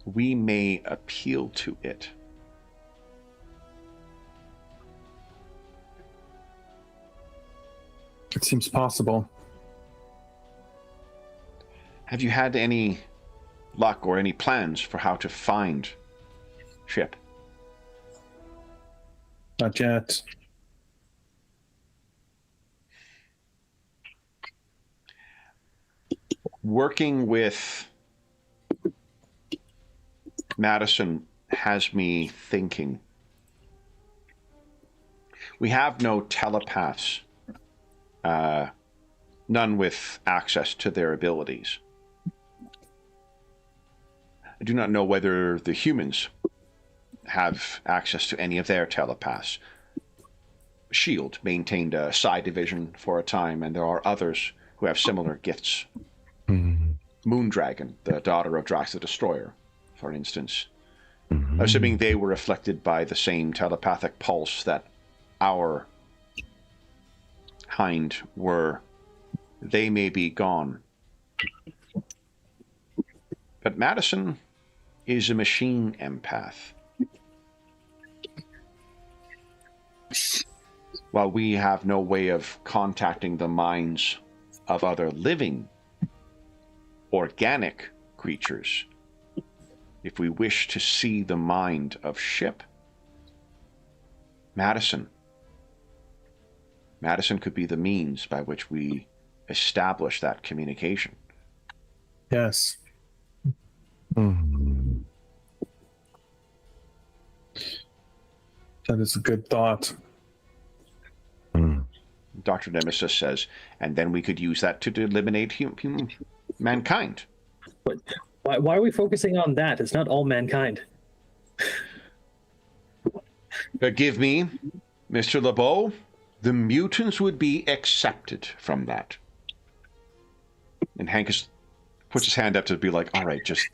we may appeal to it. It seems possible. Have you had any luck or any plans for how to find ship? Not yet. Working with Madison has me thinking. We have no telepaths, none with access to their abilities. I do not know whether the humans have access to any of their telepaths. SHIELD maintained a side division for a time, and there are others who have similar gifts. Moondragon, the daughter of Drax the Destroyer, for instance. Assuming they were afflicted by the same telepathic pulse that our kind were, they may be gone. But Madison is a machine empath. While we have no way of contacting the minds of other living, organic creatures, if we wish to see the mind of ship, Madison could be the means by which we establish that communication. Yes. That is a good thought. Dr. Nemesis says, and then we could use that to eliminate mankind. But why are we focusing on that? It's not all mankind. Give me, Mr. LeBeau, the mutants would be accepted from that. And Hankus puts his hand up to be like, all right, just...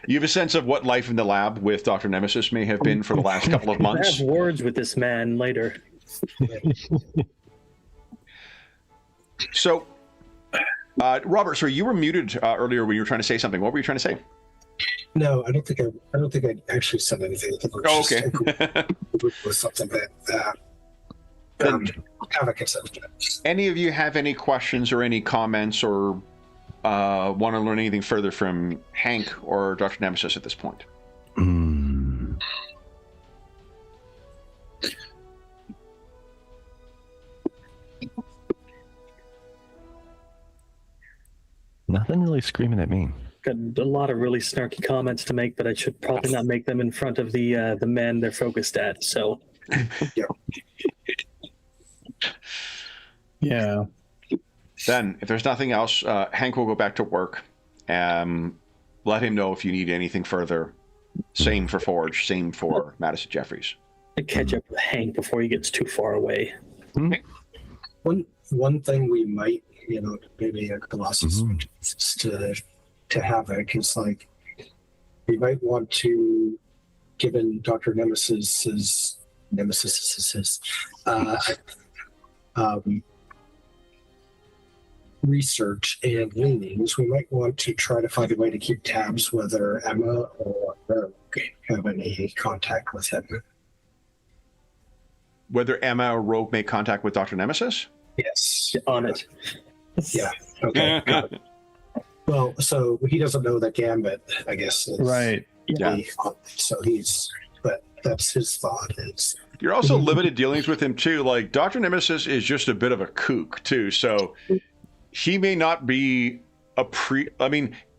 You have a sense of what life in the lab with Dr. Nemesis may have been for the last couple of I months. have words with this man later. So, Robert, sorry, you were muted earlier when you were trying to say something. What were you trying to say? No, I don't think I actually said anything. I think Oh, okay. Just was something that Havoc had said. Any of you have any questions or any comments or want to learn anything further from Hank or Dr. Nemesis at this point? Nothing really screaming at me. Got a lot of really snarky comments to make, but I should probably not make them in front of the men they're focused at. So, Yeah. Then, if there's nothing else, Hank will go back to work. Let him know if you need anything further. Same for Forge. Same for Madison Jeffries. I catch up with Hank before he gets too far away. One thing we might, maybe a Colossus to Havoc is like we might want to, given Dr. Nemesis's research and leanings, we might want to try to find a way to keep tabs whether Emma or Rogue have any contact with him. Whether Emma or Rogue make contact with Dr. Nemesis? Yes. On it. Yeah. Okay. Got it. Well, so he doesn't know that Gambit, I guess. Is Right. Yeah. So but that's his thought. Is You're also limited dealings with him, too. Like, Dr. Nemesis is just a bit of a kook, too. So he may not be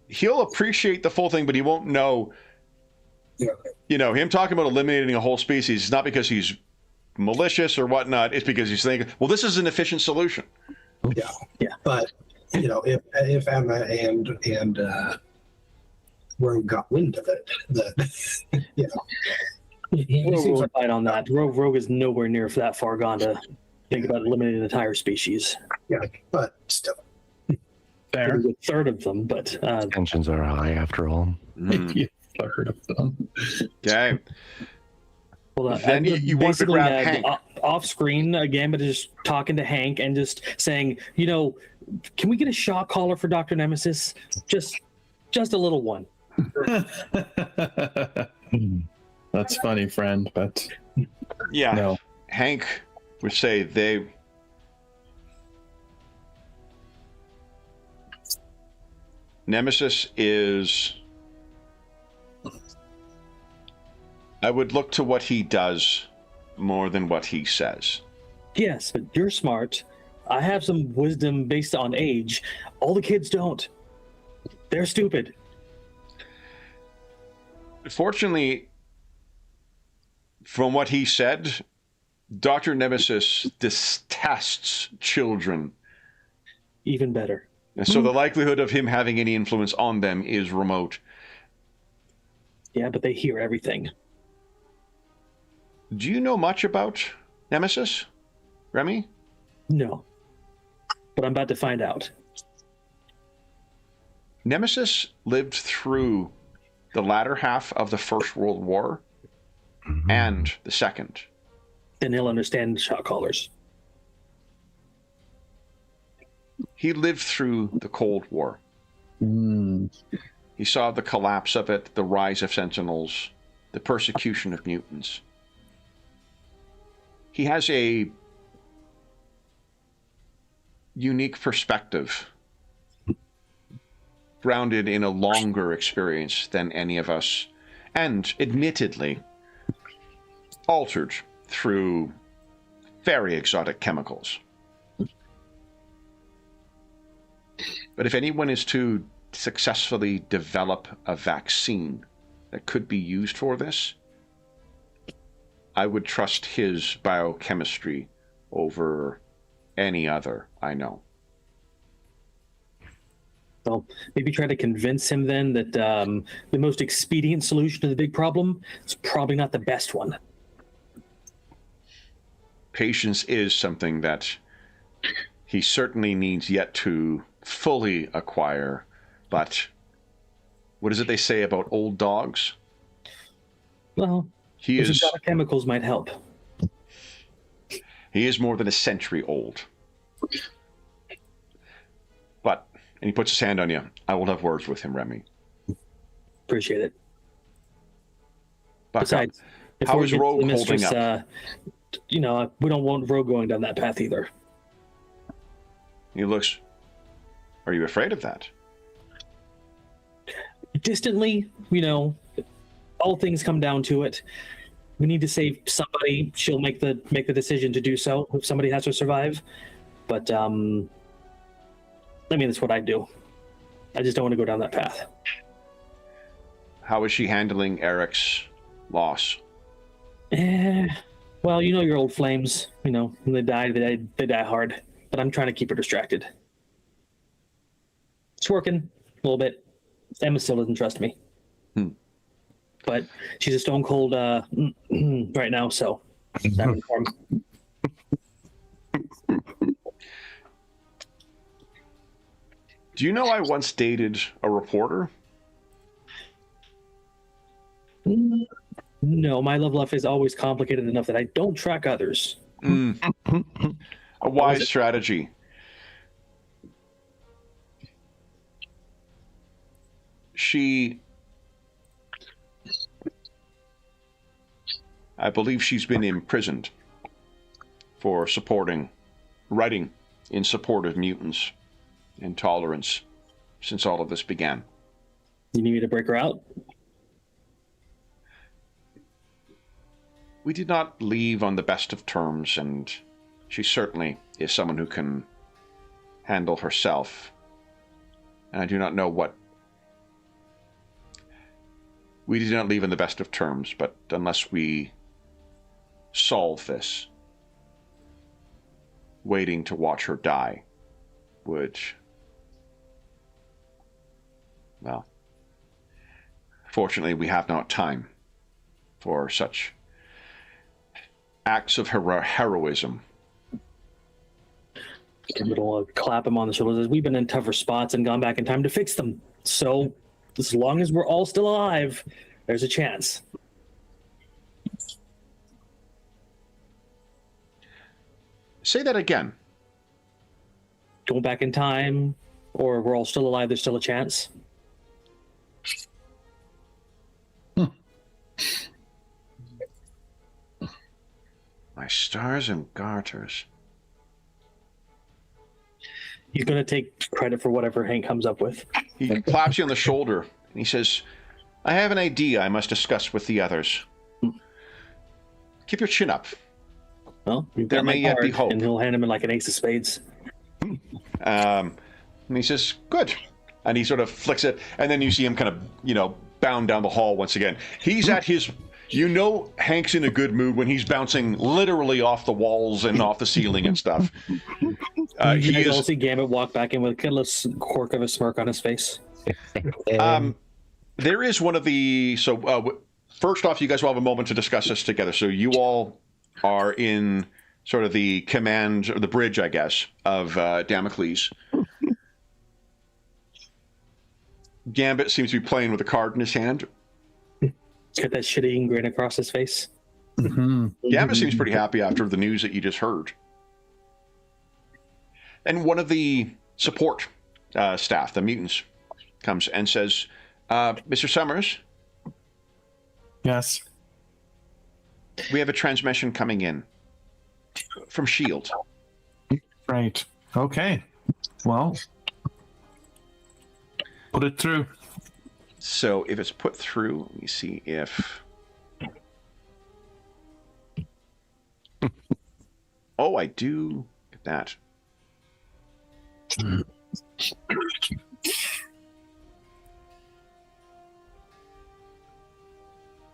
he'll appreciate the full thing, but he won't know. Yeah. Him talking about eliminating a whole species is not because he's malicious or whatnot. It's because he's thinking, well, this is an efficient solution. Yeah. But if Emma and Rogue got wind of it, that he Rogue seems will like fight on that. Rogue is nowhere near that far gone to think about eliminating an entire species. but still. There. Maybe a third of them, but Tensions are high after all. Maybe a third of them. Okay. well, Then you want to basically, grab Hank. Off screen, Gambit is just talking to Hank and just saying, can we get a shot caller for Dr. Nemesis? Just a little one. That's funny, friend, but Yeah. no. Hank would say Nemesis is... I would look to what he does more than what he says. Yes, but you're smart. I have some wisdom based on age. All the kids don't. They're stupid. Fortunately, from what he said, Dr. Nemesis detests children. Even better. And so the likelihood of him having any influence on them is remote. Yeah, but they hear everything. Do you know much about Nemesis, Remy? No. But I'm about to find out. Nemesis lived through the latter half of the First World War and the Second. Then he'll understand shot callers. He lived through the Cold War. He saw the collapse of it, the rise of Sentinels, the persecution of mutants. He has a unique perspective, grounded in a longer experience than any of us, and admittedly altered through very exotic chemicals. But if anyone is to successfully develop a vaccine that could be used for this, I would trust his biochemistry over any other I know. So maybe try to convince him then that the most expedient solution to the big problem is probably not the best one. Patience is something that he certainly needs yet to fully acquire, But what is it they say about old dogs? Well, He those is exotic chemicals might help. he is more than a century old. But, and he puts his hand on you, I will have words with him, Remy. Appreciate it. Buck up. Besides, if How we're is getting to Rogue the holding mistress, up? We don't want Rogue going down that path either. He looks, are you afraid of that? Distantly, all things come down to it. We need to save somebody. She'll make the decision to do so if somebody has to survive. But that's what I do. I just don't want to go down that path. How is she handling Eric's loss? Well, your old flames. When they die, they die hard. But I'm trying to keep her distracted. It's working a little bit. Emma still doesn't trust me. But she's a stone cold right now, so I'm informed. Do you know I once dated a reporter? No, my love life is always complicated enough that I don't track others. A wise strategy. I believe she's been imprisoned for writing in support of mutants, intolerance, since all of this began. You need me to break her out? We did not leave on the best of terms, and she certainly is someone who can handle herself. And I do not know what... We did not leave on the best of terms, but unless we solve this, waiting to watch her die would... Well, fortunately, we have not time for such acts of heroism. It'll clap him on the shoulders. We've been in tougher spots and gone back in time to fix them. So, as long as we're all still alive, there's a chance. Say that again. Going back in time, or we're all still alive, there's still a chance. My stars and garters. He's going to take credit for whatever Hank comes up with. He claps you on the shoulder, and he says, I have an idea I must discuss with the others. Keep your chin up. Well, There may yet be hope. And he'll hand him like an ace of spades. And he says, good. And he sort of flicks it, and then you see him kind of, bound down the hall once again. He's at his... Hank's in a good mood when he's bouncing literally off the walls and off the ceiling and stuff. You all see Gambit walk back in with a little quirk of a smirk on his face. There is one of the... So, first off, you guys will have a moment to discuss this together. So you all are in sort of the command, or the bridge, I guess, of Damocles. Gambit seems to be playing with a card in his hand. He's got that shitty grin across his face. Gambit seems pretty happy after the news that you just heard. And one of the support staff, the mutants, comes and says, Mr. Summers? Yes. We have a transmission coming in from S.H.I.E.L.D. Right. Okay. Well, put it through. So if it's put through, let me see if... Oh, I do get that.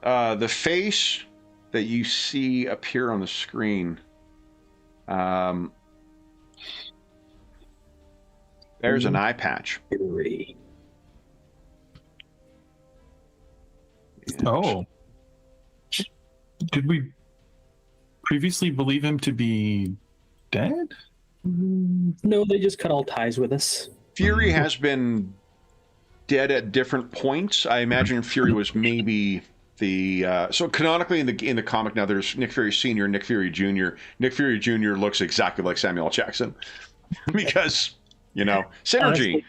The face that you see appear on the screen, there's an eye patch. Oh. Did we previously believe him to be dead? No, they just cut all ties with us. Fury has been dead at different points. I imagine Fury was maybe the so canonically in the comic now there's Nick Fury Sr., Nick Fury Jr. Nick Fury Jr. looks exactly like Samuel L. Jackson because synergy. Honestly,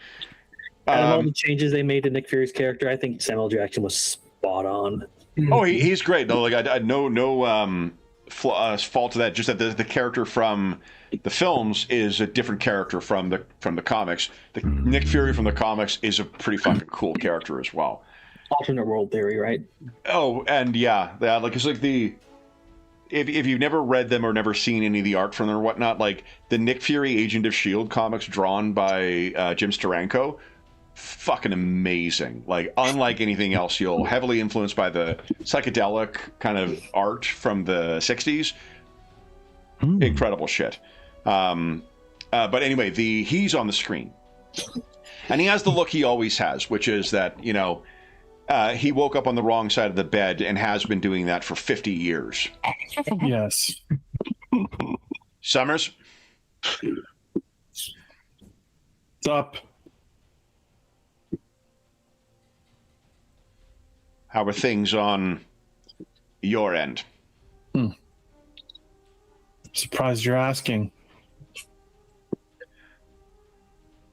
out of all the changes they made to Nick Fury's character, I think Samuel Jackson was spot on. Oh, he's great. No, like I no fault to that. Just that the character from the films is a different character from the comics. The Nick Fury from the comics is a pretty fucking cool character as well. Alternate world theory, right? Oh, and like it's like if you've never read them or never seen any of the art from them or whatnot, like the Nick Fury Agent of S.H.I.E.L.D. comics drawn by Jim Steranko, fucking amazing. Like unlike anything else, you'll heavily influenced by the psychedelic kind of art from the 60s. Incredible shit. But anyway, he's on the screen. And he has the look he always has, which is that, he woke up on the wrong side of the bed and has been doing that for 50 years. Yes. Summers? What's up? How are things on your end? Surprised you're asking.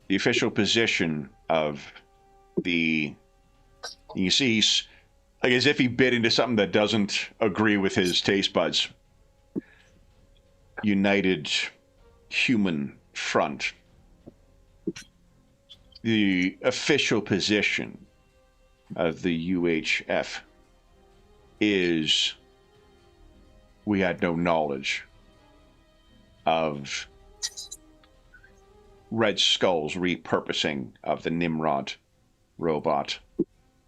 The official position of you see he's like as if he bit into something that doesn't agree with his taste buds. United Human Front. The official position of the UHF is we had no knowledge of Red Skull's repurposing of the Nimrod robot,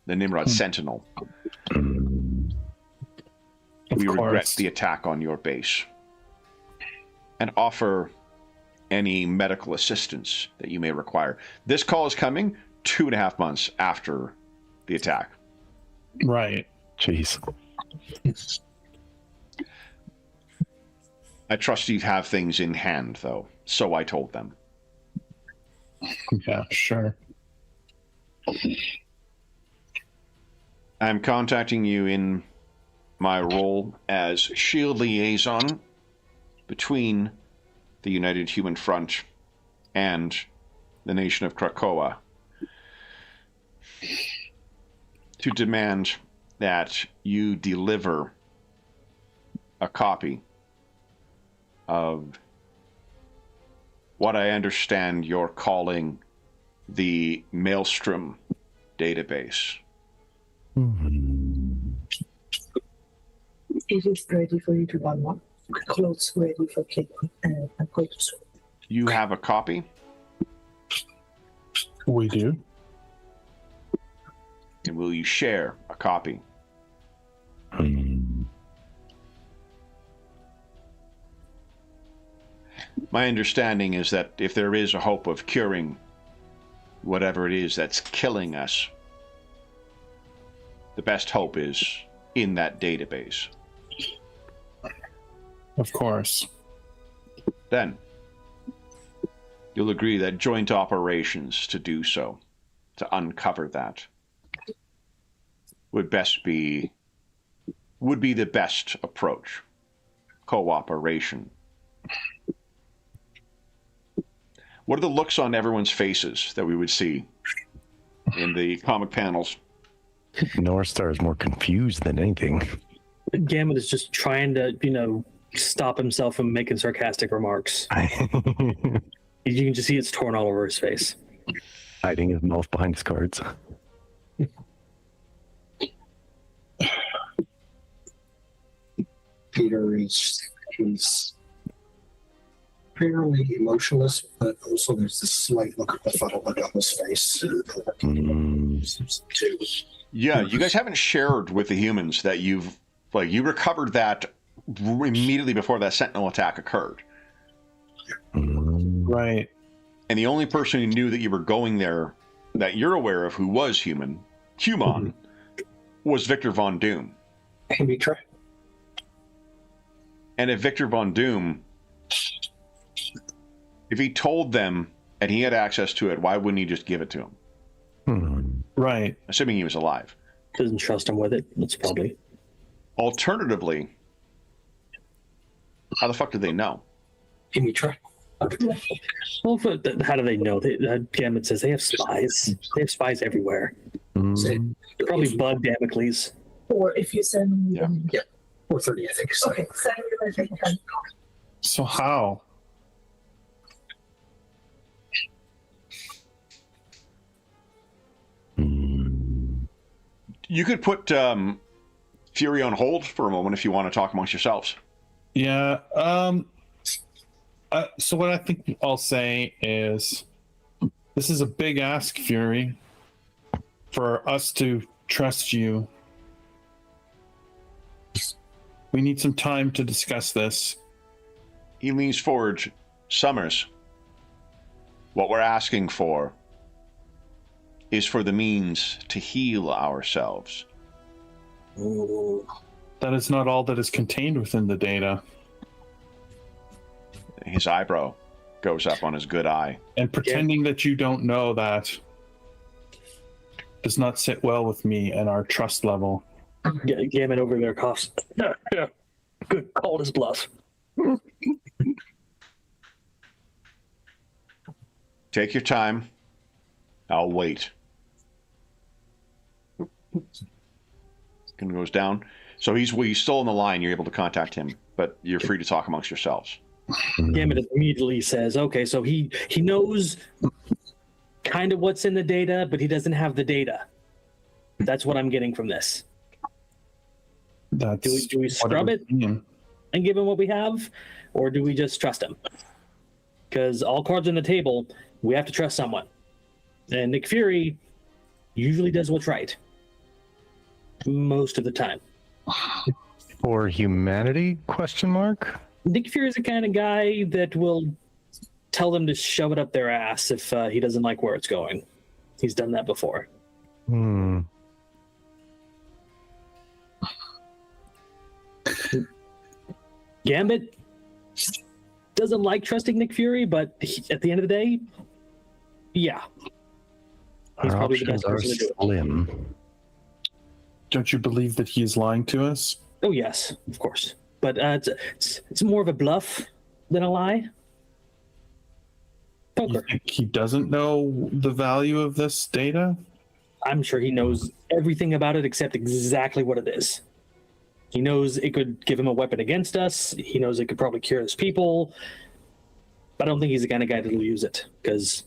the Nimrod Sentinel. We regret the attack on your base and offer any medical assistance that you may require. This call is coming 2.5 months after the attack. Right. Jeez. I trust you have things in hand, though. So I told them. Yeah, sure. I'm contacting you in my role as SHIELD liaison between the United Human Front and the nation of Krakoa to demand that you deliver a copy of what I understand you're calling the Maelstrom database. It is ready for you to unlock. Clothes ready for Kate and I'm going to swim. You have a copy? We do. And will you share a copy? My understanding is that if there is a hope of curing whatever it is that's killing us, the best hope is in that database. Of course. Then, you'll agree that joint operations to do so, to uncover that, would be the best approach. Cooperation. What are the looks on everyone's faces that we would see in the comic panels? North Star is more confused than anything. Gambit is just trying to, stop himself from making sarcastic remarks. You can just see it's torn all over his face. Hiding his mouth behind his cards. Peter he's fairly emotionless, but also there's this slight look of befuddlement on his face. Yeah, you guys haven't shared with the humans that you recovered that immediately before that Sentinel attack occurred. Right. And the only person who knew that you were going there, that you're aware of, who was human, was Victor Von Doom. Can be tried. And if Victor Von Doom, if he told them and he had access to it, why wouldn't he just give it to him? Right. assuming he was alive. Doesn't trust him with it. That's probably. Alternatively, how the fuck did they know? Dimitra. Well, how do they know? Gambit says they have spies. They have spies everywhere. Probably Bud Damocles. Or if you send Yeah. them. 4:30, I think. So. Okay, send them if they can. So how? You could put Fury on hold for a moment if you want to talk amongst yourselves. Yeah. So what I think I'll say is, this is a big ask, Fury, for us to trust you. We need some time to discuss this. He leans forward. Summers, what we're asking for is for the means to heal ourselves. That is not all that is contained within the data. His eyebrow goes up on his good eye. And pretending that you don't know that does not sit well with me and our trust level. Gambit over there coughs. Yeah. Good. Called his bluff. Take your time. I'll wait. Goes down. So he's still on the line. You're able to contact him, but you're free to talk amongst yourselves. Gambit immediately says, okay, so he knows kind of what's in the data, but he doesn't have the data. That's what I'm getting from this. That's Do we scrub it and give him what we have, or do we just trust him? Because all cards on the table, we have to trust someone. And Nick Fury usually does what's right. Most of the time. For humanity? Question mark. Nick Fury is the kind of guy that will tell them to shove it up their ass if he doesn't like where it's going. He's done that before. Gambit doesn't like trusting Nick Fury, but at the end of the day, yeah. He's Our probably the options best are person to do it. slim. Don't you believe that he is lying to us? Oh, yes, of course. But it's more of a bluff than a lie. You Poker. think he doesn't know the value of this data? I'm sure he knows everything about it except exactly what it is. He knows it could give him a weapon against us. He knows it could probably cure his people. But I don't think he's the kind of guy that'll use it. Because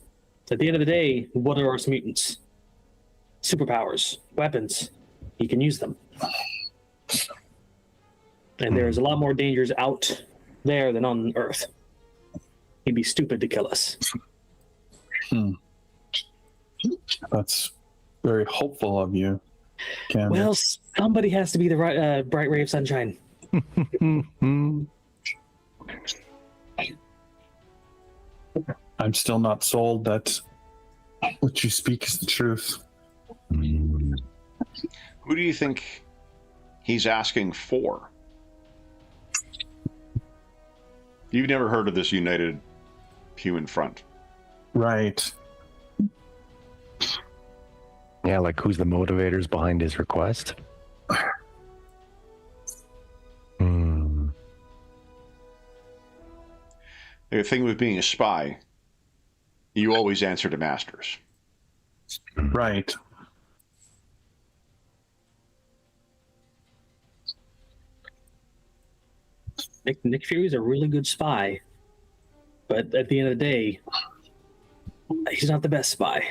at the end of the day, what are our mutants? Superpowers, weapons. He can use them. And there's a lot more dangers out there than on Earth. He'd be stupid to kill us. That's very hopeful of you, Cam. Well, somebody has to be the bright ray of sunshine. I'm still not sold that what you speak is the truth. Who do you think he's asking for? You've never heard of this United Human Front. Right. Yeah, like who's the motivators behind his request? The thing with being a spy, you always answer to masters. Right. Nick Fury's a really good spy, but at the end of the day, he's not the best spy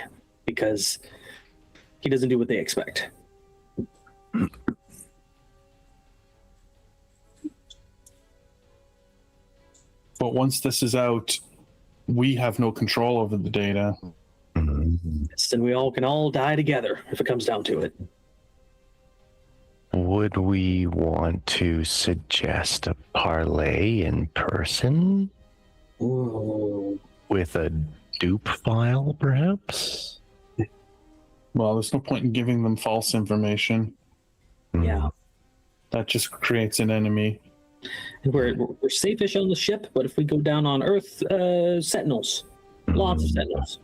because he doesn't do what they expect. But once this is out, we have no control over the data. Then we all can all die together if it comes down to it. Would we want to suggest a parlay in person? Ooh. With a dupe file, perhaps? Well, there's no point in giving them false information. Yeah. That just creates an enemy. And we're safe-ish on the ship, but if we go down on Earth, sentinels. Lots of sentinels.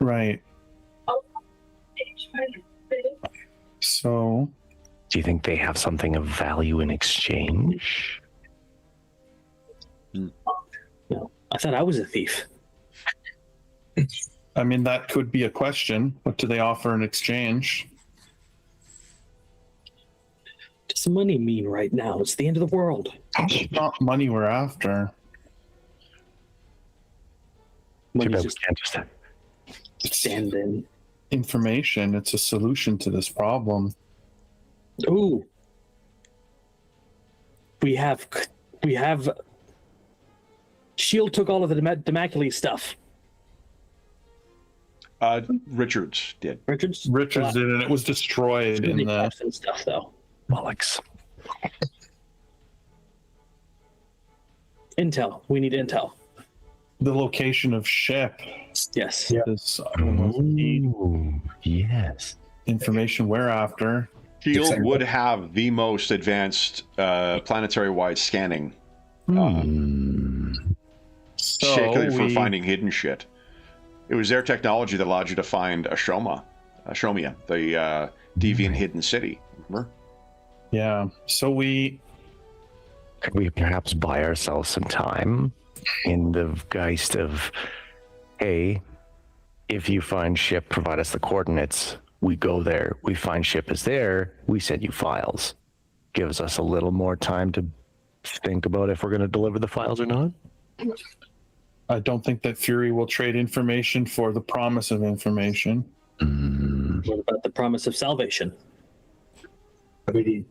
Right. So, Do you think they have something of value in exchange? No, I thought I was a thief. I mean, that could be a question. What do they offer in exchange? What does money mean right now? It's the end of the world. It's not money we're after. Too Money's bad we just can't just. stand in. Information. It's a solution to this problem. Ooh. We have Shield took all of the Demaculi stuff. Richards did. Richards did, and it was destroyed in the and stuff though. Bollocks. Intel. We need intel. location of ship. Yes. Yeah. Is key Ooh, yes. information we're after. Shield Exactly. would have the most advanced planetary-wide scanning, So particularly for we- finding hidden shit. It was their technology that allowed you to find Ashomia, the deviant hidden city. Remember? Yeah. So Could we perhaps buy ourselves some time in the geist of, hey, if you find ship, provide us the coordinates. We go there. We find ship is there. We send you files. Gives us a little more time to think about if we're going to deliver the files or not. I don't think that Fury will trade information for the promise of information. What about the promise of salvation? I mean,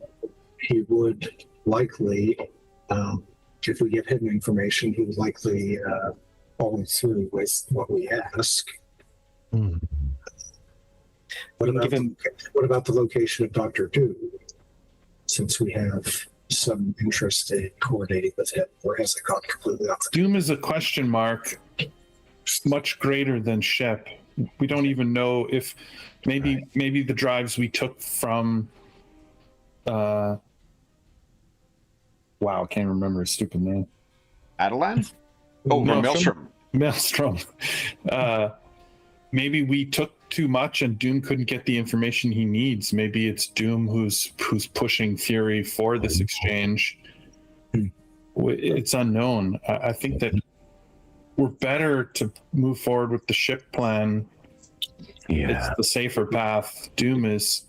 he would likely, if we get hidden information, he would likely follow through with what we ask. Hmm. What We can about, give him- what about the location of Dr. Doom? Since we have some interest in coordinating with him, or has it gone completely off the Doom is a question mark, much greater than ship. We don't even know if maybe the drives we took from wow, I can't remember his stupid name. Adelan? Oh, from Maelstrom. Maelstrom. Maelstrom. Maybe we took too much and Doom couldn't get the information he needs. Maybe it's Doom who's pushing Fury for this exchange. It's unknown. I think that we're better to move forward with the ship plan. Yeah. It's the safer path. Doom is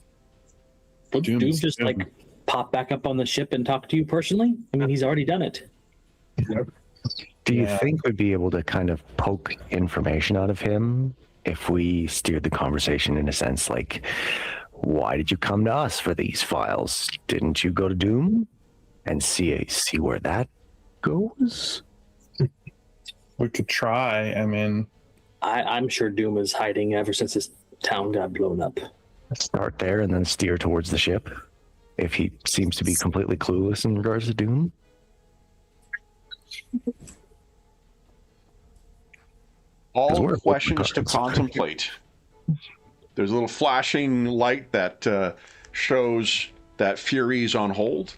Would Doom Doom's just Doom. like pop back up on the ship and talk to you personally? I mean, he's already done it. Do you Yeah. think we'd be able to kind of poke information out of him if we steered the conversation in a sense like, why did you come to us for these files? Didn't you go to Doom? And see where that goes? We could try. I mean, I'm sure Doom is hiding ever since his town got blown up. Start there and then steer towards the ship if he seems to be completely clueless in regards to Doom. All we're questions to cards. contemplate. There's a little flashing light that shows that Fury's on hold.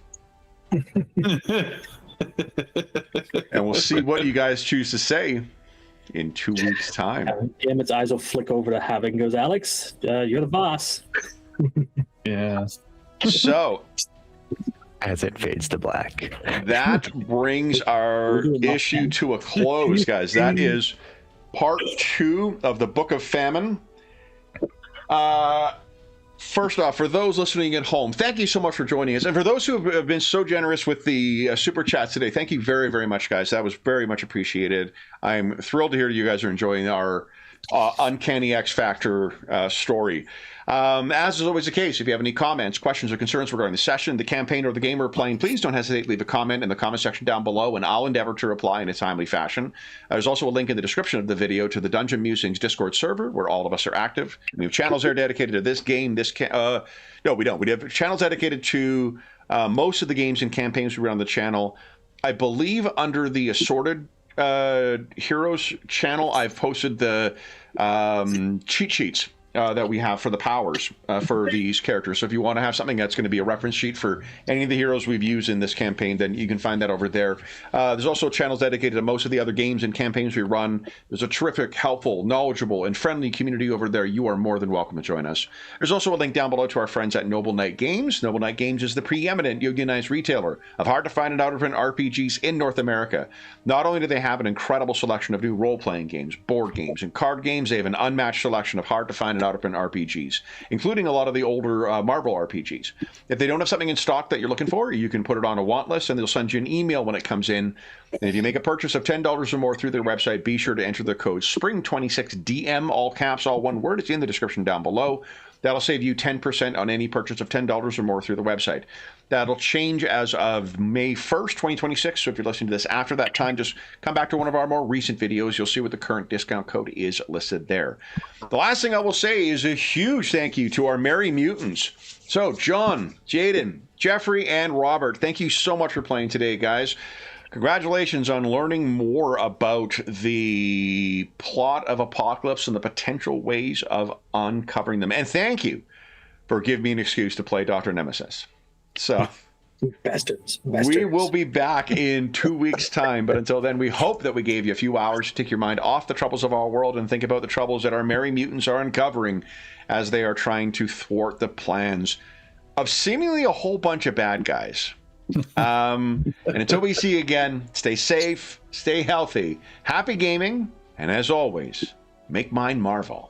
And we'll see what you guys choose to say in 2 weeks' time. Its eyes will flick over to Havoc and goes, Alex, you're the boss. yeah. So As it fades to black. that brings our issue to a close, guys. That is part 2 of the Book of Famine. First off, for those listening at home, thank you so much for joining us. And for those who have been so generous with the super chats today, thank you very, very much, guys. That was very much appreciated. I'm thrilled to hear you guys are enjoying our Uncanny X Factor story. As is always the case, if you have any comments, questions, or concerns regarding the session, the campaign, or the game we're playing, please don't hesitate to leave a comment in the comment section down below, and I'll endeavor to reply in a timely fashion. There's also a link in the description of the video to the Dungeon Musings Discord server, where all of us are active. We have channels there dedicated to this game. No, we don't. We have channels dedicated to most of the games and campaigns we run on the channel. I believe under the Assorted Heroes channel, I've posted the cheat sheets that we have for the powers for these characters. So if you want to have something that's going to be a reference sheet for any of the heroes we've used in this campaign, then you can find that over there. There's also channels dedicated to most of the other games and campaigns we run. There's a terrific, helpful, knowledgeable, and friendly community over there. You are more than welcome to join us. There's also a link down below to our friends at Noble Knight Games. Noble Knight Games is the preeminent unionized retailer of hard-to-find and out-of-print RPGs in North America. Not only do they have an incredible selection of new role-playing games, board games, and card games, they have an unmatched selection of hard-to-find and out-of-print RPGs, including a lot of the older Marvel RPGs. If they don't have something in stock that you're looking for, you can put it on a want list, and they'll send you an email when it comes in. And if you make a purchase of $10 or more through their website, be sure to enter the code SPRING26DM, all caps, all one word. It's in the description down below. That'll save you 10% on any purchase of $10 or more through the website. That'll change as of May 1st, 2026. So if you're listening to this after that time, just come back to one of our more recent videos. You'll see what the current discount code is listed there. The last thing I will say is a huge thank you to our Merry Mutants. So John, Jaden, Jeffrey, and Robert, thank you so much for playing today, guys. Congratulations on learning more about the plot of Apocalypse and the potential ways of uncovering them. And thank you for giving me an excuse to play Dr. Nemesis. So Bastards. we will be back in 2 weeks' time. But until then, we hope that we gave you a few hours to take your mind off the troubles of our world and think about the troubles that our Merry Mutants are uncovering as they are trying to thwart the plans of seemingly a whole bunch of bad guys. And until we see you again, stay safe, stay healthy, happy gaming, and as always, make mine Marvel.